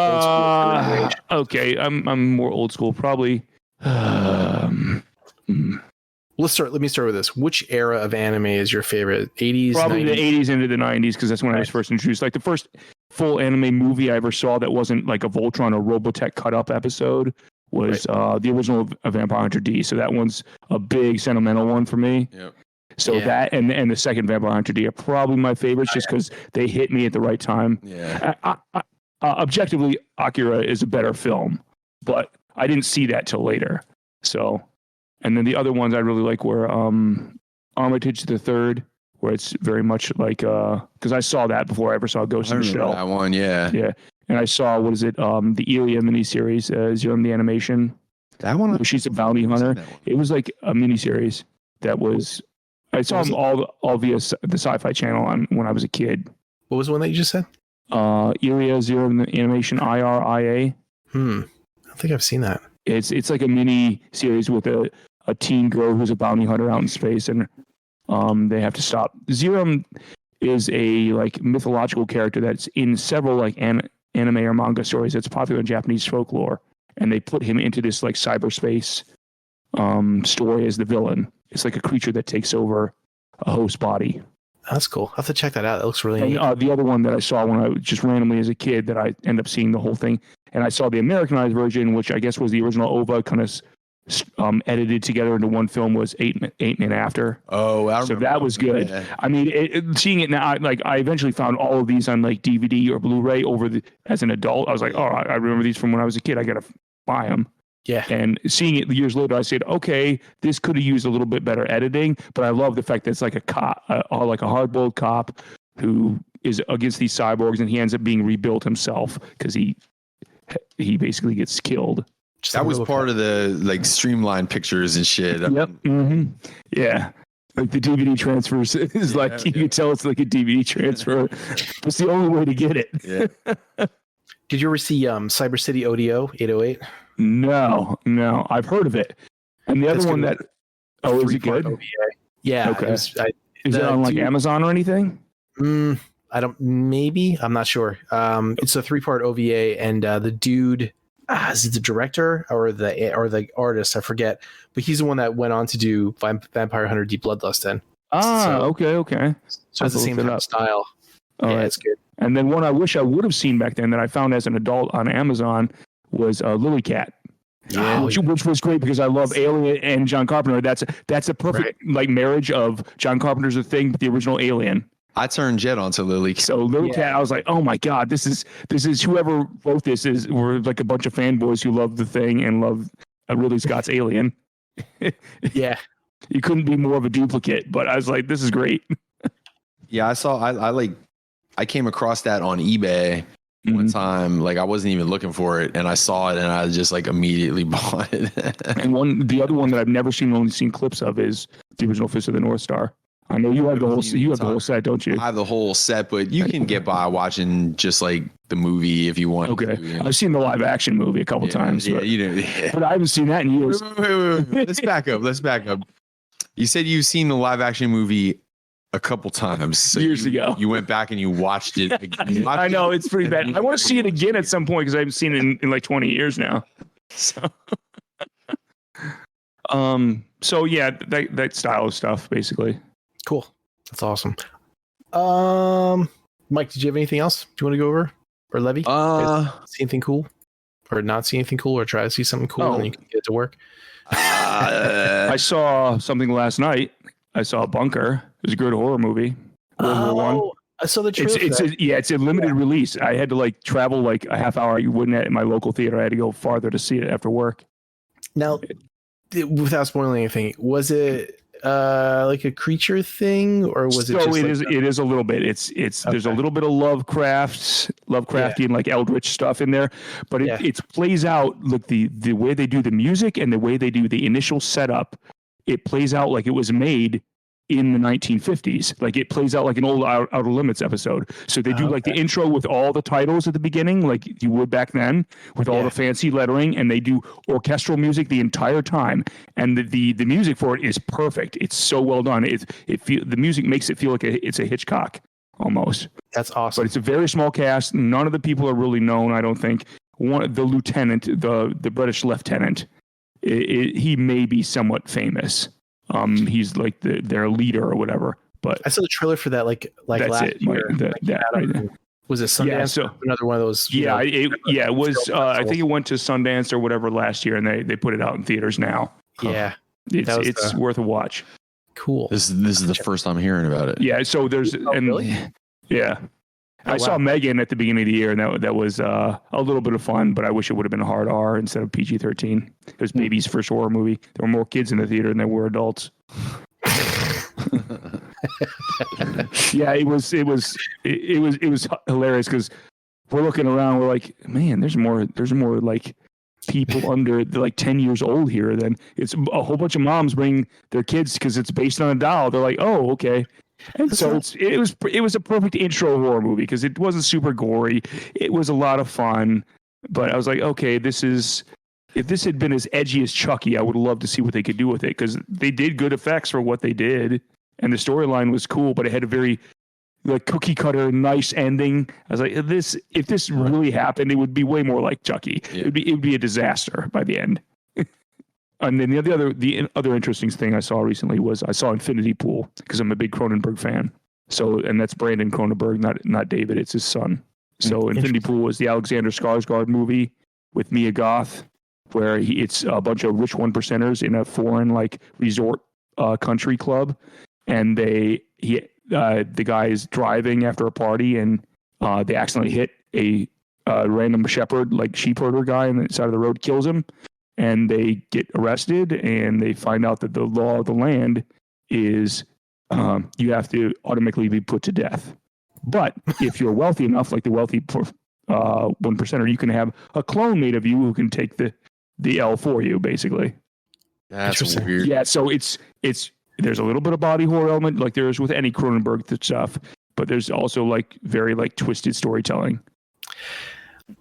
Okay, I'm more old school. Probably. Let me start with this. Which era of anime is your favorite? 80s? Probably 90s? the 80s into the 90s because that's when I was first introduced. Like the first full anime movie I ever saw that wasn't like a Voltron or Robotech cut up episode was the original of Vampire Hunter D. So that one's a big sentimental one for me. Yep. So that and the second Vampire Hunter D are probably my favorites just because they hit me at the right time. Yeah. Objectively, Akira is a better film, but I didn't see that till later. So, and then the other ones I really like were Armitage the Third, where it's very much like because I saw that before I ever saw Ghost in the Shell. That one, yeah. And I saw the Iria miniseries, Zero the Animation. That one, where she's a bounty hunter. It was like a miniseries that was. I saw them all via the Sci-Fi Channel when I was a kid. What was the one that you just said? Iria Zero in the Animation, IRIA. I don't think I've seen that. It's like a mini series with a teen girl who's a bounty hunter out in space, and they have to stop. Zero is a like mythological character that's in several like anime or manga stories that's popular in Japanese folklore, and they put him into this like cyberspace story as the villain. It's like a creature that takes over a host body. That's cool. I'll have to check that out. It looks really neat. The other one that I saw when I was just randomly as a kid that I end up seeing the whole thing, and I saw the Americanized version, which I guess was the original OVA kind of edited together into one film, was Eight Men After. Oh, I remember. So that was good. Yeah. I mean, seeing it now, I eventually found all of these on like DVD or Blu-ray as an adult. I was like, I remember these from when I was a kid. I got to buy them. Yeah. And seeing it years later, I said, okay, this could have used a little bit better editing, but I love the fact that it's like a cop, like a hard-boiled cop who is against these cyborgs, and he ends up being rebuilt himself because he basically gets killed. That was part of the like streamlined pictures and shit. Yep. Mm-hmm. Yeah. Like the DVD transfers is you can tell it's like a DVD transfer. It's the only way to get it. Yeah. Did you ever see Cyber City ODO 808? No, I've heard of it. And the other one that is it good? OVA. Yeah. Okay. Is it on like Amazon or anything? I don't. Maybe I'm not sure. It's a 3-part OVA, and the dude is it the director or the artist? I forget. But he's the one that went on to do Vampire Hunter D Bloodlust. Then. Okay. So it's the same kind of style. It's good. And then one I wish I would have seen back then that I found as an adult on Amazon was Lily Cat. Yeah, which was great because I love Alien and John Carpenter. That's a perfect like marriage of John Carpenter's The Thing, but the original Alien. I turned Jet onto Lily. So Lily Cat, I was like, oh my god, this is whoever wrote this we're like a bunch of fanboys who love The Thing and love Ridley Scott's Alien. Yeah, you couldn't be more of a duplicate. But I was like, this is great. Yeah, I came across that on eBay one time. Like I wasn't even looking for it, and I saw it, and I just like immediately bought it. And the other one that I've never seen, only seen clips of, is the original Fist of the North Star. I know you have the whole set, don't you? I have the whole set, but you can get by watching just like the movie if you want. Okay, I've seen the live action movie a couple times. Yeah, but I haven't seen that in years. Wait. Let's back up. You said you've seen the live action movie a couple times. So years ago. You went back and you watched it. I know, it's pretty bad. I want to see it again at some point because I haven't seen it in like 20 years now. So, so yeah, that style of stuff, basically. Cool. That's awesome. Mike, did you have anything else you want to go over? Or Levy? See anything cool? Or not see anything cool? Or try to see something cool and you can get it to work? I saw something last night. I saw Bunker. It was a good horror movie. World War I. I saw the trailer. It's a limited release. I had to like travel like a half hour. You wouldn't at my local theater. I had to go farther to see it after work. Now, without spoiling anything, was it like a creature thing, or was it? So it is a little bit. It's there's a little bit of Lovecraftian like Eldritch stuff in there, but it plays out like the way they do the music and the way they do the initial setup. It plays out like it was made in the 1950s. Like it plays out like an old Outer Limits episode. So they do like the intro with all the titles at the beginning, like you would back then, with all the fancy lettering, and they do orchestral music the entire time. And the music for it is perfect. It's so well done. The music makes it feel like it's a Hitchcock almost. That's awesome. But it's a very small cast. None of the people are really known, I don't think. The lieutenant, the British lieutenant, he may be somewhat famous. He's like their leader or whatever. But I saw the trailer for that like last year. Was it Sundance? Yeah, so another one of those. It was. I think it went to Sundance or whatever last year, and they put it out in theaters now. Yeah, it's worth a watch. Cool. This is the first I'm hearing about it. Yeah. So there's really? Yeah. I saw Megan at the beginning of the year, and that was a little bit of fun, but I wish it would have been a hard R instead of PG-13. It was baby's first horror movie. There were more kids in the theater than there were adults. Yeah, it was hilarious because we're looking around, we're like, man, there's more like people under like 10 years old here. Then it's a whole bunch of moms bring their kids because it's based on a doll. They're like, oh, okay. And so it was a perfect intro horror movie because it wasn't super gory. It was a lot of fun, but I was like, okay, if this had been as edgy as Chucky, I would love to see what they could do with it because they did good effects for what they did, and the storyline was cool, but it had a very like cookie cutter nice ending. I was like, if this really happened, it would be way more like Chucky. Yeah. It would be a disaster by the end. And then the other interesting thing I saw recently was I saw Infinity Pool because I'm a big Cronenberg fan. So, and that's Brandon Cronenberg, not David. It's his son. So Infinity Pool was the Alexander Skarsgård movie with Mia Goth, where it's a bunch of rich 1%ers in a foreign like resort country club, and the guy is driving after a party, and they accidentally hit a random shepherd, like sheep herder guy on the side of the road, kills him. And they get arrested, and they find out that the law of the land is you have to automatically be put to death. But if you're wealthy enough, like the wealthy 1%er, you can have a clone made of you who can take the L for you, basically. That's weird. Yeah, so it's there's a little bit of body horror element, like there is with any Cronenberg stuff, but there's also like very like twisted storytelling.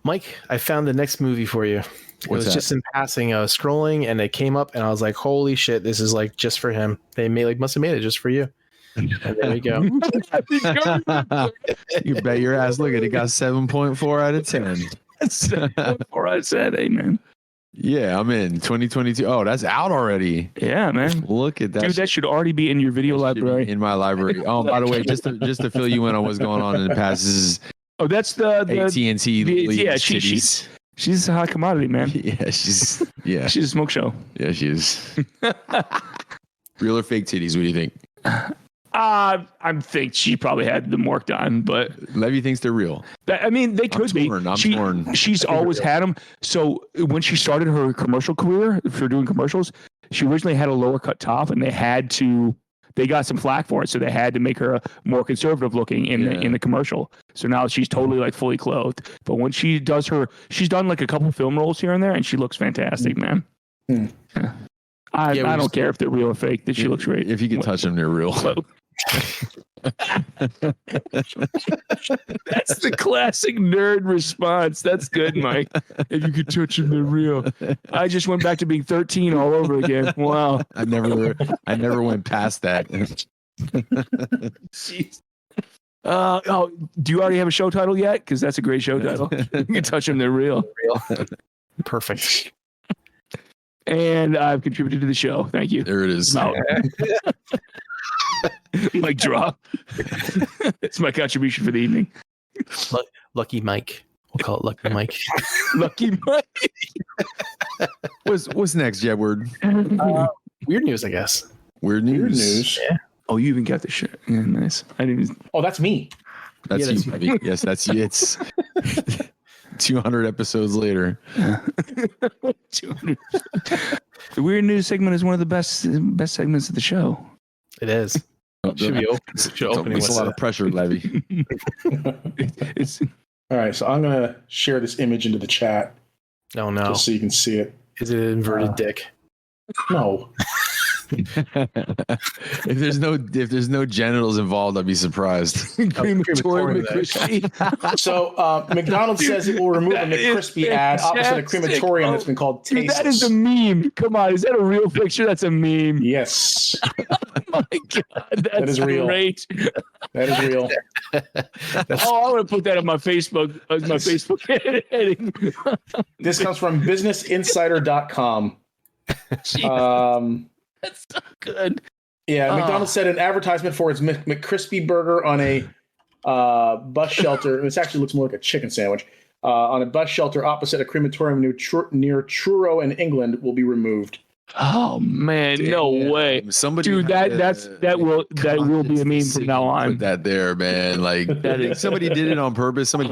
Mike, I found the next movie for you. It was just in passing, scrolling, and it came up, and I was like, "Holy shit! This is like just for him. They must have made it just for you." And there we go. You bet your ass. Look at it. Got 7.4 out of 10. 7.4 out of 10. Amen. Yeah, I'm in 2022. Oh, that's out already. Yeah, man. Look at that. Dude, that should already be in your video library. In my library. Oh, by the way, just to fill you in on what's going on in the past, this is. Oh, that's the AT&T. Yeah, she's a hot commodity, man. Yeah, she's a smoke show. Yeah, she is. Real or fake titties? What do you think? I think she probably had them worked on, but Levy thinks they're real. I mean, they could be. I'm torn. She's always had them. So when she started her commercial career for doing commercials, she originally had a lower cut top, and they had to they got some flack for it, so they had to make her more conservative looking in the commercial. So now she's totally like fully clothed. But when she does she's done like a couple film roles here and there, and she looks fantastic, man. Yeah. I don't care if they're real or fake. That she looks great. If you can touch them, they're real. That's the classic nerd response. That's good, Mike. If you could touch them, they're real. I just went back to being 13 all over again. Wow. I never went past that. Jeez. Do you already have a show title yet? Because that's a great show title. You can touch them, they're real. Perfect. And I've contributed to the show. Thank you. There it is. Mic drop. It's my contribution for the evening. Lucky Mike. We'll call it Lucky Mike. Lucky Mike. What's next, Jedward? Weird news, I guess. Weird news. Yeah. Oh, you even got the shit. Yeah, nice. I didn't even... Oh, that's me. That's you, baby. Yes, that's you. It's 200 episodes later. 200. The weird news segment is one of the best segments of the show. It is. Should be open. It's a lot of pressure, Levy. It's All right, so I'm gonna share this image into the chat. Oh no! Just so you can see it. Is it an inverted dick? No. If there's no genitals involved, I'd be surprised. Crematorium So McDonald's says it will remove a McCrispy ad opposite a crematorium that's been called dude, Tasteless. that is a meme. Come on, is that a real picture? That's a meme. Yes, Oh my god, that is real. Great. that is real. I want to put that on my Facebook. My Facebook heading. This comes from BusinessInsider.com. That's so good. Yeah, McDonald's said an advertisement for its McCrispy burger on a bus shelter. This actually looks more like a chicken sandwich. On a bus shelter opposite a crematorium near Truro in England will be removed. Oh man, Damn. no way, Somebody, dude. That will be a meme from now on. Put that there, man. Like somebody did it on purpose. Somebody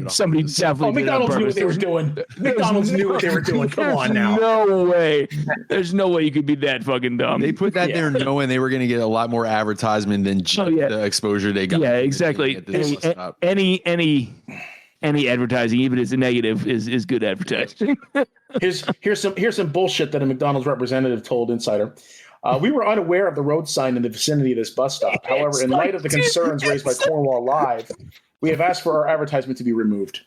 Somebody definitely. McDonald's knew what they were doing. McDonald's knew what they were doing. Come on now. No way. There's no way you could be that fucking dumb. They put that there knowing they were going to get a lot more advertisement than just the exposure they got. Yeah, exactly. Any advertising, even if it's a negative, is good advertising. Here's some bullshit that a McDonald's representative told Insider. We were unaware of the road sign in the vicinity of this bus stop. However, in light of the concerns raised by Cornwall Live, we have asked for our advertisement to be removed.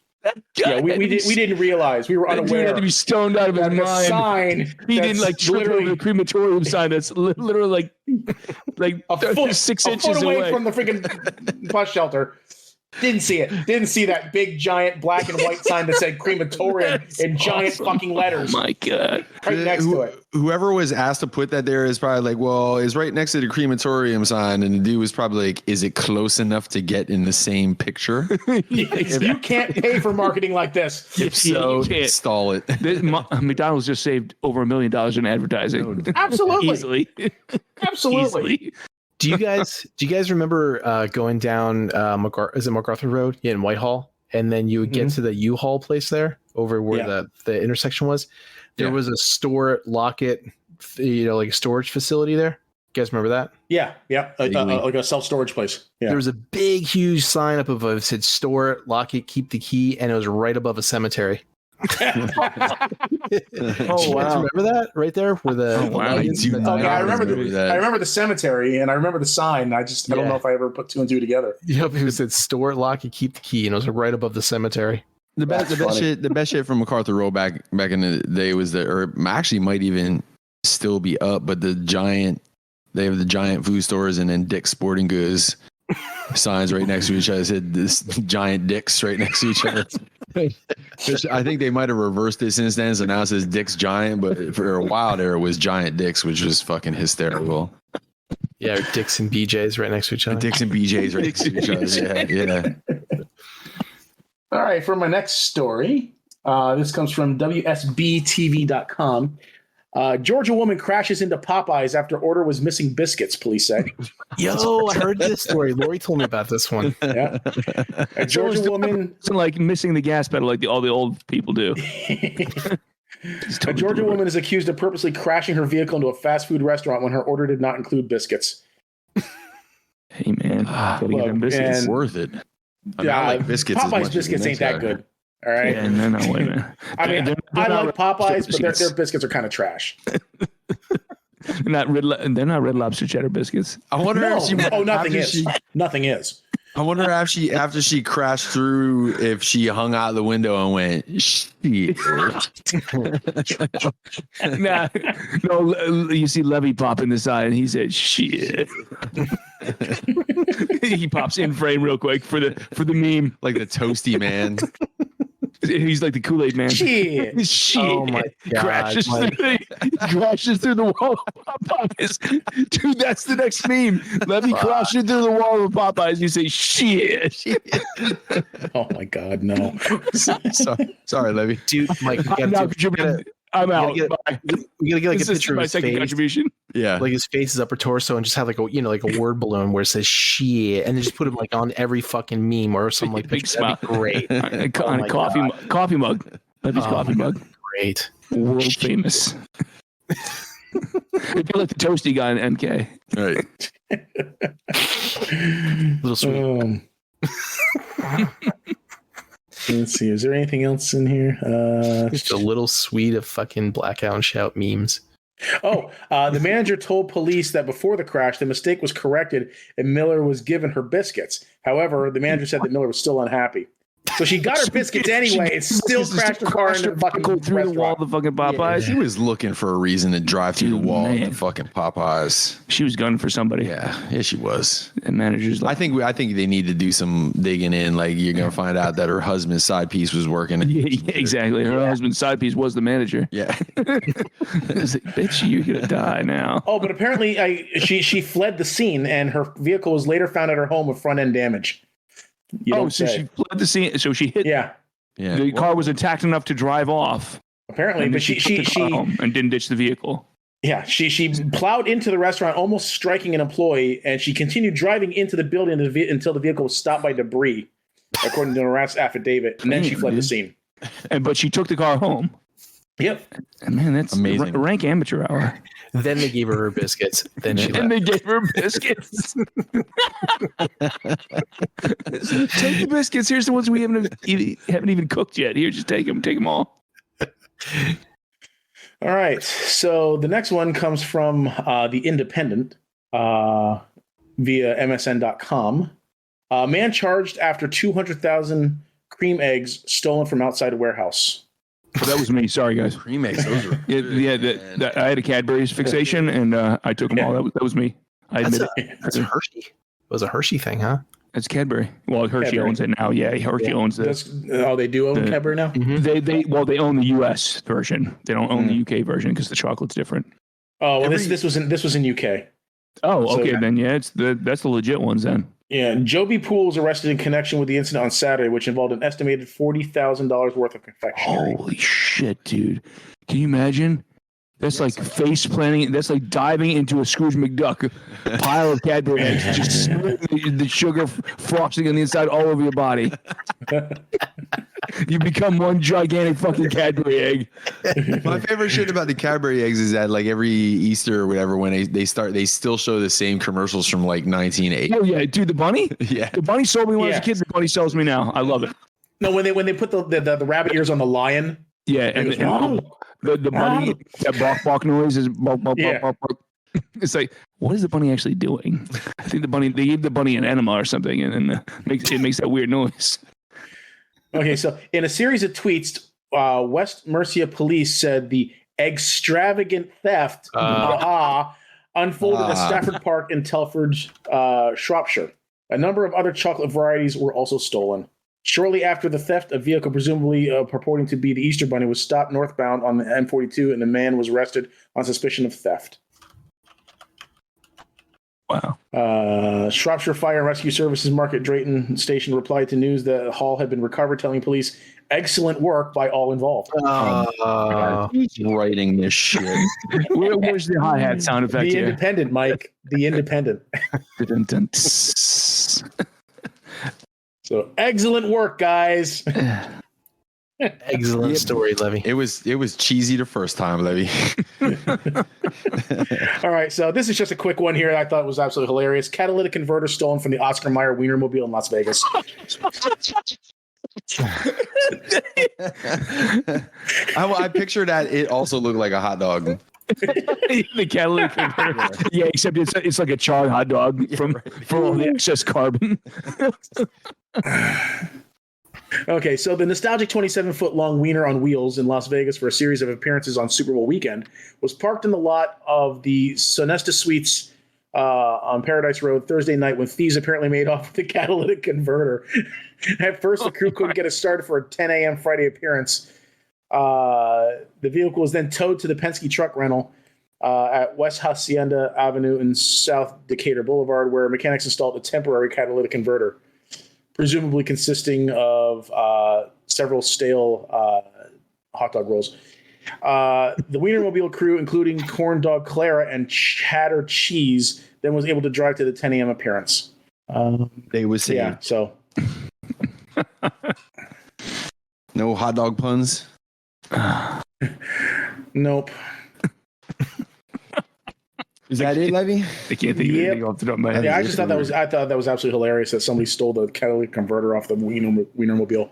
Yeah, we didn't realize. We were unaware. Dude had to be stoned out of his mind. Sign he didn't like trip over the crematorium sign that's literally like a foot, 6 a inches foot away from the freaking bus shelter. Didn't see it. Didn't see that big giant black and white sign that said crematorium in giant fucking letters. Oh my god! Right next to it. Whoever was asked to put that there is probably like, well, it's right next to the crematorium sign, and the dude was probably like, is it close enough to get in the same picture? You can't pay for marketing like this. If so, install it. McDonald's just saved over $1 million in advertising. Absolutely, easily. Absolutely. Easily. Do you guys remember going down MacArthur Road in Whitehall, and then you would get to the U-Haul place there over where the intersection was? There was a store Lockett, like a storage facility there. You guys remember that? Yeah, like a self-storage place. Yeah. There was a big, huge sign up above. It said "Store Lockett, keep the key," and it was right above a cemetery. Oh wow! Remember that right there where the I remember the cemetery and I remember the sign. I don't know if I ever put two and two together. Yep, it said "Store Lock and keep the key," and it was right above the cemetery. The best shit from MacArthur Road back in the day was or actually might even still be up, but they have the giant food stores and then Dick's Sporting Goods signs right next to each other. It said this giant dicks right next to each other. I think they might have reversed it since then. So now it says Dick's Giant, but for a while there it was Giant Dicks, which was fucking hysterical. Yeah, Dicks and BJ's right next to each other. Dicks and BJ's right next to each other. Yeah. All right, for my next story, this comes from WSBTV.com. Georgia woman crashes into Popeyes after order was missing biscuits, police say. Yo, I heard this story. Lori told me about this one. Yeah. A Georgia woman... like missing the gas pedal like all the old people do. A Georgia woman is accused of purposely crashing her vehicle into a fast food restaurant when her order did not include biscuits. Hey man, gotta get them biscuits. It's worth it. I mean, I like biscuits. as Popeye's much biscuits as the ain't next that guy. good. All right. Yeah, no, wait a minute. I mean, They're I not like Popeyes, but biscuits. their biscuits are kind of trash. They're not Red Lobster cheddar biscuits. I wonder if she. Nothing after is. she- Nothing is. I wonder after she crashed through, if she hung out the window and went, shit. Nah, no, you see Levy pop in the side, and he said, "Shit." He pops in frame real quick for the meme. Like the toasty man. He's like the Kool-Aid man. Shit. Shit. Oh my God, Crashes, Mike. crashes through the wall of Popeyes. Dude, that's the next meme. Let me crash it through the wall of Popeyes. You say, shit. Oh my God, no. Sorry, Levy. Dude, Mike, I'm not contributing. I'm out. we Bye. gotta get like This a is picture of my his second face, contribution. Yeah. like his face, his upper torso, and just have like a word balloon where it says "shit," and then just put him like on every fucking meme or some like Big picture. That'd be smile. great. On a coffee mug. Levy's coffee mug. Great. World famous. It'd be like the toasty guy in MK. Right. Little sweet. Let's see. Is there anything else in here? Just a little suite of fucking Blackout and Shout memes. The manager told police that before the crash, the mistake was corrected and Miller was given her biscuits. However, the manager said that Miller was still unhappy. So she got her biscuits anyway and still crashed her car into the fucking go through the wall of the fucking Popeyes. She was looking for a reason to drive through the wall of the fucking Popeyes. She was gunning for somebody. Yeah, she was. And managers like, I think they need to do some digging in. Like, you're gonna find out that her husband's side piece was working. yeah, exactly. Her husband's side piece was the manager. Yeah. It's like, bitch, you're gonna die now. Oh, but apparently she fled the scene and her vehicle was later found at her home with front end damage. So she fled the scene. So she hit. Yeah. The car was attacked enough to drive off. Apparently, but she home and didn't ditch the vehicle. Yeah, she plowed into the restaurant, almost striking an employee, and she continued driving into the building until the vehicle was stopped by debris, according to Norat's affidavit, and then she fled the scene. But she took the car home. Yep. And man, that's amazing. Rank amateur hour. Then they gave her biscuits. Then she left. And they gave her biscuits. Take the biscuits. Here's the ones we haven't even cooked yet. Here, just take them. Take them all. All right. So the next one comes from The Independent via MSN.com. Man charged after 200,000 cream eggs stolen from outside a warehouse. That was me. Sorry, guys. Cream eggs, those are I had a Cadbury's fixation, and I took them all. That was me. I admit it. That's a Hershey. It was a Hershey thing, huh? It's Cadbury. Well, Hershey owns it now. Yeah, Hershey owns this. They do own Cadbury now? Mm-hmm. They own the U.S. version. They don't own the U.K. version because the chocolate's different. Oh, well, this was in U.K. Oh, okay, then that's the legit ones then. Yeah, Joby Poole was arrested in connection with the incident on Saturday, which involved an estimated $40,000 worth of confectionery. Holy shit, dude! Can you imagine? That's like face planting. That's like diving into a Scrooge McDuck pile of Cadbury eggs, just smearing the sugar frosting on the inside all over your body. You become one gigantic fucking Cadbury egg. My favorite shit about the Cadbury eggs is that, like, every Easter or whatever, when they still show the same commercials from like 1980. Oh yeah, dude, the bunny. Yeah, the bunny sold me when I was a kid. The bunny sells me now. I love it. No, when they put the rabbit ears on the lion. Yeah, and the bunny, that bark noise is bark. It's like, what is the bunny actually doing? I think they gave the bunny an enema or something, and it makes that weird noise. Okay, so in a series of tweets, West Mercia police said the extravagant theft unfolded at Stafford Park in Telford, Shropshire. A number of other chocolate varieties were also stolen. Shortly after the theft, a vehicle presumably purporting to be the Easter Bunny was stopped northbound on the M42, and the man was arrested on suspicion of theft. Wow. Shropshire Fire and Rescue Services Market Drayton Station replied to news that the haul had been recovered, telling police, "Excellent work by all involved." Who's writing this shit? Where's the hi-hat sound effect The here? Independent, Mike. The Independent. So excellent work, guys. Excellent story, Levy. It was cheesy the first time, Levy. All right, so this is just a quick one here. I thought was absolutely hilarious. Catalytic converter stolen from the Oscar Mayer Wienermobile in Las Vegas. I pictured that it also looked like a hot dog. The catalytic converter. Yeah, except it's like a charred hot dog from all the excess carbon. Okay, so the nostalgic 27-foot-long wiener on wheels in Las Vegas for a series of appearances on Super Bowl weekend was parked in the lot of the Sonesta Suites on Paradise Road Thursday night when thieves apparently made off with the catalytic converter. At first, the crew couldn't get it started for a 10 a.m. Friday appearance. The vehicle was then towed to the Penske truck rental at West Hacienda Avenue and South Decatur Boulevard, where mechanics installed a temporary catalytic converter, presumably consisting of several stale hot dog rolls. The Wienermobile crew, including Corn Dog Clara and Chatter Cheese, then was able to drive to the 10 a.m. appearance. They would say, yeah, so. No hot dog puns? Nope. Is that it, Levy? I can't think of anything off the top of my head. Yeah, I thought that was absolutely hilarious that somebody stole the catalytic converter off the Wienermobile.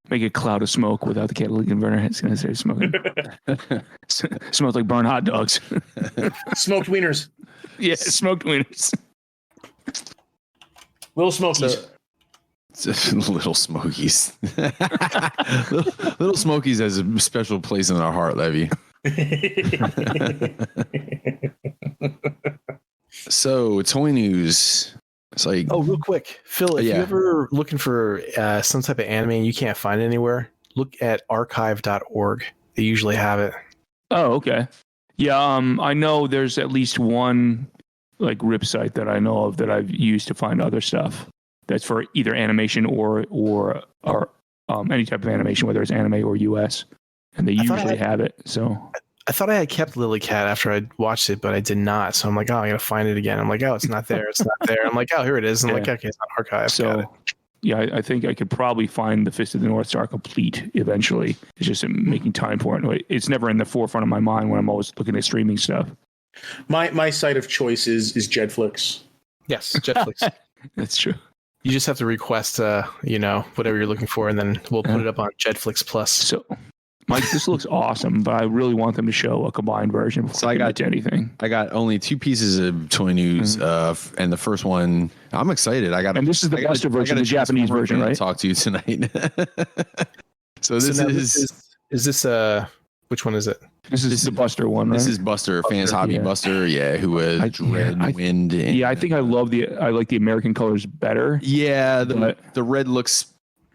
Make a cloud of smoke without the catalytic converter. It's going to say smoking. Smells like burnt hot dogs. Smoked wieners. Yeah, smoked wieners. Little Smokies. Little Smokies. Little Smokies has a special place in our heart, Levy. So, toy news. It's like, oh, real quick, Phil, if Yeah. you're ever looking for some type of anime and you can't find it anywhere, look at archive.org. They usually have it. Oh, okay. Yeah, I know there's at least one like rip site that I know of that I've used to find other stuff that's for either animation or any type of animation, whether it's anime or US, and they usually have it. So I thought I had kept Lily Cat after I watched it, but I did not. So I'm like, oh, I gotta find it again. I'm like, oh, it's not there. It's not there. I'm like, oh, here it is. I'm like, okay, it's not archived. So yeah, I think I could probably find the Fist of the North Star complete eventually. It's just making time for it. It's never in the forefront of my mind when I'm always looking at streaming stuff. My site of choice is Jedflix. Yes, Jetflix. That's true. You just have to request, whatever you're looking for, and then we'll put it up on Jetflix Plus. So, Mike, this looks awesome, but I really want them to show a combined version before I got to anything. I got only 2 pieces of toy news, and the first one, I'm excited. And this is the Buster version, the Japanese version, right? Talk to you tonight. So this is this which one is it? This is the Buster one, right? This is Buster, Fans Hobby Buster, who was Wind. I think I like the American colors better. Yeah, the red looks.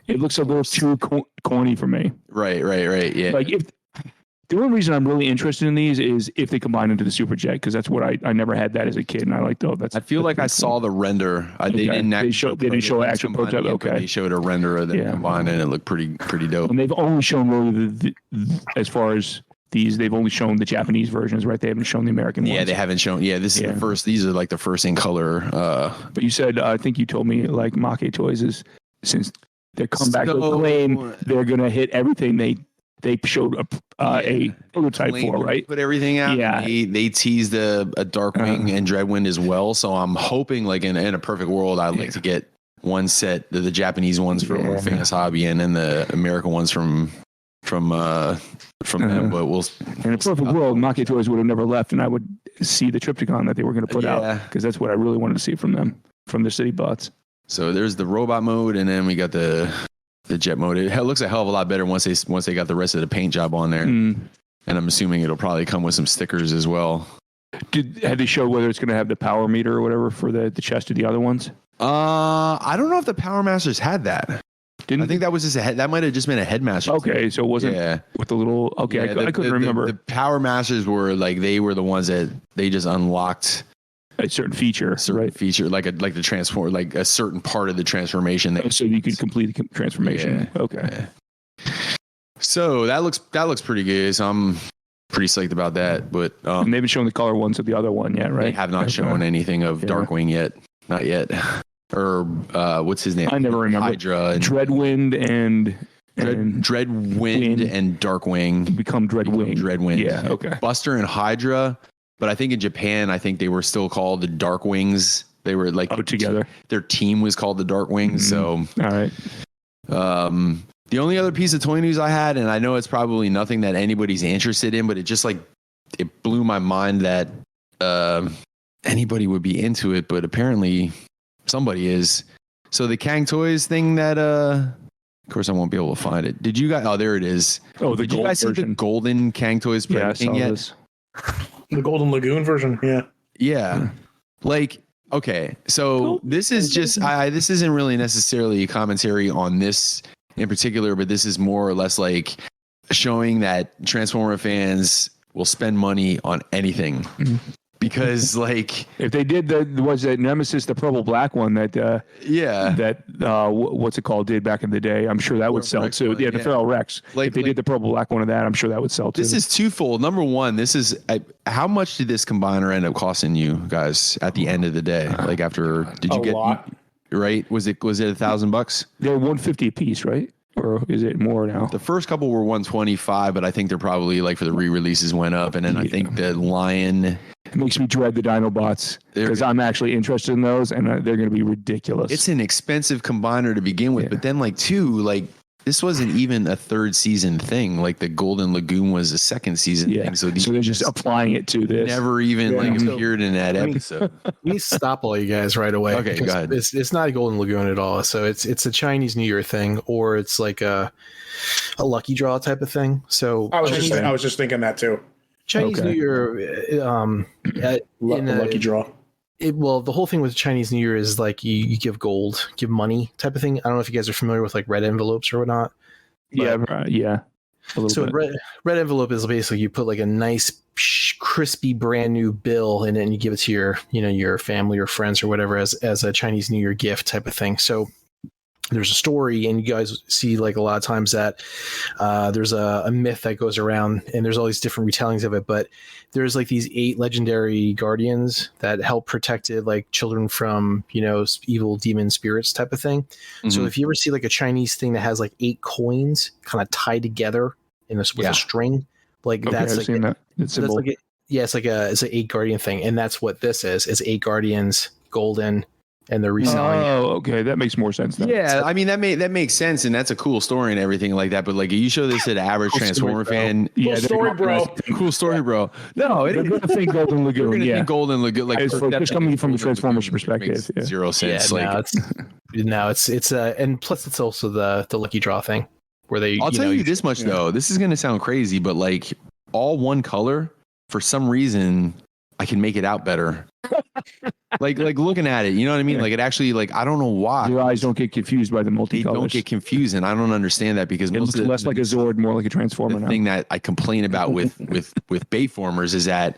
It looks a little too corny for me. Right. Yeah. Like if the only reason I'm really interested in these is if they combine into the Super Jet, because that's what I never had that as a kid, and I like I feel like I saw the render. They didn't show an actual prototype. Okay, they showed a render of them combined, and it looked pretty dope. And they've only shown really as far as these, they've only shown the Japanese versions, right? They haven't shown the American ones. Yeah, they haven't shown. Yeah, this is the first. These are like the first in color. But you said, I think you told me like Make Toys is, since their comeback claim, they're gonna hit everything they showed a prototype for, right? Put everything out. Yeah, they teased a Darkwing and Dreadwind as well. So I'm hoping, like in a perfect world, I'd like to get one set, the Japanese ones from Famous Hobby, and then the American ones from them. But we'll in a perfect world, Make Toys would have never left, and I would see the Triptychon that they were going to put out, because that's what I really wanted to see from them, from the City Bots. So there's the robot mode, and then we got the jet mode. It looks a hell of a lot better once they got the rest of the paint job on there. And I'm assuming it'll probably come with some stickers as well. Had they showed whether it's going to have the power meter or whatever for the chest of the other ones? I don't know if the Power Masters had that. I think that was just that might have just been a Headmaster. Okay, so it wasn't with the little. Okay, I couldn't remember. The Power Masters were like, they were the ones that they just unlocked a certain feature, feature, like the transform, like a certain part of the transformation. So you could complete the transformation. Yeah. Okay. Yeah. So that looks pretty good. So I'm pretty psyched about that. But and they haven't shown the color ones of the other one yet, right? They have not shown anything of Darkwing yet. Not yet. Or what's his name? I never remember. Hydra, Dreadwind, and Dreadwind and Darkwing become Dreadwing. Dreadwind. Yeah, okay. Buster and Hydra, but I think in Japan, I think they were still called the Darkwings. They were like together. Their team was called the Darkwings. So, all right. The only other piece of toy news I had, and I know it's probably nothing that anybody's interested in, but it just it blew my mind that anybody would be into it, but apparently somebody is. So the Kang Toys thing that of course I won't be able to find it. Did you guys? Oh, there it is. Oh, did you guys see the golden Kang Toys printing yet? This. The Golden Lagoon version, Yeah. Like, okay, so this is just this isn't really necessarily a commentary on this in particular, but this is more or less like showing that Transformer fans will spend money on anything. Because like if they did was it Nemesis, the purple black one that what's it called did back in the day, I'm sure that would sell too. The Feral Rex. If they did the purple black one of that, I'm sure that would sell too. This is twofold. Number one, this is how much did this combiner end up costing you guys at the end of the day? Like after did you get lot. Right? Was it $1,000? They're $150 a piece, right? Or is it more now? The first couple were $125, but I think they're probably like for the re-releases went up, and then I think the Lion. It makes me dread the Dinobots because I'm actually interested in those, and they're going to be ridiculous. It's an expensive combiner to begin with, but then this wasn't even a third season thing. Like the Golden Lagoon was a second season thing. So they're just applying it to this. Never even appeared in that episode. Let me stop all you guys right away. Okay, go ahead. It's not a Golden Lagoon at all. So it's a Chinese New Year thing, or it's like a lucky draw type of thing. So I was just thinking that too. Chinese New Year, lucky draw. The whole thing with Chinese New Year is like you give gold, give money type of thing. I don't know if you guys are familiar with like red envelopes or whatnot. Yeah. So red envelope is basically you put like a nice crispy brand new bill and then you give it to your family or friends or whatever as a Chinese New Year gift type of thing. So there's a story, and you guys see like a lot of times that there's a myth that goes around, and there's all these different retellings of it. But there's like these 8 legendary guardians that help protected like children from evil demon spirits type of thing. Mm-hmm. So if you ever see like a Chinese thing that has like 8 coins kind of tied together in this with a string, like that's like it's like it's an 8 guardian thing, and that's what this is. It's 8 guardians, golden. And they're reselling it. Oh, okay, that makes more sense then. Yeah, I mean that makes sense, and that's a cool story and everything like that. But like, you show this to the average Transformer fan, cool story, bro. Cool story, bro. No, they're going to think Golden Lagoon. We're going to think Golden Lagoon, like just coming from a Transformers perspective. Makes 0 sense. It's and plus it's also the lucky draw thing where they. I'll tell you this much though. This is going to sound crazy, but like all one color for some reason, I can make it out better. like looking at it, you know what I mean? Like it actually, like, I don't know why your eyes don't get confused by the multicolors. They don't get confused, and I don't understand that because it looks less like a Zord, more like a Transformer. The thing that I complain about with Bayformers is that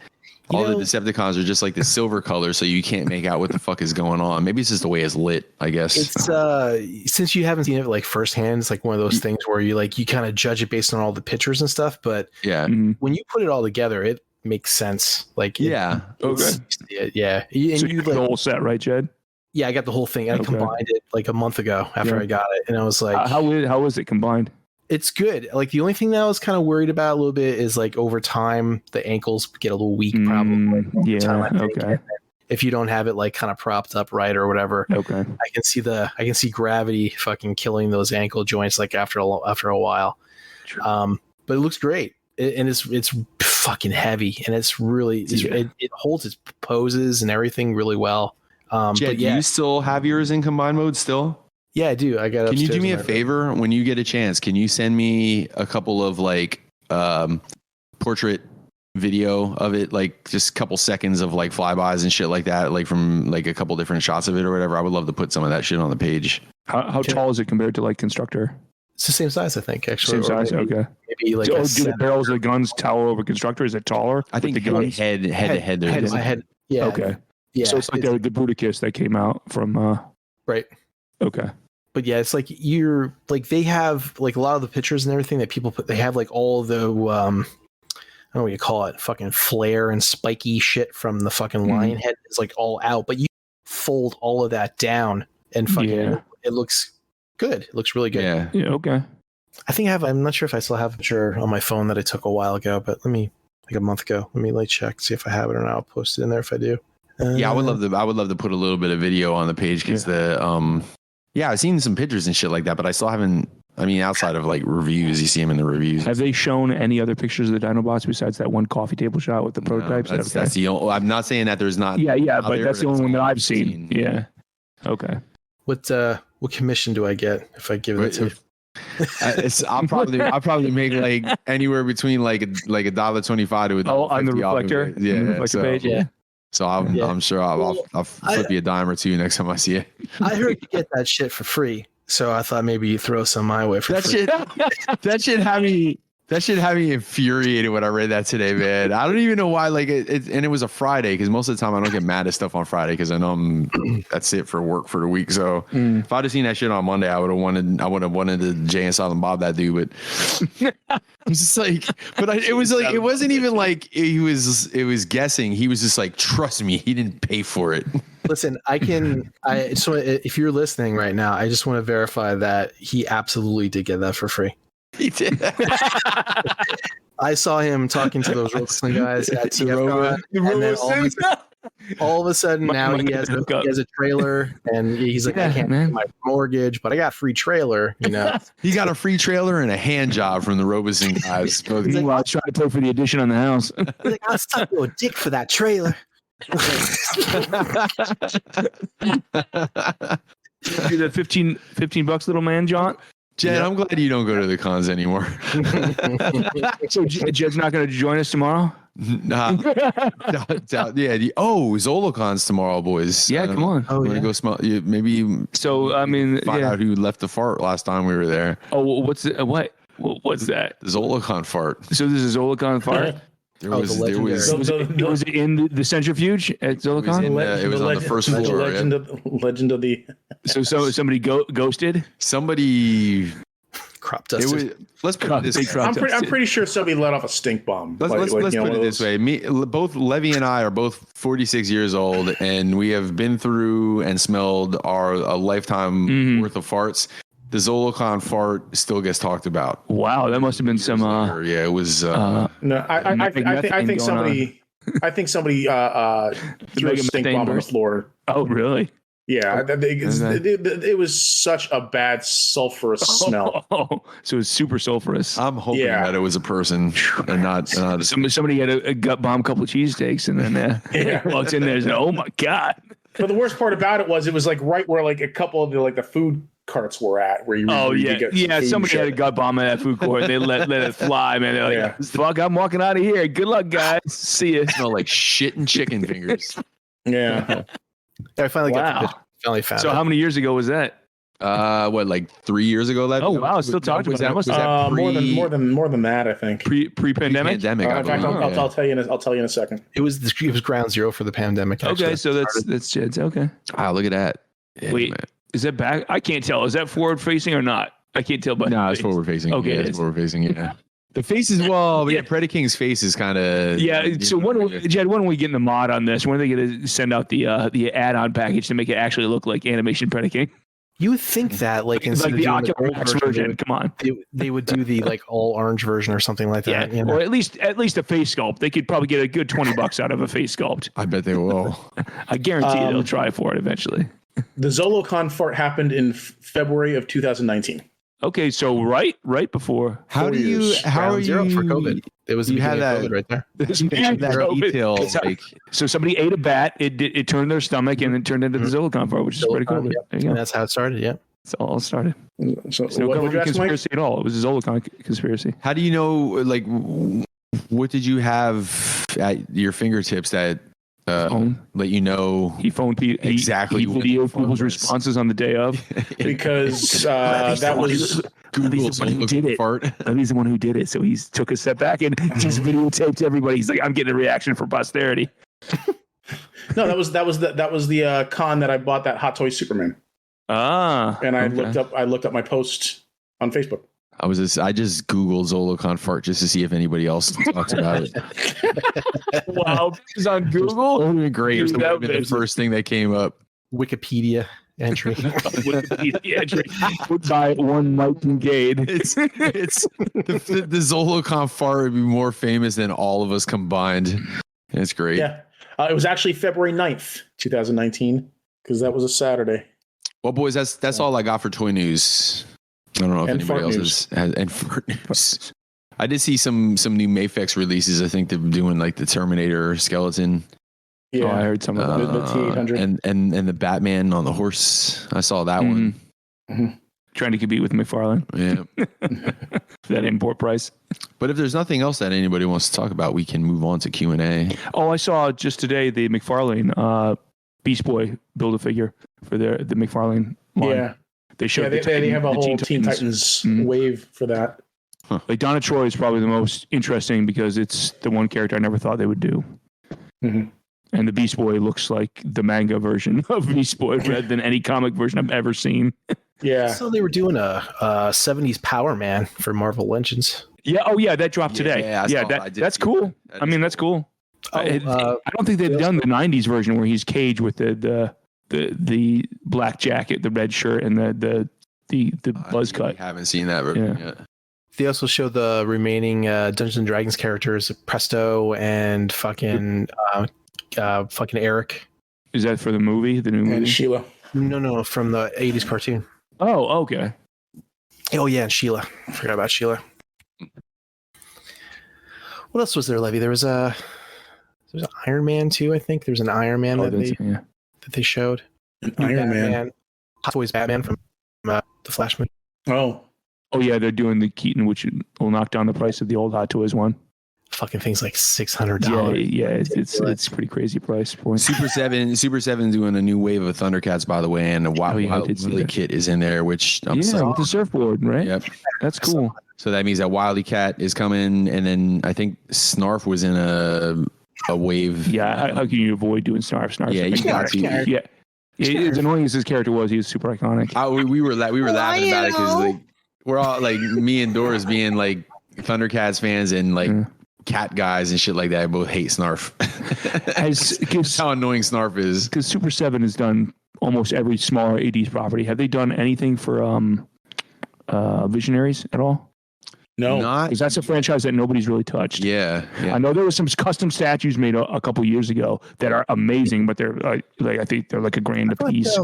the Decepticons are just like the silver color, so you can't make out what the fuck is going on. Maybe it's just the way it's lit, I guess. It's since you haven't seen it like firsthand, it's like one of those things where you kind of judge it based on all the pictures and stuff. But when you put it all together, it makes sense. Like okay. And so you got the whole set, right, Jed? Yeah, I got the whole thing. I combined it like a month ago after I got it, and I was like, how is it combined? It's good. Like the only thing that I was kind of worried about a little bit is like over time the ankles get a little weak, probably. Okay. If you don't have it like kind of propped up right or whatever, I can see gravity fucking killing those ankle joints like after a while. But it looks great, and it's fucking heavy, and it's really it holds its poses and everything really well. Jed, do you still have yours in combined mode still? Yeah, I do. I got. Can you do me a favor when you get a chance? Can you send me a couple of like portrait video of it, like just a couple seconds of like flybys and shit like that, like from like a couple different shots of it or whatever? I would love to put some of that shit on the page. How tall is it compared to like Constructor? It's the same size, I think. Actually, same size. Okay. Maybe like do the barrels of the guns tower over Constructor? Is it taller? I think the guns head to head. Head. Yeah. Okay. Yeah. So it's like the Bruticus that came out from. Right. Okay. But yeah, it's like they have like a lot of the pictures and everything that people put. They have like all the I don't know what you call it, fucking flare and spiky shit from the fucking lion head is like all out. But you fold all of that down and fucking it looks good. It looks really good. Yeah. Okay. I think I have. I'm not sure if I still have a picture on my phone that I took a while ago, but like a month ago. Let me check, see if I have it or not. I'll post it in there if I do. Yeah, I would love to put a little bit of video on the page because I've seen some pictures and shit like that, but I still haven't. I mean, outside of like reviews, you see them in the reviews. Have they shown any other pictures of the Dinobots besides that one coffee table shot with the prototypes? No, that's the only. I'm not saying that there's not. Yeah, but that's the only one that I've seen. Yeah. Okay. What commission do I get if I give it to? I'll probably make like anywhere between like $1.25 to on the reflector. Yeah, the reflector page. Yeah. So I'm sure I'll flip you a dime or two next time I see it. I heard you get that shit for free, so I thought maybe you throw some my way for free. That shit had me infuriated when I read that today, man. I don't even know why. Like and it was a Friday because most of the time I don't get mad at stuff on Friday because I know that's it for work for the week. So if I'd have seen that shit on Monday, I would have wanted to Jay and Silent Bob that dude. But I'm just like, it was like it wasn't even like it was guessing. He was just like, trust me, he didn't pay for it. Listen, so if you're listening right now, I just want to verify that he absolutely did get that for free. He did. I saw him talking to those Robeson guys at TFCon, and then all of a sudden now he has a trailer, and he's like, I can't pay my mortgage, but I got a free trailer. You know, he got a free trailer and a hand job from the Robeson guys. Meanwhile, trying to pay for the addition on the house. He's like, I'll suck you a dick for that trailer. Do the $15 little man, John. Jed, I'm glad you don't go to the cons anymore. So Jed's not going to join us tomorrow? Yeah. Zolocon's tomorrow, boys. Yeah, come on. I'm gonna go smell. Maybe. So I mean, find out who left the fart last time we were there. Oh, what's that? The Zolocon fart. So this is a Zolocon fart. Was it in the centrifuge at Zolocon? It was on the first floor. Legend of the. So somebody ghosted. Somebody crop dusted. Let's put it this way. I'm pretty sure somebody let off a stink bomb. Let's put it this way. Both Levy and I are both 46 years old, and we have been through and smelled a lifetime worth of farts. The Zolocon fart still gets talked about. Wow, that must have been some. It was. No, I think somebody threw a stink bomb on the floor. Oh, really? Yeah, it was such a bad sulfurous smell. Oh, so it's super sulfurous. I'm hoping that it was a person and not somebody had a gut bomb, couple of cheesesteaks, and then walks in there and said, "Oh my god!" But the worst part about it was like right where like a couple of the food carts were at, where you. Somebody had a gut bomb at that food court. They let it fly, man. They're like, "Fuck, I'm walking out of here. Good luck, guys. See you." Smell like shit and chicken fingers. Yeah. I finally got finally found. So it. How many years ago was that? Like 3 years ago? Oh wow, still talking about that. Was that more than that, I think. Pre-pandemic. In fact, I'll tell you in a second. It was ground zero for the pandemic. Actually. Okay, so that's Jed's. Okay. Wow, look at that. Yeah, wait, man. Is that back? I can't tell. Is that forward facing or not? I can't tell. But no, it's forward facing. Okay, it's forward facing. Yeah. The face is Predaking's face is kind of So Jed, when are we getting the mod on this? When are they going to send out the add-on package to make it actually look like animation Predaking? You would think that like the Oculus Max version. Come on, they would do the like all orange version or something like that. Yeah, or at least a face sculpt. They could probably get a good $20 out of a face sculpt. I bet they will. I guarantee they'll try for it eventually. The Zolocon fart happened in February of 2019. Okay, so right before. How are you for COVID? It was you had that COVID right there. That detail. So somebody ate a bat. It turned their stomach and it turned into the Zolocon fart, which is pretty cool. Yep. And that's how it started. Yeah, that's all it started. So no conspiracy at all. It was a Zolocon conspiracy. How do you know? Like, what did you have at your fingertips that let you know? He phoned exactly. He videoed people's responses on the day of because that was Google's the one who did it. He's the one who did it, so he took a step back and just videotaped everybody. He's like, "I'm getting a reaction for posterity." No, that was the con that I bought that Hot Toy Superman. And I looked up my post on Facebook. I just Googled Zolocon fart just to see if anybody else talks about it. Wow, this is on Google. It would have been great if that would have been the first thing that came up. Wikipedia. entry. Wikipedia entry. By one Mike Kincaid. It's the Zolocon fart would be more famous than all of us combined. It's great. Yeah. It was actually February 9th, 2019, because that was a Saturday. Well, boys, that's all I got for toy news. I don't know if And anybody fart else has and fart news. I did see some new Mafex releases. I think they're doing like the Terminator skeleton. Yeah, Oh, I heard some of that. The T800. and the Batman on the horse. I saw that one. Mhm. Trying to compete with McFarlane. Yeah. That import price. But if there's nothing else that anybody wants to talk about, we can move on to Q&A. Oh, I saw just today the McFarlane Beast Boy Build-A-Figure for the McFarlane line. Yeah. They showed They have a the whole Teen Titans wave for that. Like Donna Troy is probably the most interesting because it's the one character I never thought they would do. Mhm. And the Beast Boy looks like the manga version of Beast Boy rather than any comic version I've ever seen. Yeah. So they were doing a 70s Power Man for Marvel Legends. Yeah. Oh, yeah. That dropped today. Yeah, That's cool. I mean, that's cool. I don't think they've done the '90s version where he's Cage with the black jacket, the red shirt, and the buzz cut. I haven't seen that version yet. They also show the remaining Dungeons and Dragons characters, Presto and fucking Eric. Is that for the movie? The new movie? And Sheila. No, from the 80s cartoon. Oh, okay. Oh yeah, and Sheila. I forgot about Sheila. What else was there, Levy? There's an Iron Man too. I think there's an Iron Man that they showed. Iron Man. Hot Toys Batman from the Flash movie. Oh yeah, they're doing the Keaton, which will knock down the price of the old Hot Toys one. Fucking thing's like $600. Yeah, it's pretty crazy price point. Super 7 doing a new wave of Thundercats, by the way, and the Wily Kit is in there, which I'm with the surfboard, right? Yep, that's cool. So that means that Wily Cat is coming, and then I think Snarf was in a wave. Yeah, how can you avoid doing Snarf? Yeah, you got to. Yeah, as annoying as his character was, he was super iconic. We were laughing about it because like we're all like me and Doris being like Thundercats fans and like cat guys and shit like that both hate Snarf. That's how annoying Snarf is. Because Super 7 has done almost every smaller 80s property. Have they done anything for Visionaries at all? no, Because that's a franchise that nobody's really touched. Yeah. I know there was some custom statues made a couple years ago that are amazing, but they're like I think they're like $1,000 a piece.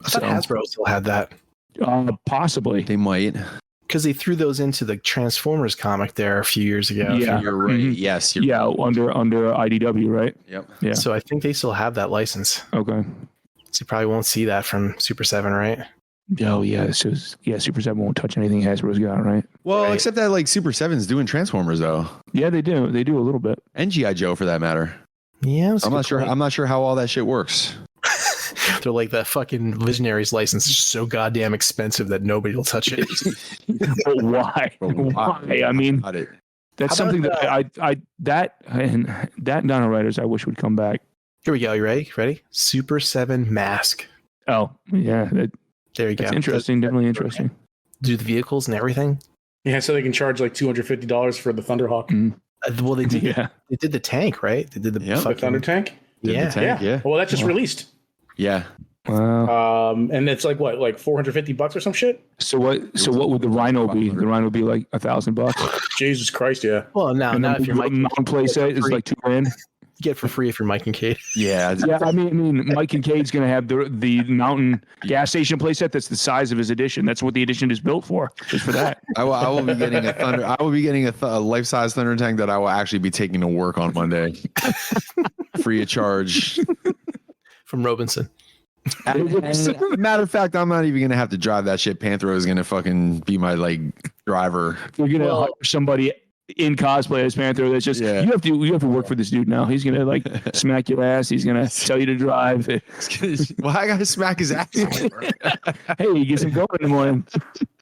I thought Hasbro still had that. Possibly. They might. Because they threw those into the Transformers comic there a few years ago. Yeah. You're right. Mhm. Yes. Under IDW, right? Yep. Yeah. So I think they still have that license. Okay. So you probably won't see that from Super 7, right? Oh yeah. So Super 7 won't touch anything Hasbro's got, right? Well, Right. except that like Super 7's doing Transformers though, Yeah, they do. They do a little bit. and GI Joe for that matter. Yeah, I'm not sure. I'm not sure how all that shit works. They're like the fucking Visionaries license is so goddamn expensive that nobody will touch it. But why? Why? I mean, Got it. that's How about something that Dino Riders I wish would come back. Here we go. You ready? Ready? Super 7 mask. Oh yeah, There you that's go. interesting. Definitely interesting. Do the vehicles and everything. yeah. So they can charge like $250 for the Thunderhawk, Well, they did. Yeah. They did the tank, right? They did the Yeah, the the fucking Thunder Tank. Did the Yeah. tank, yeah. Well, that just released. Yeah. Wow. And it's like what, like $450 or some shit. So what would the Rhino be? The Rhino would be like $1,000. Jesus Christ, yeah. Well, now And if then you're Mike, mountain playset is like $2,000. you get it for free if you're Mike and Kate. Yeah. Yeah, I mean, Mike Kincaid's going to have the mountain gas station playset that's the size of his edition. That's what the edition is built for, just for that. I will be getting a Thunder. I will be getting a life-size Thunder Tank that I will actually be taking to work on Monday, free of charge. From Robinson. And matter of fact, I'm not even gonna have to drive that shit. Panthro is gonna fucking be my like driver. You're going to hire somebody in cosplay as Panther that's just you have to work for this dude now. He's going to like smack your ass. He's going to tell you to drive. Well, I gotta smack his ass. Hey, he gets him going in the morning.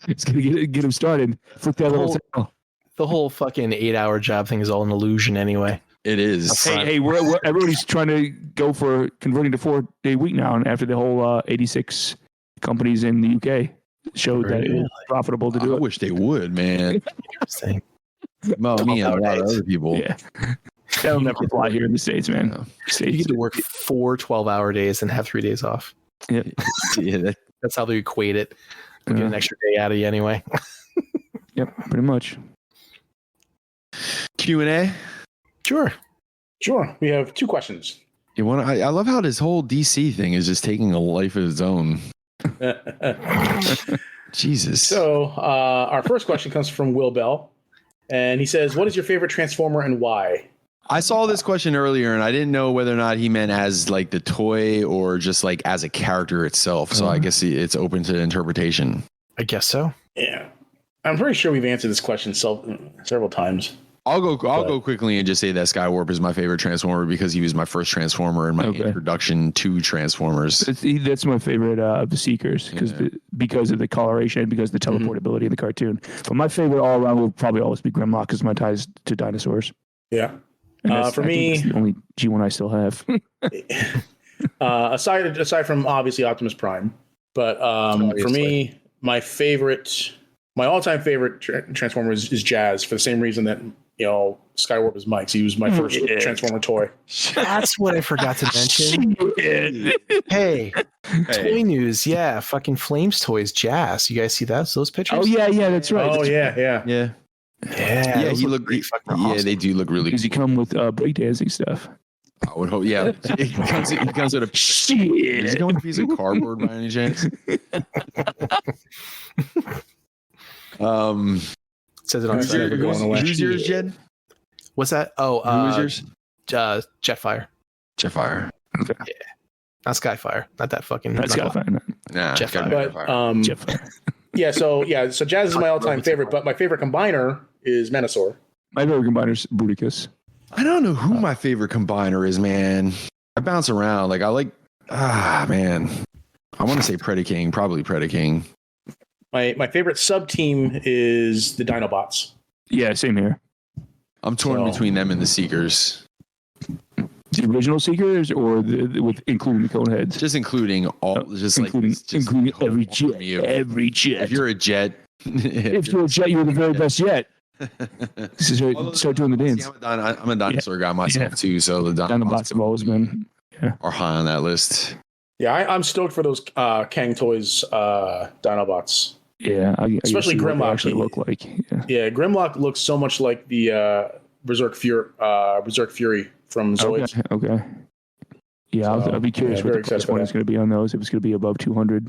It's going to get him started. Flip that little tail. The whole fucking 8-hour job thing is all an illusion anyway. It is. Hey, we're everybody's trying to go for converting to 4-day week now, and after the whole 86 companies in the UK showed that it was profitable to do I it. wish they would, man. Interesting. Well, me and a lot of other people. Yeah, that'll never fly here in the States, man. You get to work 4 12-hour days and have 3 days off. Yeah. Yeah, That's how they equate it. We'll get an extra day out of you anyway. Yep, pretty much. Q&A. Sure. We have 2 questions. You want? I love how this whole DC thing is just taking a life of its own. Jesus. So our first question comes from Will Bell, and he says, "What is your favorite Transformer and why?" I saw this question earlier, and I didn't know whether or not he meant as like the toy or just like as a character itself. So I guess it's open to interpretation. I guess so. Yeah, I'm pretty sure we've answered this question several times. I'll go quickly and just say that Skywarp is my favorite Transformer because he was my first Transformer and my introduction to Transformers. That's my favorite of the Seekers because of the coloration, because of the teleportability in the cartoon. But my favorite all around will probably always be Grimlock because my ties to dinosaurs. Yeah. For I me, think that's the only G1 I still have. aside from obviously Optimus Prime, but for me, my all-time favorite Transformer is Jazz for the same reason that Skywarp is Mike's. He was my first Transformer toy. That's what I forgot to mention. Hey, toy news. Yeah, fucking Flames toys, Jazz. You guys see those pictures? Oh yeah, that's right. Oh yeah. Yeah. He look great. Awesome. Yeah, they do look really. Does he come with breakdancing stuff? I would hope. Yeah, he comes with a shit. Is he going with a piece of cardboard by any chance? Says it on site. Who's yours, Jed? What's that? Oh, who's yours? Jetfire. Jetfire. Okay. Yeah, not Skyfire. Not that fucking. Not Skyfire. Nah, Jetfire. But Jetfire. So Jazz is my all-time favorite, but my favorite combiner is Menasor. My favorite combiner is Bruticus. I don't know who my favorite combiner is, man. I bounce around. Like man. I want to say Predaking, probably Predaking. My favorite sub-team is the Dinobots. Yeah, same here. I'm torn between them and the Seekers. The original Seekers or with including the cone heads? Just including all, including every jet. Every jet. If you're a jet, if you're a jet, you're the very best jet. Start doing the dance. See, I'm a dinosaur guy myself too, so the Dinobots have always been are high on that list. Yeah, I'm stoked for those Kang Toys Dinobots. Yeah, especially Grimlock. Actually look like. Yeah, Grimlock looks so much like the Berserk Fury from Zoids. Okay. Yeah, I'll be curious what the price point is going to be on those. If it's going to be above 200.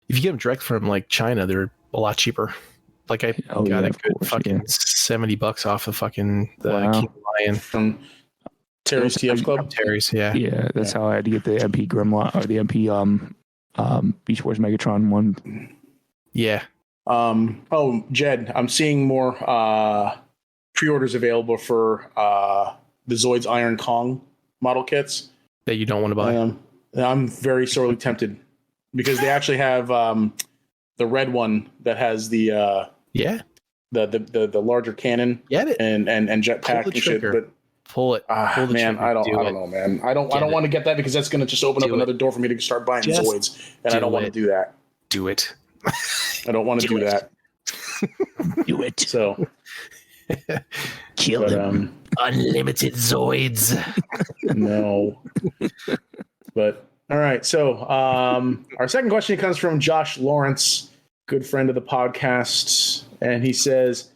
If you get them direct from like China, they're a lot cheaper. Like I got a good fucking $70 off of fucking the King Lion from Terry's TF Club. Terry's, yeah. Yeah, that's how I had to get the MP Grimlock or the MP Beast Wars Megatron one. Yeah. Oh, Jed, I'm seeing more pre-orders available for the Zoids Iron Kong model kits that you don't want to buy. I'm very sorely tempted because they actually have the red one that has the the larger cannon and jetpack and shit. But pull it, man. I don't know, man. I don't want to get that because that's going to just open up another door for me to start buying Zoids, and I don't want to do that. Do it. I don't want to do that. Do it. So kill him. Unlimited Zoids. No. But all right. So our second question comes from Josh Lawrence, good friend of the podcast, and he says,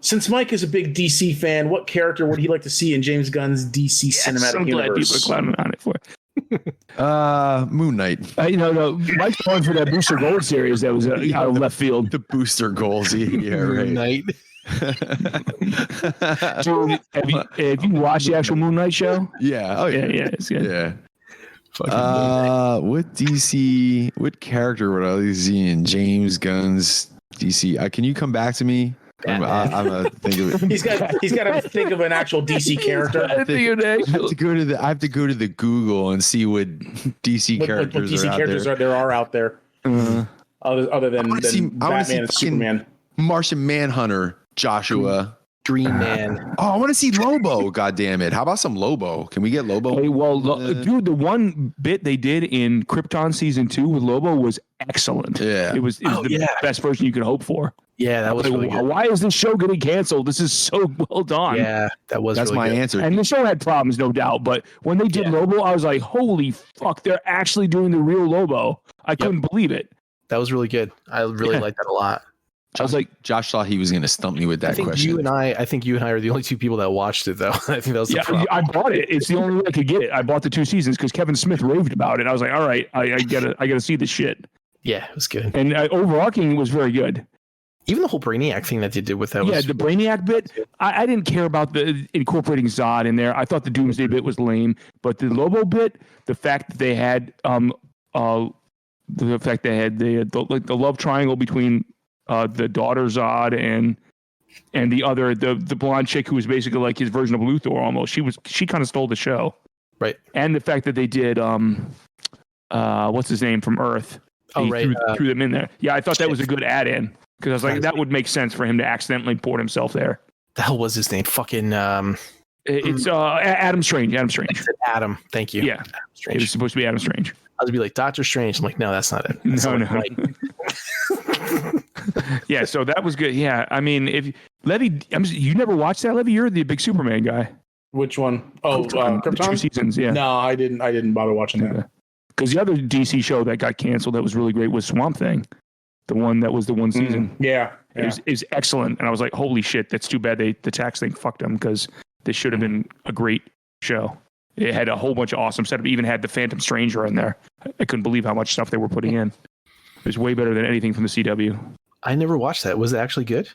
since Mike is a big DC fan, what character would he like to see in James Gunn's DC cinematic universe? Glad people are clowning on it for. Moon Knight. No, Mike's going for that Booster Gold series that was out of left field. The Booster Goals, yeah, right. Moon Knight. Dude, have you watched the actual Moon Knight show? Yeah. Oh yeah. Yeah, it's good. Yeah. What character would I like to see in James Gunn's DC? Can you come back to me? I'm a think of it. He's got to think of an actual DC character. I have to go to the Google and see what DC characters what DC are characters out there. Are out there. Other than Batman and Superman. Martian Manhunter, Joshua. Dream Man. Oh, I want to see Lobo. God damn it! How about some Lobo? Can we get Lobo? Hey, well, dude, the one bit they did in Krypton season 2 with Lobo was excellent. Yeah, it was the best version you could hope for. Yeah, that was really good. Why is this show getting canceled? This is so well done. Yeah, that's really my good. answer. And the show had problems, no doubt, but when they did Lobo, I was like, holy fuck, they're actually doing the real Lobo. I couldn't believe it. That was really good. I really liked that a lot. I was like, Josh thought he was going to stump me with that question. I think you and I are the only two people that watched it, though. I think that was the problem. I bought it. It's the only way I could get it. I bought the 2 seasons because Kevin Smith raved about it. I was like, all right, I gotta see this shit. Yeah, it was good. And overarching was very good. Even the whole Brainiac thing that they did with that. Yeah, the Brainiac bit. I didn't care about the incorporating Zod in there. I thought the Doomsday bit was lame, but the Lobo bit, the fact that they had the love triangle between the daughter Zod and the other the blonde chick who was basically like his version of Luthor almost. She kind of stole the show, right? And the fact that they did what's his name from Earth? Threw them in there. Yeah, I thought that was a good add-in because I was like, that would make sense for him to accidentally port himself there. The hell was his name? Fucking it's Adam Strange. Adam Strange. Adam. Thank you. Yeah, it was supposed to be Adam Strange. I was be like Doctor Strange. I'm like, no, that's not it. No. Yeah, so that was good. Yeah, I mean, if Levy, you never watched that, Levy? You're the big Superman guy. Which one? Oh, Krypton? 2 seasons. Yeah. No, I didn't bother watching that. Because the other DC show that got canceled that was really great was Swamp Thing, the one that was the 1 season. Yeah. It was excellent, and I was like, holy shit, that's too bad the tax thing fucked them because this should have been a great show. It had a whole bunch of awesome stuff. It even had the Phantom Stranger in there. I couldn't believe how much stuff they were putting in. It was way better than anything from the CW. I never watched that. Was it actually good?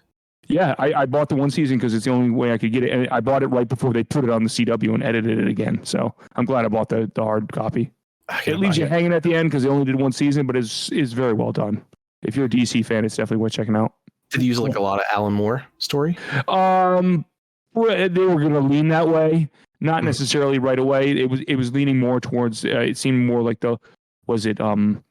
Yeah, I bought the 1 season because it's the only way I could get it. And I bought it right before they put it on the CW and edited it again. So I'm glad I bought the hard copy. It leaves you hanging at the end because they only did 1 season, but is very well done. If you're a DC fan, it's definitely worth checking out. Did you use like a lot of Alan Moore story? They were going to lean that way, not necessarily right away. It was leaning more towards. It seemed more like Len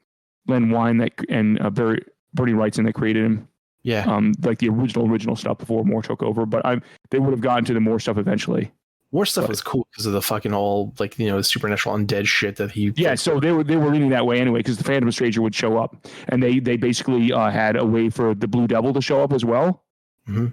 Wein and Bernie Wrightson that created him. Yeah. Like the original stuff before Moore took over, but they would have gotten to the Moore stuff eventually. More stuff was cool because of the fucking all the supernatural undead shit that he. Yeah, so they were leaning that way anyway because the Phantom Stranger would show up, and they basically had a way for the Blue Devil to show up as well. Mm-hmm.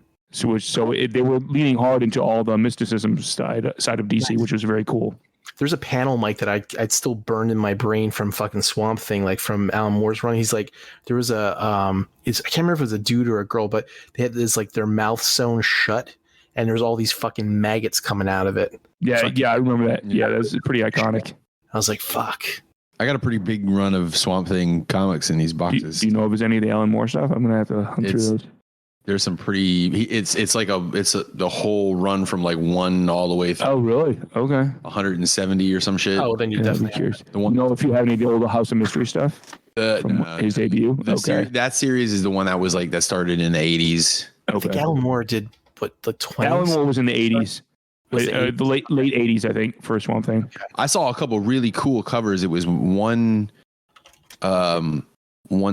They were leaning hard into all the mysticism side of DC, which was very cool. There's a panel, Mike, that I'd still burned in my brain from fucking Swamp Thing, like from Alan Moore's run. He's like, there was a I can't remember if it was a dude or a girl, but they had this like their mouth sewn shut. And there's all these fucking maggots coming out of it. Yeah, I remember that. Yeah, that's pretty iconic. I was like, fuck. I got a pretty big run of Swamp Thing comics in these boxes. Do you know if there's any of the Alan Moore stuff? I'm gonna have to hunt through those. There's some pretty. It's the whole run from like 1 all the way through. Oh, really? Okay. 170 or some shit. Oh, then you definitely curious. The one. You know if you have any of the old House of Mystery stuff from his debut. That series is the one that was like that started in the 80s. I think Alan Moore did. But the 20s? Alan Moore was in the 80s. The late 80s, I think, for Swamp Thing. I saw a couple really cool covers. It was one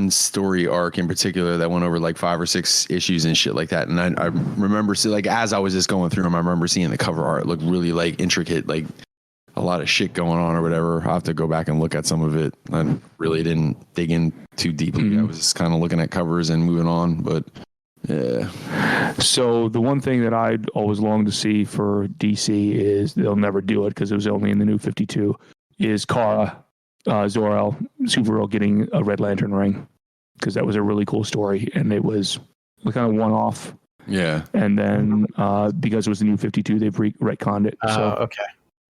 story arc in particular that went over like 5 or 6 issues and shit like that. And I remember like as I was just going through them, I remember seeing the cover art look really like intricate, like a lot of shit going on or whatever. I'll have to go back and look at some of it. I really didn't dig in too deeply. Mm-hmm. I was just kind of looking at covers and moving on, but yeah. So the one thing that I'd always longed to see for DC is they'll never do it because it was only in the New 52 is Kara Zor-El Supergirl getting a Red Lantern ring because that was a really cool story and it was kind of one-off. Yeah. And then because it was the New 52, they've retconned it. Okay.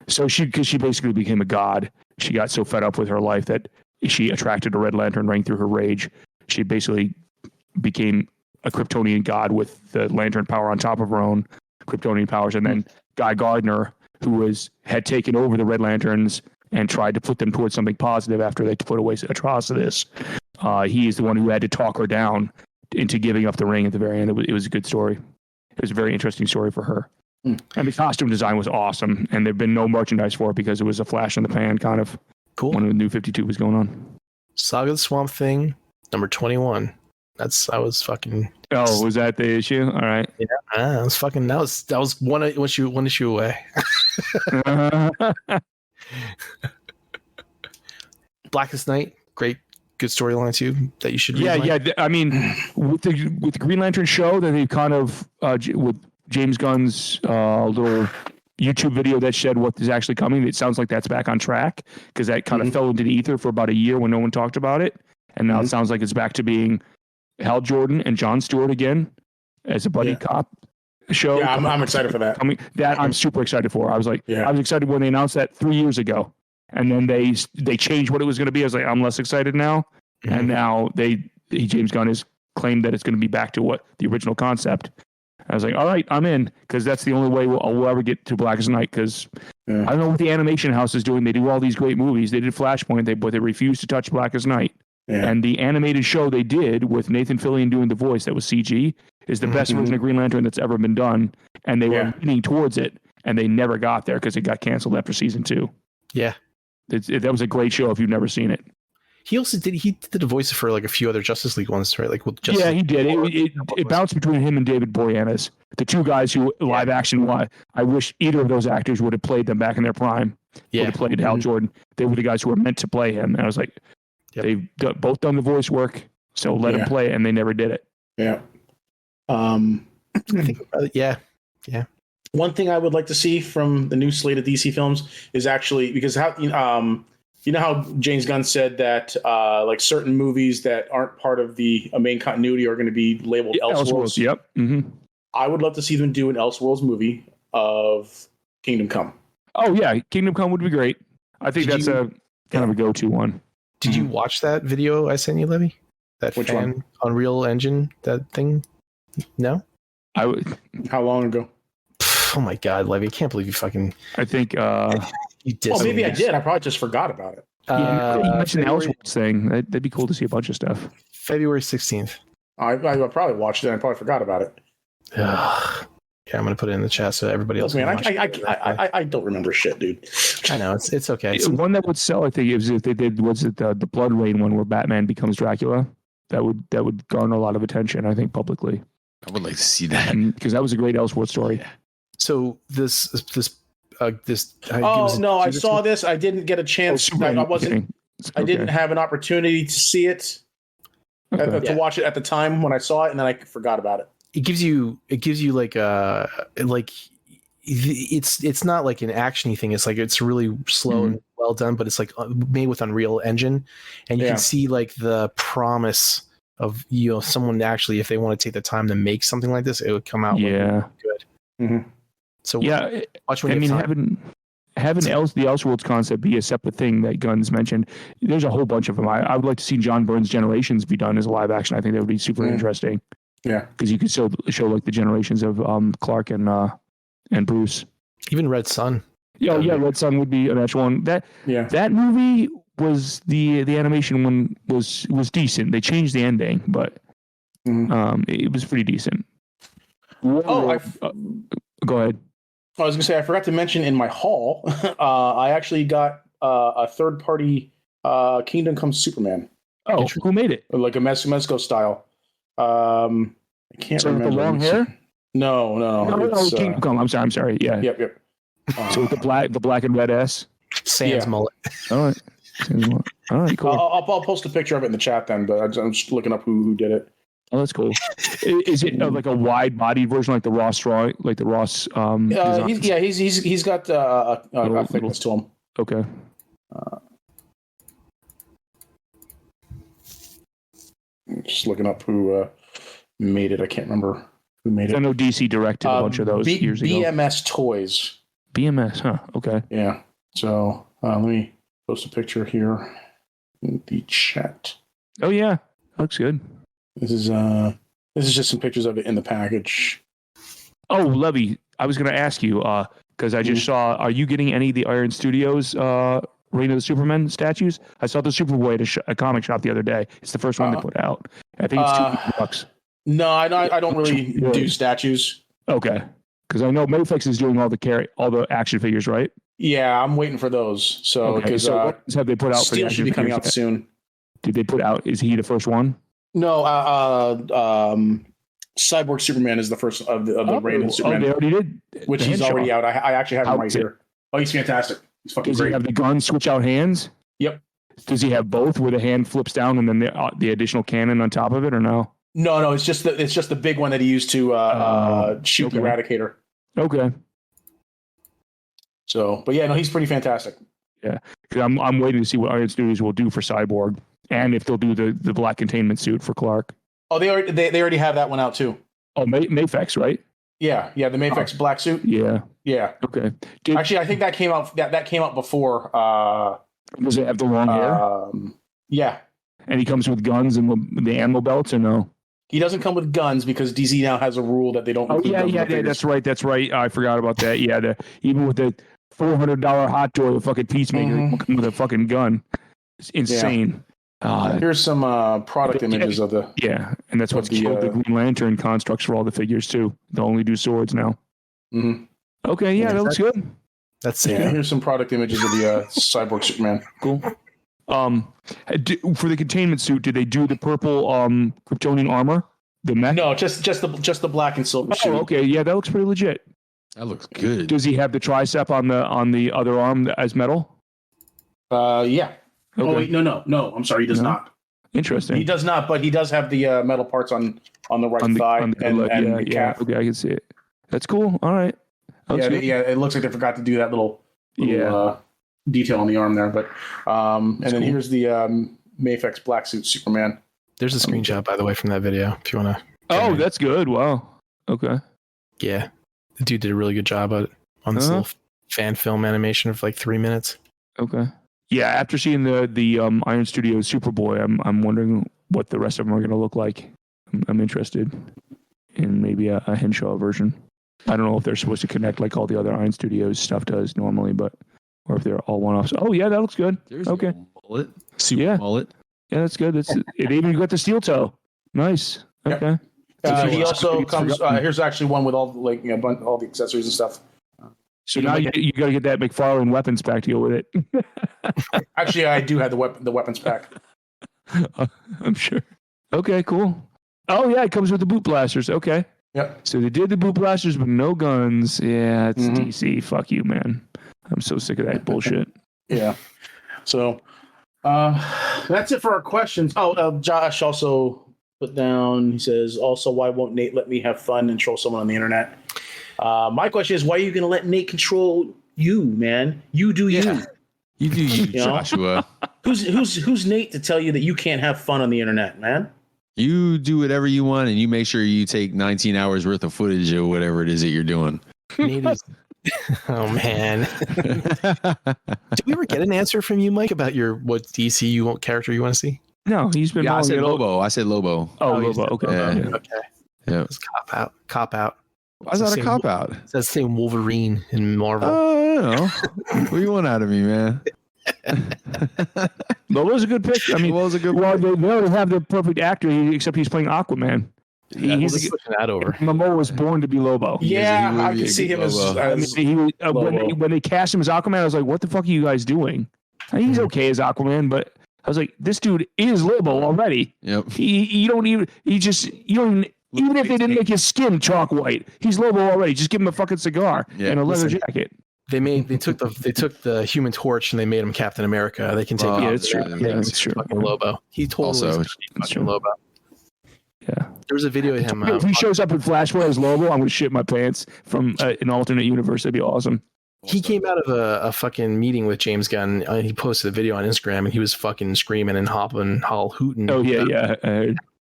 So she basically became a god. She got so fed up with her life that she attracted a Red Lantern ring through her rage. She basically became a Kryptonian god with the lantern power on top of her own Kryptonian powers. And then Guy Gardner, who had taken over the Red Lanterns and tried to put them towards something positive after they put away Atrocitus. He is the one who had to talk her down into giving up the ring at the very end. It was a good story. It was a very interesting story for her. And the costume design was awesome. And there'd been no merchandise for it because it was a flash in the pan kind of cool when the New 52 was going on. Saga of the Swamp Thing, number 21. I was fucking. Oh, was that the issue? All right. Yeah, that was one issue away. Blackest Night, great, good storyline too that you should read. Yeah. I mean, with the Green Lantern show, that they kind of with James Gunn's little YouTube video that said what is actually coming. It sounds like that's back on track because that kind of fell into the ether for about a year when no one talked about it, and now it sounds like it's back to being Hal Jordan and Jon Stewart again as a buddy cop show. Yeah, I'm excited for that. I'm super excited for. I was excited when they announced that 3 years ago, and then they changed what it was going to be. I was like, I'm less excited now, and now James Gunn has claimed that it's going to be back to what the original concept. I was like, all right, I'm in, because that's the only way we'll ever get to Blackest Night. Because I don't know what the animation house is doing. They do all these great movies. They did Flashpoint, but they refused to touch Blackest Night. Yeah. And the animated show they did with Nathan Fillion doing the voice, that was CG, is the best version of Green Lantern that's ever been done. And they were leaning towards it, and they never got there because it got canceled after season 2. Yeah. That was a great show if you've never seen it. He also did a voice for like a few other Justice League ones, right? Like with Justice League. He did. It bounced between him and David Boreanaz, the two guys who live action. I wish either of those actors would have played them back in their prime. Would have played Hal Jordan. They were the guys who were meant to play him. And I was like, they've both done the voice work, so let them play it, and they never did it. Yeah. I think yeah. One thing I would like to see from the new slate of DC films is actually, because you know how James Gunn said that like certain movies that aren't part of the main continuity are going to be labeled Elseworlds. Yep. Mm-hmm. I would love to see them do an Elseworlds movie of Kingdom Come. Oh yeah, Kingdom Come would be great. I think that's a kind of a go-to one. Did you watch that video I sent you, Levy? That Which fan one? Unreal Engine, that thing? No? I would. How long ago? Oh my God, Levy! I can't believe you fucking. I think. You did. Well, maybe I did. I probably just forgot about it. You mentioned the Elseworlds thing. That'd be cool to see a bunch of stuff. February 16th. I probably watched it and I probably forgot about it. Yeah, I'm gonna put it in the chat so everybody else. Man, I don't remember shit, dude. I know it's okay. One that would sell, I think, is if they did the Blood Rain one where Batman becomes Dracula. That would garner a lot of attention, I think, publicly. I would like to see that because that was a great Elseworlds story. Yeah. So this. Oh no! I saw this. I didn't get a chance. I wasn't. Okay. I didn't have an opportunity to see it, to watch it at the time when I saw it, and then I forgot about it. It gives you like it's not like an actiony thing. It's like it's really slow and well done, but it's like made with Unreal Engine, and you can see like the promise of someone actually, if they want to take the time to make something like this, it would come out really good. Mm-hmm. So watch when having the Elseworlds concept be a separate thing that Gunn's mentioned. There's a whole bunch of them. I would like to see John Byrne's Generations be done as a live action. I think that would be super interesting. Yeah, because you could show like the generations of Clark and Bruce. Even Red Sun. Yeah, Red Sun would be an actual one. That movie was the animation one was decent. They changed the ending, but it was pretty decent. Oh, go ahead. I was gonna say I forgot to mention in my haul, I actually got a third-party Kingdom Come Superman. Oh, who made it? Like a Mezco style. I can't remember. The long hair? No. Kingdom Come. I'm sorry. Yeah. Yep. So with the black and red S. Sans mullet. All right. Cool. I'll post a picture of it in the chat then. But I'm just looking up who did it. Oh, that's cool. Is it like a wide body version, like the Ross drawing, like the Ross? He's got a thickness to him. Okay. Just looking up who made it. I can't remember who made it. I know DC directed a bunch of those years ago. BMS Toys. BMS, huh? Okay. Yeah. So let me post a picture here in the chat. Oh yeah, looks good. This is just some pictures of it in the package. Oh, Levy, I was going to ask you because I just saw. Are you getting any of the Iron Studios Reign of the Supermen statues? I saw the Superboy at a comic shop the other day. It's the first one they put out. I think it's $2. No, I don't really do statues. Okay, because I know Mayflex is doing all the action figures, right? Yeah, I'm waiting for those. So what have they put out? Steel should be coming out soon. Did they put out? Is he the first one? No, Cyborg Superman is the first of the random Superman. They already did. Which he's already out. I actually have him right here. Oh, he's fantastic. He's fucking Does great. he have the gun switch out hands? Yep. Does he have both where the hand flips down and then the additional cannon on top of it, or no? No, it's just the big one that he used to shoot the Eradicator. Okay. So, but yeah, no, he's pretty fantastic. Yeah, because I'm waiting to see what Iron Studios will do for Cyborg, and if they'll do the black containment suit for Clark. Oh, they already have that one out too. Oh, Mayfex, right? Yeah, the Mayfex black suit. Yeah. Okay. Dude, actually, I think that came out. That came out before. Does it have the long hair? Yeah. And he comes with guns and the ammo belts, or no? He doesn't come with guns because DC now has a rule that they don't. Oh yeah, that's right. I forgot about that. Yeah, even with the $400 hot toy, the fucking Peacemaker come with a fucking gun. It's insane. Yeah. Here's some product images of the. Yeah, and that's what's killed the Green Lantern constructs for all the figures too. They'll only do swords now. Mm-hmm. Okay, yeah, that looks good. That's Here's some product images of the Cyborg Superman. Cool. For the containment suit, did they do the purple Kryptonian armor? The mech? No, just the black and silver suit. Oh, okay, yeah, that looks pretty legit. That looks good. Does he have the tricep on the other arm as metal? Yeah. Okay. Oh wait, no. I'm sorry, he does not. Interesting. He does not, but he does have the metal parts on the right thigh and the calf. Okay, I can see it. That's cool. All right. It looks like they forgot to do that little detail on the arm there. But and then here's the Mayfex black suit Superman. There's a screenshot, by the way, from that video. If you want to. Oh, that's good. Wow. Okay. Yeah, the dude did a really good job on this little fan film animation of like 3 minutes. Okay. Yeah, after seeing the Iron Studios Superboy, I'm wondering what the rest of them are going to look like. I'm interested in maybe a Henshaw version. I don't know if they're supposed to connect like all the other Iron Studios stuff does normally, or if they're all one-offs. Oh yeah, that looks good. There's okay. A mullet. Super mullet. Yeah, that's good. It even got the steel toe. Nice. Okay. He also comes. Here's actually one with all all the accessories and stuff. So now you got to get that McFarlane weapons pack to go with it. Actually, I do have the weapons pack. I'm sure. Okay, cool. Oh yeah, it comes with the boot blasters. Okay. Yep. So they did the boot blasters, but no guns. Yeah, it's DC. Fuck you, man. I'm so sick of that bullshit. Yeah. So that's it for our questions. Oh, Josh also put down. He says, also, why won't Nate let me have fun and troll someone on the internet? My question is, why are you going to let Nate control you, man? You do you. You do you, Joshua. Who's Nate to tell you that you can't have fun on the internet, man? You do whatever you want, and you make sure you take 19 hours worth of footage or whatever it is that you're doing. Nate is. Oh man. Did we ever get an answer from you, Mike, about what DC character you want to see? No, he's been. Yeah, I said Lobo. Oh, Lobo. Okay. Yeah. Okay. Yeah. It's cop out. Why's that a cop out? It's the same Wolverine in Marvel. Oh, I don't know. What do you want out of me, man? Lobo's a good pick. I mean, Lobo's a good. Well, they already have the perfect actor, except he's playing Aquaman. He's switching that over. Momoa was born to be Lobo. Yeah, I can see him as when they cast him as Aquaman, I was like, "What the fuck are you guys doing?" He's okay as Aquaman, but I was like, "This dude is Lobo already." Yep. Even if they didn't make his skin chalk white, he's Lobo already. Just give him a fucking cigar and a leather jacket. They took the Human Torch and they made him Captain America. They can take it's true. Yeah, it's true. Fucking Lobo. He totally is fucking Lobo. Yeah. There was a video of him. If he shows up in Flashpoint as Lobo, I'm gonna shit my pants from an alternate universe. That'd be awesome. He came out of a fucking meeting with James Gunn. And he posted a video on Instagram and he was fucking screaming and hopping, hooting. Oh yeah,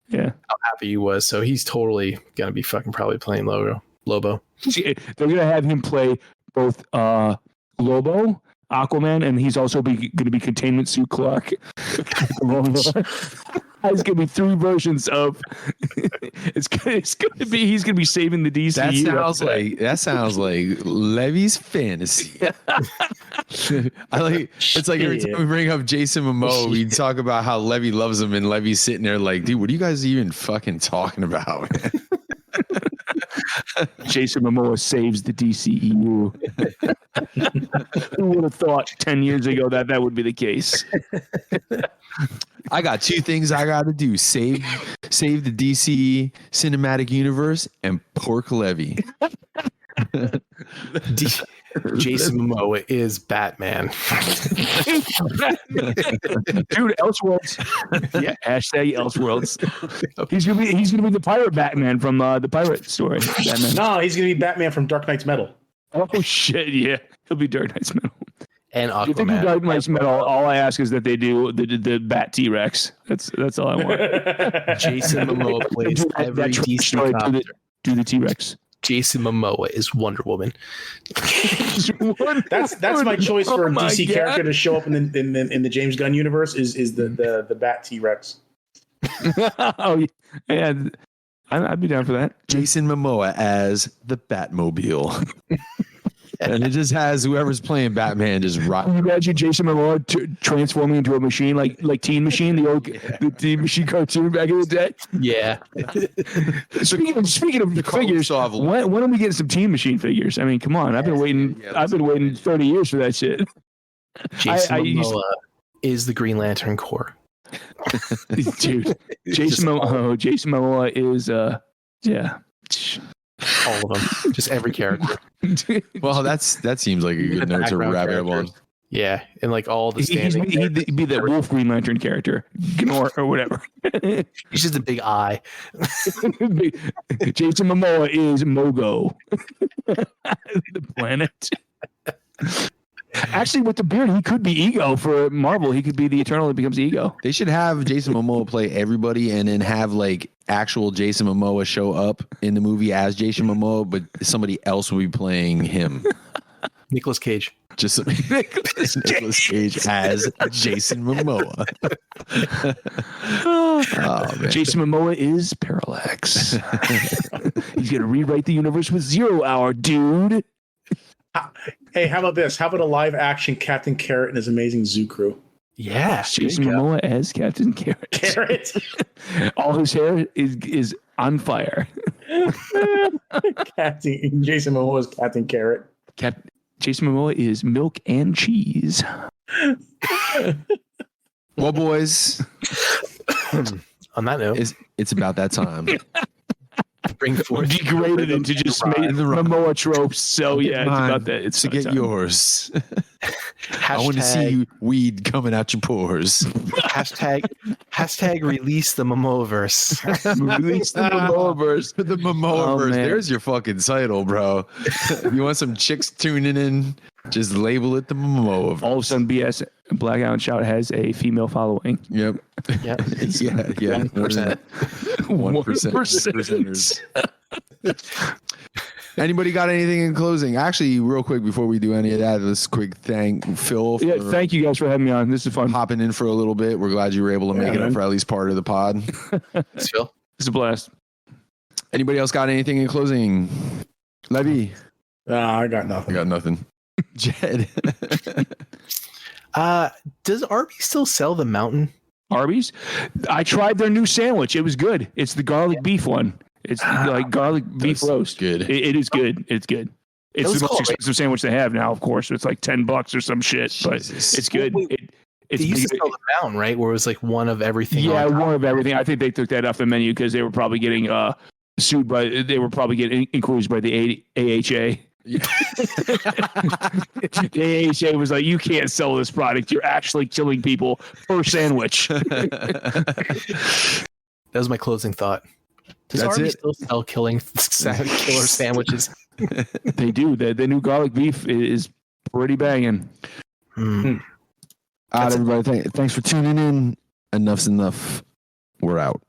yeah. How happy he was. So he's totally gonna be fucking probably playing Lobo. They're gonna have him play both Lobo, Aquaman, and he's also going to be Containment Suit Clark. There's going to be 3 versions of. It's going to be. He's going to be saving the DC. That sounds like Levy's fantasy. I like. It's like every time we bring up Jason Momoa, we talk about how Levy loves him, and Levy's sitting there like, dude, what are you guys even fucking talking about? Jason Momoa saves the DCEU. Who would have thought 10 years ago that would be the case? I got two things I got to do: save the DC cinematic universe and pork levy. Jason Momoa is Batman. Dude, Elseworlds. Yeah, hashtag Elseworlds. He's gonna be the pirate Batman from the pirate story. Batman. No, he's gonna be Batman from Dark Knight's Metal. Oh shit, yeah, he'll be Dark Knight's Metal. And If they do Aquaman. Dark Knight's Metal, all I ask is that they do the Bat T-Rex. That's all I want. Jason Momoa plays every DC story, copter. do the T-Rex. Jason Momoa is Wonder Woman. That's my choice for a my DC God. character to show up in the James Gunn universe is the Bat T-Rex. Oh yeah, I'd be down for that. Jason Momoa as the Batmobile. And it just has whoever's playing Batman just rock. Can you imagine Jason Momoa transforming into a machine like Teen Machine, the Teen Machine cartoon back in the day? Yeah. Speaking of figures, when are we getting some Teen Machine figures? I mean, come on! I've been waiting 30 years for that shit. Jason Momoa is the Green Lantern Corps. Dude, Jason Momoa is yeah. All of them. Just every character. Well, that seems like a good note to wrap it up on. Yeah. And like all the He'd standing. be that Wolf Green Lantern character, Gnor or whatever. He's just a big eye. Jason Momoa is Mogo, the planet. Actually, with the beard, he could be Ego for Marvel. He could be the Eternal that becomes Ego. They should have Jason Momoa play everybody and then have like actual Jason Momoa show up in the movie as Jason Momoa, but somebody else will be playing him. Nicolas Cage. Just Nicolas Cage as Jason Momoa. Oh, man. Jason Momoa is Parallax. He's going to rewrite the universe with 0 Hour, dude. Hey, how about this? How about a live action Captain Carrot and his amazing zoo crew? Yeah. Jason Momoa as Captain Carrot. Carrot. All his hair is on fire. Jason Momoa is Captain Carrot. Jason Momoa is milk and cheese. Well, boys, On that note, it's about that time. bring forth Degraded into just made Momoa tropes. So yeah, it's about that. It's to get time. yours. I want to see weed coming out your pores. Hashtag release the Momoaverse. Release the Momoaverse. The Momoaverse. man. There's your fucking title, bro. You want some chicks tuning in? Just label it the Momoaverse. All of a sudden, BS Blackout and Shout has a female following. Yep. Yep. Yeah. 1%. 1%. Anybody got anything in closing? Actually, real quick before we do any of that, let's quick thank Phil for Thank you guys for having me on. This is fun. hopping in for a little bit. We're glad you were able to make it up for at least part of the pod. Thanks, Phil. It's a blast. Anybody else got anything in closing? Levy? I got nothing. I got nothing. Jed? Does Arby's still sell the Mountain? Arby's? I tried their new sandwich. It was good. It's the garlic beef one. It's like garlic beef roast. Good. It is good. It's good. It's was the most cool, expensive sandwich they have now, of course. It's like $10 or some shit, but Jesus. it's good. Wait, It's They used to sell the Mountain, right? Where it was like one of everything. yeah, on top. one of everything. I think they took that off the menu because they were probably getting sued by. They were probably getting inquiries by the AHA. Yeah. The AHA was like, "You can't sell this product. You're actually killing people per sandwich." That was my closing thought. Does That's Arby's it. still sell killer sandwiches? They do. The new garlic beef is pretty banging. All right, everybody. Thanks for tuning in. Enough's enough. We're out.